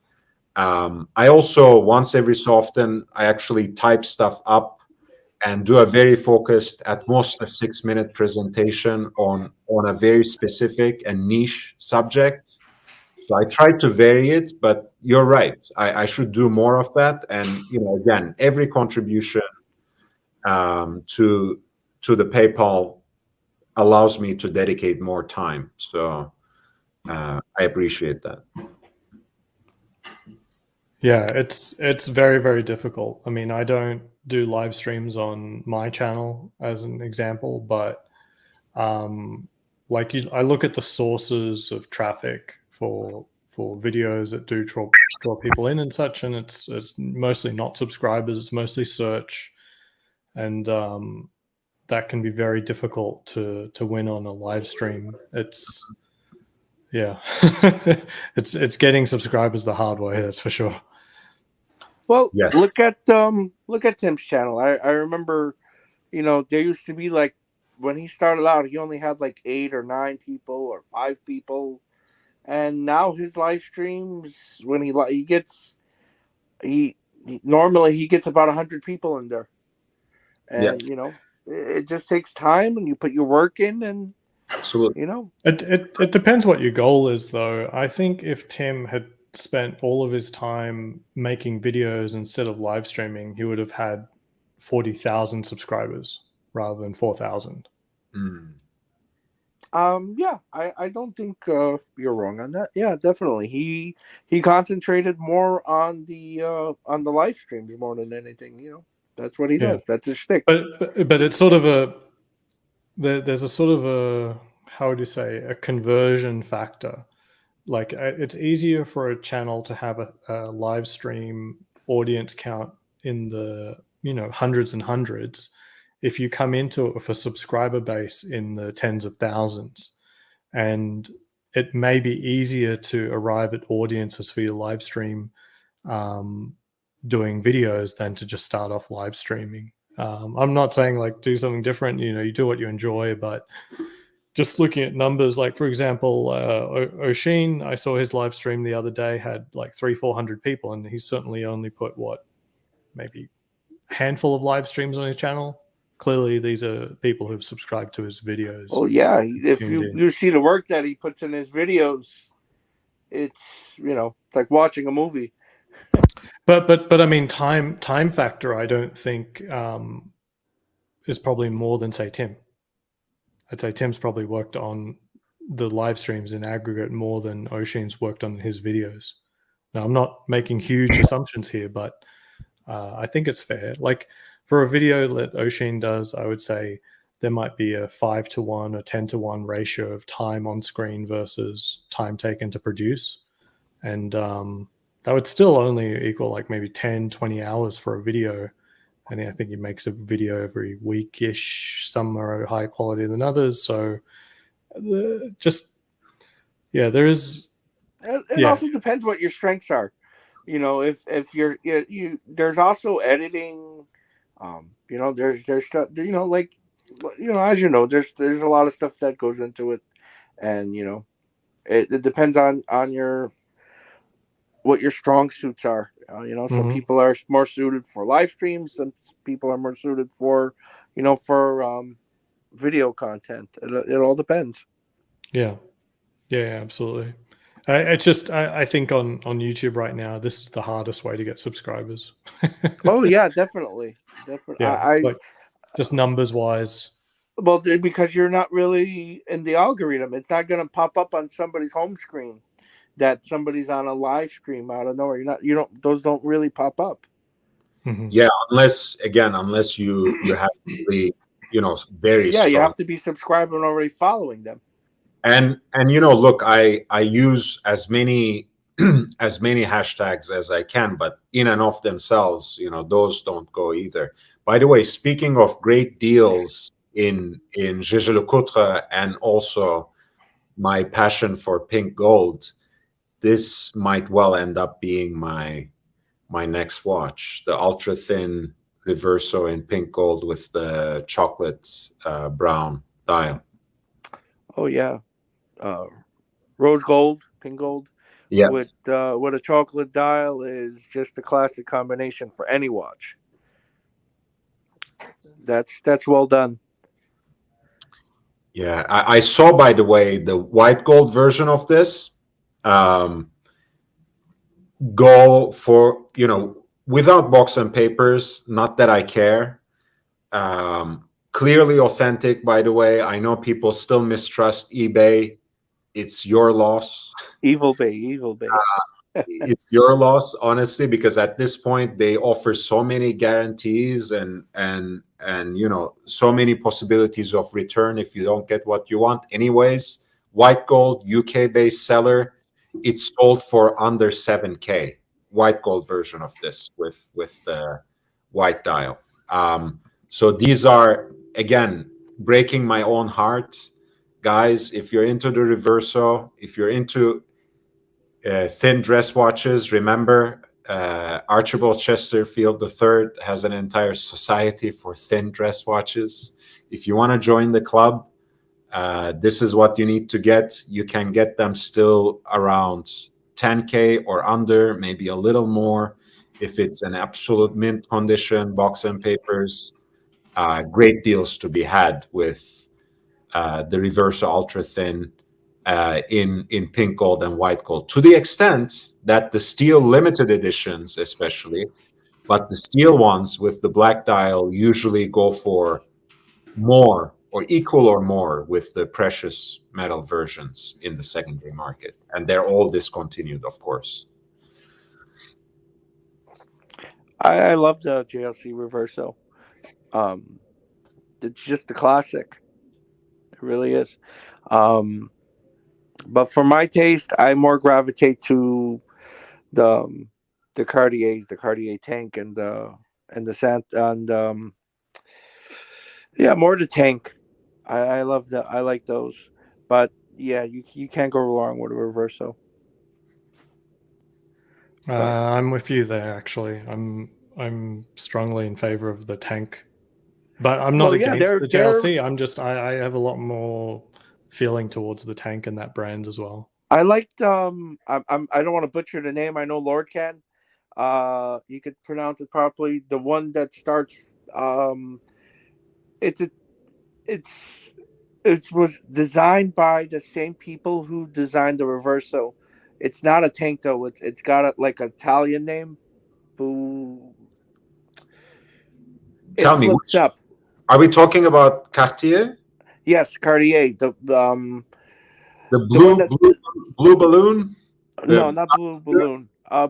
I also, once every so often, I actually type stuff up and do a very focused, at most a 6-minute presentation on a very specific and niche subject. So I try to vary it, but you're right. I should do more of that. And again, every contribution to the PayPal allows me to dedicate more time. So I appreciate that. Yeah, it's very, very difficult. I mean, I don't do live streams on my channel as an example, but I look at the sources of traffic for videos that do draw people in and such, and it's mostly not subscribers, mostly search, and that can be very difficult to win on a live stream. It's it's getting subscribers the hard way, that's for sure. Well, Yes. look at Tim's channel. I remember, there used to be like when he started out, he only had like 8 or 9 people or 5 people, and now his live streams, when he gets normally he gets about 100 people in there, and it just takes time, and you put your work in, and Absolutely. It depends what your goal is, though. I think if Tim had spent all of his time making videos instead of live streaming, he would have had 40,000 subscribers rather than 4,000. Yeah, I don't think you're wrong on that. Yeah, definitely. He concentrated more on the live streams more than anything. That's what he does. That's his shtick. But it's sort of there's a sort of a, how would you say, a conversion factor. Like it's easier for a channel to have a live stream audience count in the hundreds and hundreds if you come into it with a subscriber base in the tens of thousands. And it may be easier to arrive at audiences for your live stream doing videos than to just start off live streaming. I'm not saying like do something different, you do what you enjoy, but just looking at numbers, like for example, Oshin, I saw his live stream the other day had like 300-400 people, and he's certainly only put maybe a handful of live streams on his channel. Clearly, these are people who've subscribed to his videos. Oh yeah, if you see the work that he puts in his videos, it's it's like watching a movie. But I mean, time factor, I don't think is probably more than, say, Tim. I'd say Tim's probably worked on the live streams in aggregate more than Oshin's worked on his videos. Now, I'm not making huge assumptions here, but I think it's fair. Like for a video that Oshin does, I would say there might be a 5-to-1 or 10-to-1 ratio of time on screen versus time taken to produce. And that would still only equal like maybe 10, 20 hours for a video. And I think he makes a video every week-ish. Some are higher quality than others. So there is. It also depends what your strengths are. You know, if you're you there's also editing. You know, there's stuff. You know, like as you know, there's a lot of stuff that goes into it, and it depends on your what your strong suits are. Some people are more suited for live streams. Some people are more suited for, video content. It all depends. Yeah, absolutely. It's just I think on YouTube right now, this is the hardest way to get subscribers. Oh yeah, definitely. Yeah, like just numbers wise. Well, because you're not really in the algorithm. It's not going to pop up on somebody's home screen that somebody's on a live stream out of nowhere. Those don't really pop up. Mm-hmm. Yeah, unless you have to be, very strong. You have to be subscribed and already following them. And look, I use as many as many hashtags as I can, but in and of themselves, those don't go either. By the way, speaking of great deals in Jaeger-LeCoultre and also my passion for pink gold, this might well end up being my next watch, the ultra thin Reverso in pink gold with the chocolate brown dial. Oh yeah, rose gold, pink gold, with a chocolate dial is just the classic combination for any watch. That's well done. Yeah, I saw, by the way, the white gold version of this go for, without box and papers, not that I care. Clearly authentic, by the way. I know people still mistrust eBay. It's your loss. Evil Bay. It's your loss, honestly, because at this point they offer so many guarantees and so many possibilities of return if you don't get what you want. Anyways, white gold, UK-based seller, it's sold for under 7K. White gold version of this with the white dial. So these are, again, breaking my own heart. Guys, if you're into the Reverso, if you're into thin dress watches, remember Archibald Chesterfield III has an entire society for thin dress watches. If you want to join the club, this is what you need to get. You can get them still around 10K or under, maybe a little more if it's an absolute mint condition, box and papers. Great deals to be had with the Reverso ultra thin in pink gold and white gold, to the extent that the steel limited editions, especially, but the steel ones with the black dial usually go for more or equal or more with the precious metal versions in the secondary market, and they're all discontinued, of course. I love the JLC Reverso. It's just the classic. It really is. But for my taste, I more gravitate to the Cartiers, the Cartier tank, and the more the tank. I love that. I like those. But yeah, you can't go wrong with a Reverso. I'm with you there. Actually, I'm strongly in favor of the tank, but I'm not against the JLC. I have a lot more feeling towards the tank and that brand as well. I liked I don't want to butcher the name. I know Lord can. He could pronounce it properly. The one that starts it was designed by the same people who designed the Reverso. It's not a tank though. It's got an Italian name. Who? Tell me, up. Are we talking about Cartier? Yes, Cartier. The blue balloon. No, not blue balloon. Yeah.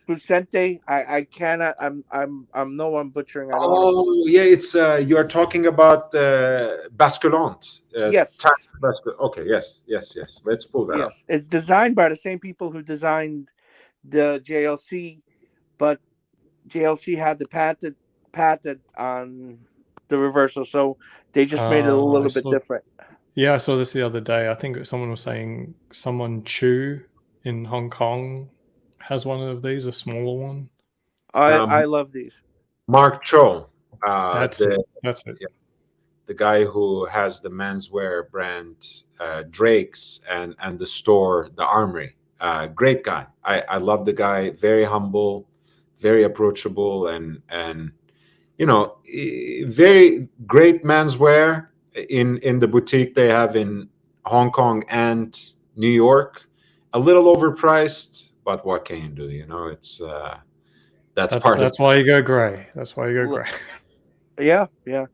Buscente. I cannot. I'm no one butchering. I don't want Oh, yeah, it's you are talking about Basculante. to. Yes, Okay, yes. Let's pull that up. yes. It's designed by the same people who designed the JLC, but JLC had the patent on the reversal, so they just made it a I little bit saw. different. Yeah, I saw this the other day. I think someone was saying someone Chu in Hong Kong has one of these, a smaller one. I love these. Mark Cho, That's it. That's it. yeah, the guy who has the menswear brand Drake's and the store, the Armory. Great guy. I love the guy. Very humble, very approachable, and very great menswear in the boutique they have in Hong Kong and New York. A little overpriced, but what can you do? It's that's part of. That's why you go grey. That's why you go Look. grey. Yeah.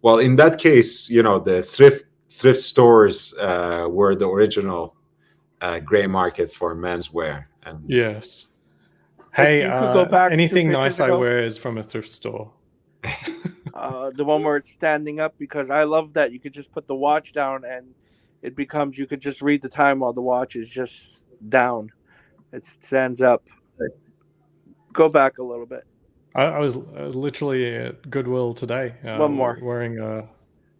Well, in that case, the thrift stores were the original gray market for menswear. And Yes. Hey, you could go back anything 2 nice pictures I ago. wear is from a thrift store. The one where it's standing up, because I love that you could just put the watch down and it becomes, you could just read the time while the watch is just down. It stands up. Go back a little bit. I was literally at Goodwill today. One more. Wearing a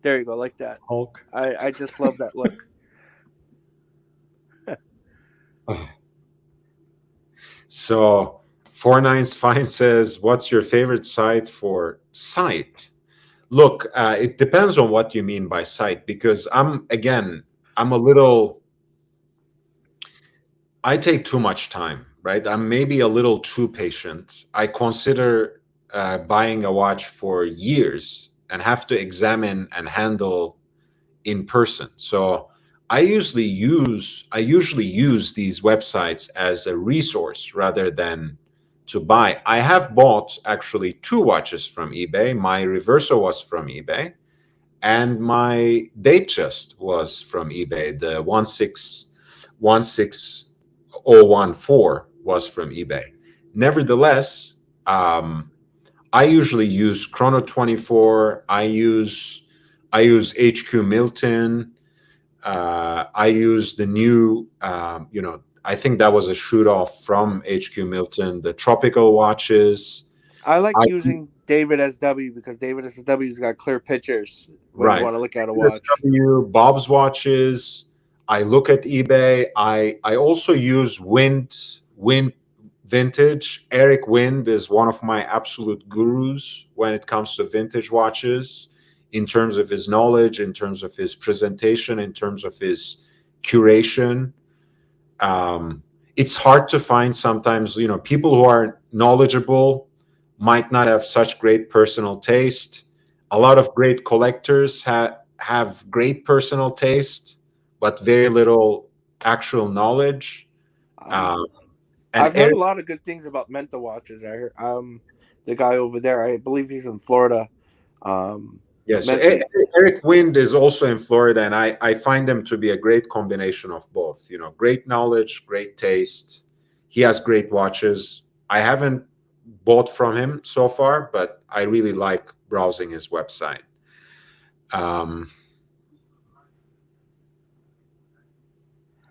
There you go, like that. Hulk. I just love that look. So 49's Fine says, what's your favorite site for site? Look, it depends on what you mean by site, because I take too much time, right? I'm maybe a little too patient. I consider buying a watch for years and have to examine and handle in person. So I usually use these websites as a resource rather than to buy. I have bought actually 2 watches from eBay. My Reverso was from eBay, and my Datejust was from eBay. The 16014 was from eBay. Nevertheless, I usually use Chrono 24. I use HQ Milton. I use the new, I think that was a shoot off from HQ Milton, the Tropical watches. I like using David SW because David SW's got clear pictures when you want to look at a watch. Bob's watches. I look at eBay. I also use Wind Vintage. Eric Wind is one of my absolute gurus when it comes to vintage watches, in terms of his knowledge, in terms of his presentation, in terms of his curation. It's hard to find sometimes, people who are knowledgeable might not have such great personal taste. A lot of great collectors have great personal taste, but very little actual knowledge. I've heard a lot of good things about Menta watches. I heard the guy over there, I believe he's in Florida. Yes, Eric Wind is also in Florida, and I find him to be a great combination of both. Great knowledge, great taste. He has great watches. I haven't bought from him so far, but I really like browsing his website.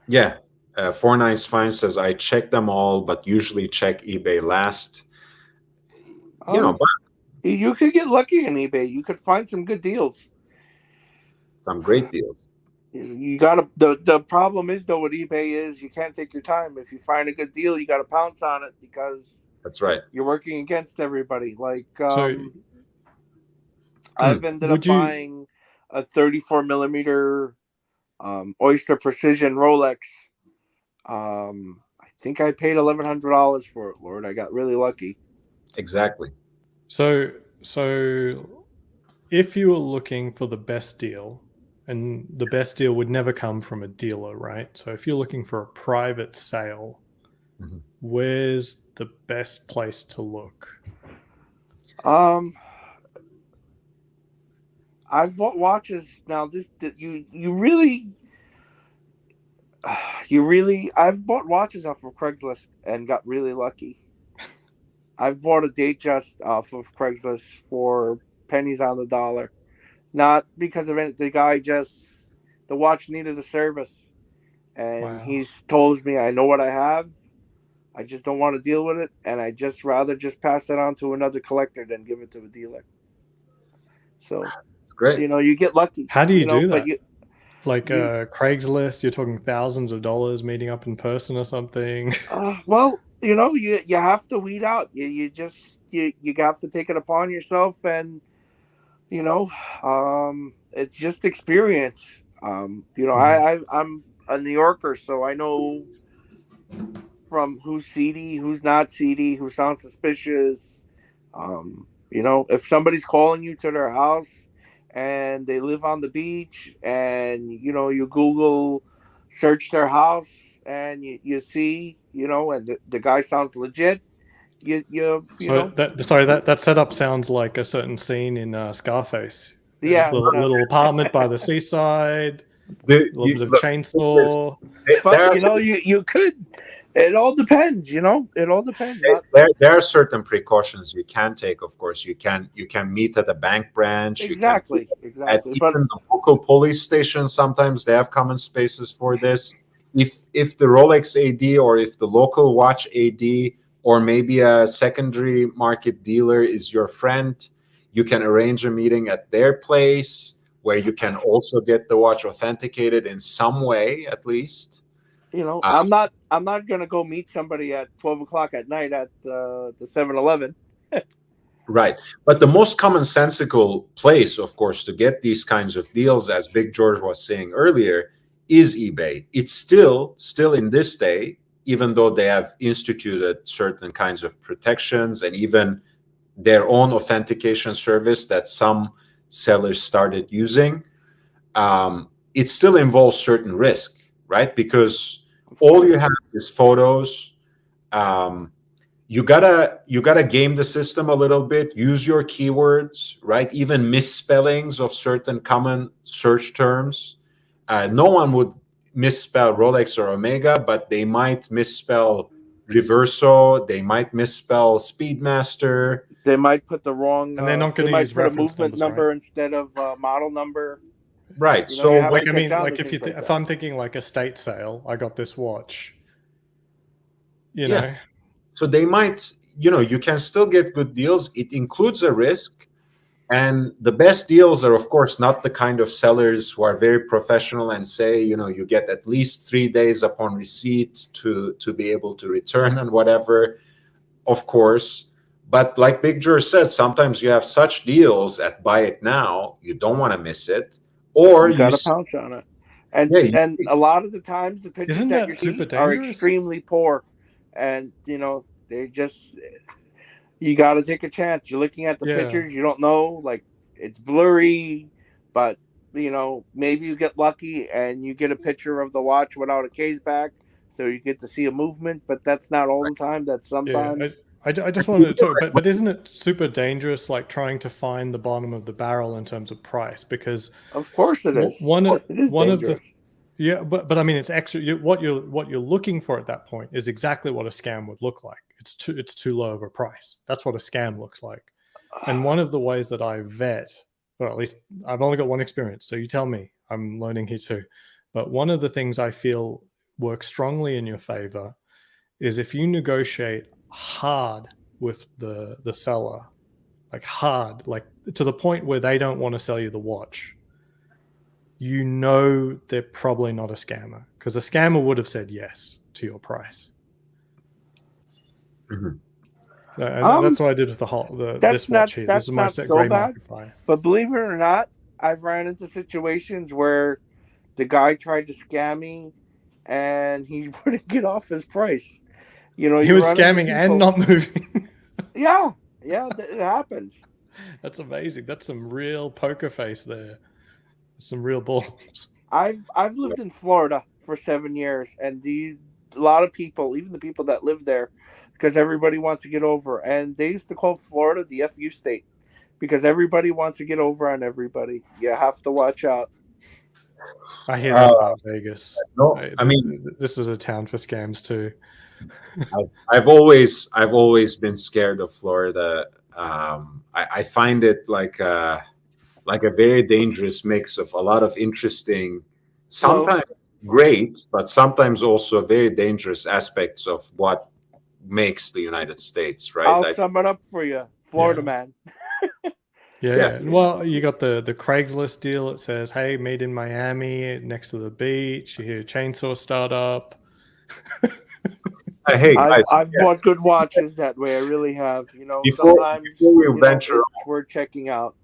Yeah, 49's Fine says, I check them all, but usually check eBay last. You could get lucky on eBay. You could find some good deals. Some great deals. You gotta. The problem is though with eBay is you can't take your time. If you find a good deal, you gotta pounce on it because that's right. You're working against everybody. Like I've ended up buying a 34 millimeter Oyster Precision Rolex. I think I paid $1,100 for it, Lord. I got really lucky. Exactly. So if you were looking for the best deal, and the best deal would never come from a dealer, right? So if you're looking for a private sale, where's the best place to look? I've bought watches now. You really I've bought watches off of Craigslist and got really lucky. I've bought a Datejust off of Craigslist for pennies on the dollar. Not because of it. The watch needed a service. And Wow. he's told me, I know what I have. I just don't want to deal with it. And I just rather just pass it on to another collector than give it to a dealer. So, Great. you get lucky. How do you do but that? Craigslist, you're talking thousands of dollars meeting up in person or something. Well, you have to weed out. You have to take it upon yourself, and it's just experience. I'm a New Yorker, so I know from who's seedy, who's not seedy, who sounds suspicious. If somebody's calling you to their house and they live on the beach, and you Google search their house and you see, and the guy sounds legit, that setup sounds like a certain scene in Scarface. Yeah, little apartment by the seaside, The- a little you- bit of look, chainsaw. but you could. It all depends, It all depends. there are certain precautions you can take. Of course, you can meet at a bank branch. Exactly. At even the local police stations, sometimes they have common spaces for this. If the Rolex AD, or if the local watch AD, or maybe a secondary market dealer is your friend, you can arrange a meeting at their place where you can also get the watch authenticated in some way, at least. I'm not gonna go meet somebody at 12:00 at night at the 7-Eleven. Right. But the most commonsensical place, of course, to get these kinds of deals, as Big George was saying earlier, is eBay. It's still in this day, even though they have instituted certain kinds of protections and even their own authentication service that some sellers started using, it still involves certain risk, right? Because all you have is photos. You gotta game the system a little bit. Use your keywords, right? Even misspellings of certain common search terms. No one would misspell Rolex or Omega, but they might misspell Reverso. They might misspell Speedmaster. They might put the wrong. And they're not going to use put a reference movement numbers, number right? instead of model number. Right. You So have Like, to I mean, catch on like to if things like if that. I'm thinking like estate sale, I got this watch. You Yeah. know, So they might, you can still get good deals. It includes a risk. And the best deals are, of course, not the kind of sellers who are very professional and say, you get at least 3 days upon receipt to be able to return and whatever, of course. But like Big George said, sometimes you have such deals at buy it now, you don't want to miss it. Or You got to pounce on it. And Yeah, and a lot of the times the pictures Isn't that that you super see are dangerous? extremely poor, and they just, you got to take a chance. You're looking at the Yeah. pictures, you don't know, like it's blurry, but maybe you get lucky and you get a picture of the watch without a case back, so you get to see a movement. But that's not all the time. That's sometimes. Yeah, I just wanted to talk, but isn't it super dangerous, like trying to find the bottom of the barrel in terms of price? Because Of course it is. one Of of the dangerous. yeah, but I mean, it's actually what you're looking for at that point is exactly what a scam would look like. It's too low of a price. That's what a scam looks like. And one of the ways that I vet, or at least I've only got one experience, so you tell me. I'm learning here too. But one of the things I feel works strongly in your favor is if you negotiate hard with the seller, like hard, like to the point where they don't want to sell you the watch, they're probably not a scammer, because a scammer would have said yes to your price. Mhm. And that's what I did with this watch here. This is my so gray bad. market buy. But believe it or not, I've ran into situations where the guy tried to scam me and he wouldn't get off his price. He was scamming and not moving. Yeah, it happens. That's amazing. That's some real poker face there. Some real balls. I've lived in Florida for 7 years, and a lot of people, even the people that live there, because everybody wants to get over, and they used to call Florida the FU state, because everybody wants to get over on everybody. You have to watch out. I hear that about Vegas. No, I mean, This is a town for scams too. I've always been scared of Florida. I find it like a very dangerous mix of a lot of interesting, sometimes great, but sometimes also very dangerous aspects of what makes the United States, right? I'll sum it up for you, Florida man. Yeah. Well, you got the Craigslist deal. It says, "Hey, made in Miami, next to the beach." You hear chainsaw startup. Hey guys, I've bought good watches that way. I really have. You know, Before sometimes we venture it's worth checking out.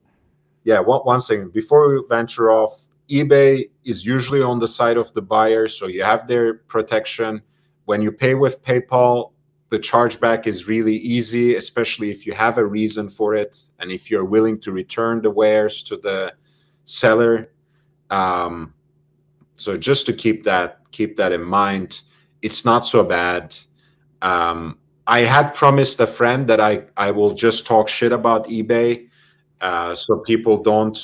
yeah, one second. Before we venture off, eBay is usually on the side of the buyer, so you have their protection. When you pay with PayPal, the chargeback is really easy, especially if you have a reason for it and if you're willing to return the wares to the seller. So just to keep that in mind, it's not so bad. I had promised a friend that I will just talk shit about eBay, so people don't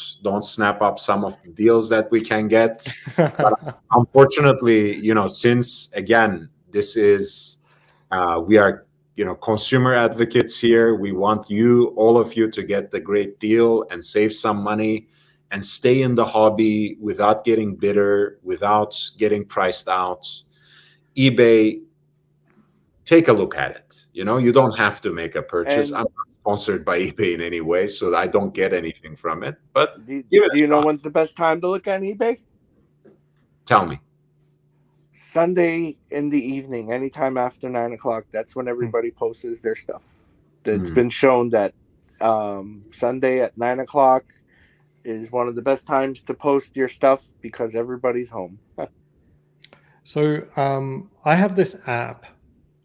snap up some of the deals that we can get. But unfortunately, since again this is we are consumer advocates here, we want all of you to get the great deal and save some money and stay in the hobby without getting bitter, without getting priced out. eBay, take a look at it. You don't have to make a purchase. I'm not sponsored by eBay in any way, so I don't get anything from it. But do you know when's the best time to look at eBay? Tell me. Sunday in the evening, anytime after 9 o'clock. That's when everybody posts their stuff. It's been shown that Sunday at 9 o'clock is one of the best times to post your stuff because everybody's home. So I have this app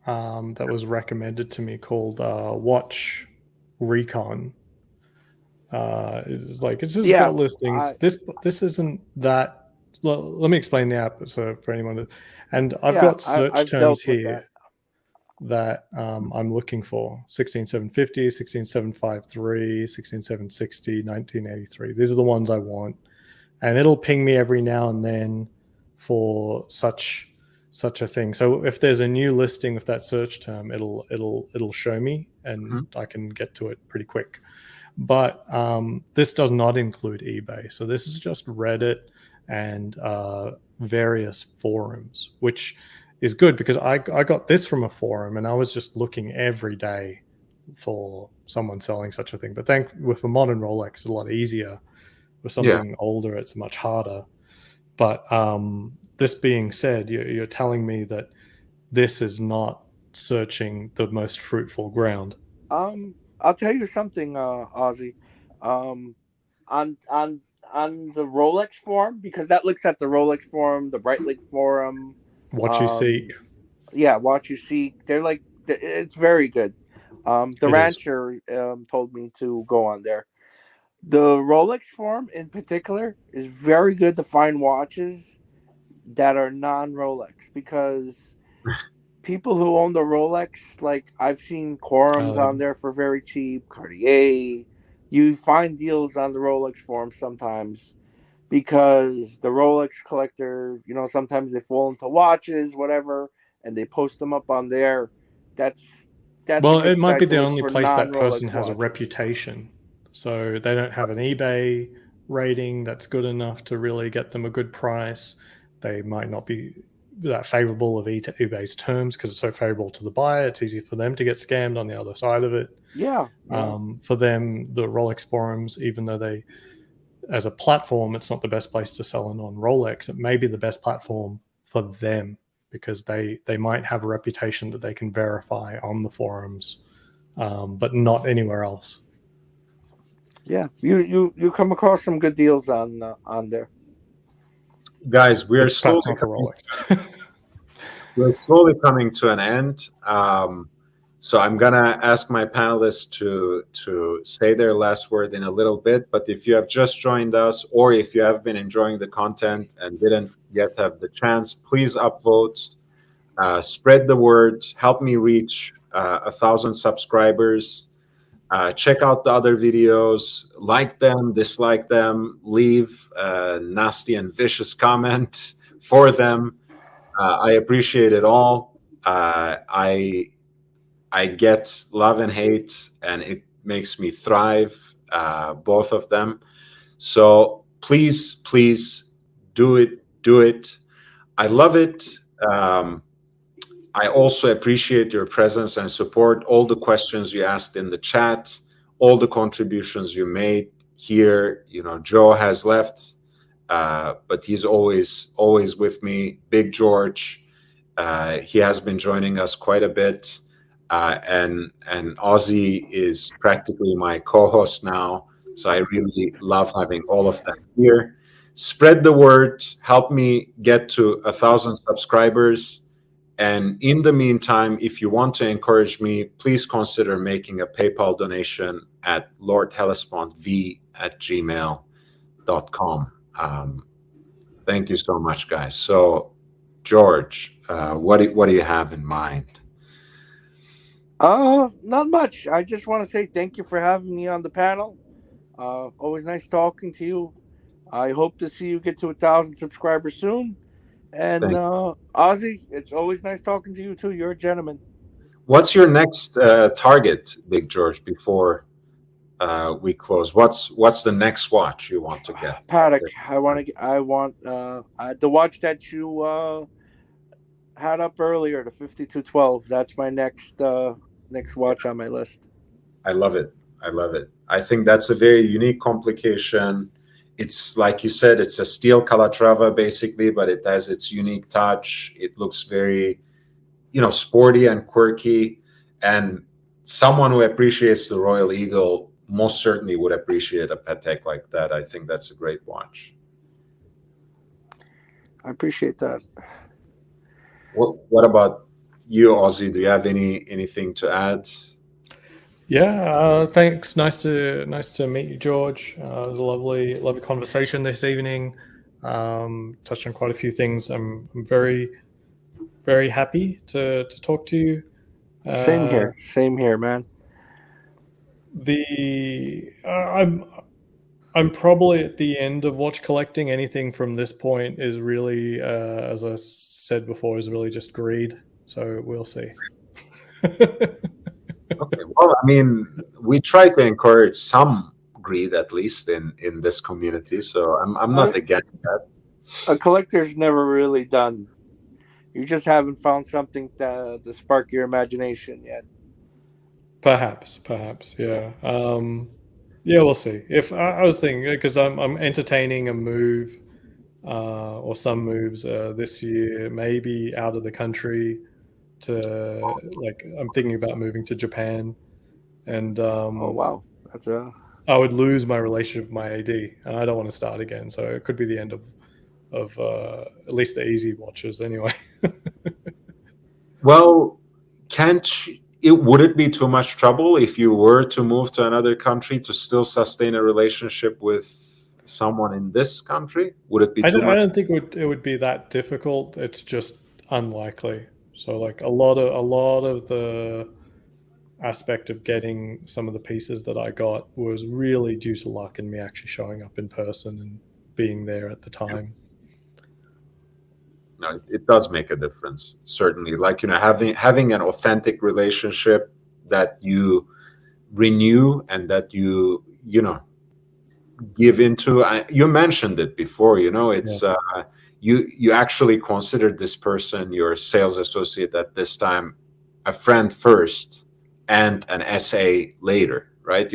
that was recommended to me called Watch Recon. It's just got listings. This isn't that. Let me explain the app so for anyone. And I've got search terms here that I'm looking for: 16750, 16753, 16760, 1983. These are the ones I want, and it'll ping me every now and then for such a thing. So if there's a new listing with that search term, it'll show me, and I can get to it pretty quick. But this does not include eBay. So this is just Reddit and various forums, which is good because I got this from a forum and I was just looking every day for someone selling such a thing. But with a modern Rolex, it's a lot easier. With something older, it's much harder. But this being said, you're telling me that this is not searching the most fruitful ground. I'll tell you something, Ozzy. On the Rolex forum, because that looks at the Rolex forum, the Breitling forum. What you seek. Yeah, what you seek. They're like, it's very good. The rancher told me to go on there. The Rolex forum in particular is very good to find watches that are non-Rolex, because people who own the Rolex, like I've seen quorums on there for very cheap, Cartier. You find deals on the Rolex forum sometimes because the Rolex collector, sometimes they fall into watches, whatever, and they post them up on there. That's well, it might be the only place that person has a reputation. So they don't have an eBay rating that's good enough to really get them a good price. They might not be that favorable of eBay's terms because it's so favorable to the buyer. It's easy for them to get scammed on the other side of it. Yeah. For them, the Rolex forums, even though they, as a platform, it's not the best place to sell on Rolex, it may be the best platform for them because they might have a reputation that they can verify on the forums, but not anywhere else. Yeah, you come across some good deals on there. Guys, we're slowly coming to an end. So I'm gonna ask my panelists to say their last word in a little bit. But if you have just joined us, or if you have been enjoying the content and didn't yet have the chance, please upvote, spread the word, help me reach 1,000 subscribers. Check out the other videos, like them, dislike them, leave a nasty and vicious comment for them. I appreciate it all. I get love and hate, and it makes me thrive, both of them. So please, please do it. Do it. I love it. I also appreciate your presence and support, all the questions you asked in the chat, all the contributions you made here. Joe has left, but he's always with me. Big George, he has been joining us quite a bit. And Ozzy is practically my co-host now. So I really love having all of them here. Spread the word. Help me get to 1,000 subscribers. And in the meantime, if you want to encourage me, please consider making a PayPal donation at lordhellespont@gmail.com. Thank you so much, guys. So, George, what do you have in mind? Not much. I just want to say thank you for having me on the panel. Always nice talking to you. I hope to see you get to 1,000 subscribers soon. And Ozzy, it's always nice talking to you too. You're a gentleman. What's your next target, Big George? Before we close, what's the next watch you want to get? Patek. I want the watch that you had up earlier, the 5212. That's my next watch on my list. I love it. I think that's a very unique complication. It's like you said, it's a steel Calatrava basically, but it has its unique touch. It looks very, sporty and quirky. And someone who appreciates the Royal Eagle most certainly would appreciate a Patek like that. I think that's a great watch. I appreciate that. What about you, Ozzy? Do you have anything to add? Yeah, thanks. Nice to meet you, George. It was a lovely conversation this evening. Touched on quite a few things. I'm very, very happy to talk to you. Same here, man. I'm probably at the end of watch collecting. Anything from this point is really, as I said before, is really just greed. So we'll see. Okay. Well, I mean, we try to encourage some greed, at least in this community. So I'm not against that. A collector's never really done. You just haven't found something to spark your imagination yet. Perhaps, yeah. Yeah, we'll see. If I was thinking, because I'm entertaining a move, or some moves this year, maybe out of the country. I'm thinking about moving to Japan, and oh wow, I would lose my relationship with my AD, and I don't want to start again. So it could be the end of at least the easy watches, anyway. Well, would it be too much trouble if you were to move to another country to still sustain a relationship with someone in this country? Would it be too much? I don't think it would be that difficult. It's just unlikely. So like a lot of the aspect of getting some of the pieces that I got was really due to luck and me actually showing up in person and being there at the time. No, it does make a difference, certainly. Like, having an authentic relationship that you renew and that you give into. You mentioned it before, it's you actually considered this person, your sales associate at this time, a friend first and an SA later, right?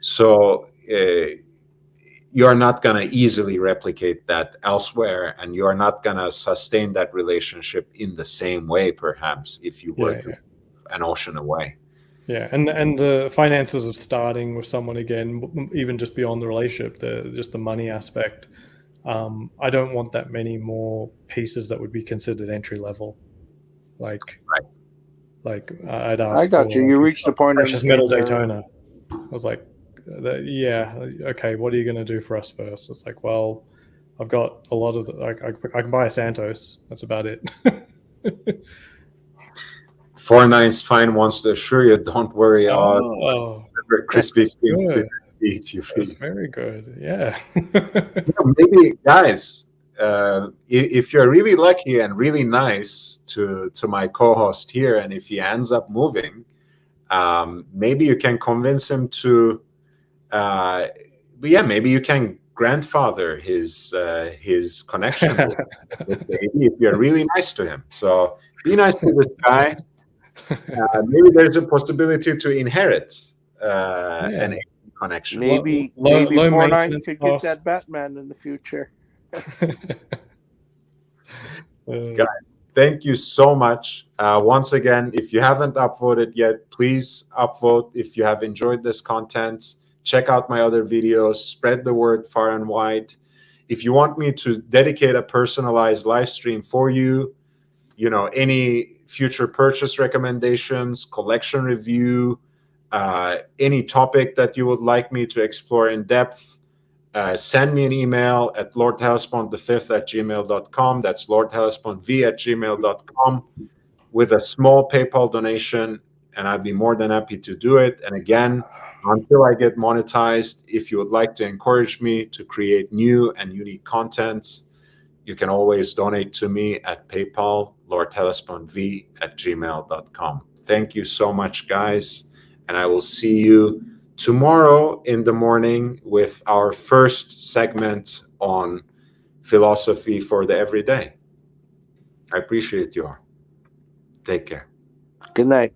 So you are not going to easily replicate that elsewhere, and you are not going to sustain that relationship in the same way, perhaps, if you were an ocean away. Yeah, and the finances of starting with someone again, even just beyond the relationship, just the money aspect. I don't want that many more pieces that would be considered entry level. Like I'd ask. I got you. You reached the point. Precious metal Daytona. I was like, okay. What are you going to do for us first? It's like, well, I've got a lot of I can buy a Santos. That's about it. 49's Fine wants to assure you, don't worry, Oh, crispy that's good. if you That's very good. Yeah. maybe guys, if you're really lucky and really nice to my co-host here, and if he ends up moving, maybe you can convince him to maybe you can grandfather his connection with baby if you're really nice to him. So be nice to this guy. Maybe there's a possibility to inherit an connection. Maybe Low 49 maintenance could get costs. that Batman in the future. Guys, thank you so much. Once again, if you haven't upvoted yet, please upvote. If you have enjoyed this content, check out my other videos, spread the word far and wide. If you want me to dedicate a personalized live stream for you, any future purchase recommendations, collection review, any topic that you would like me to explore in depth, send me an email at lordhellespont5@gmail.com. That's lordhellespont@gmail.com with a small PayPal donation, and I'd be more than happy to do it. And again, until I get monetized, if you would like to encourage me to create new and unique content, you can always donate to me at PayPal, lordhellespont@gmail.com. Thank you so much, guys, and I will see you tomorrow in the morning with our first segment on philosophy for the everyday. I appreciate you all. Take care. Good night.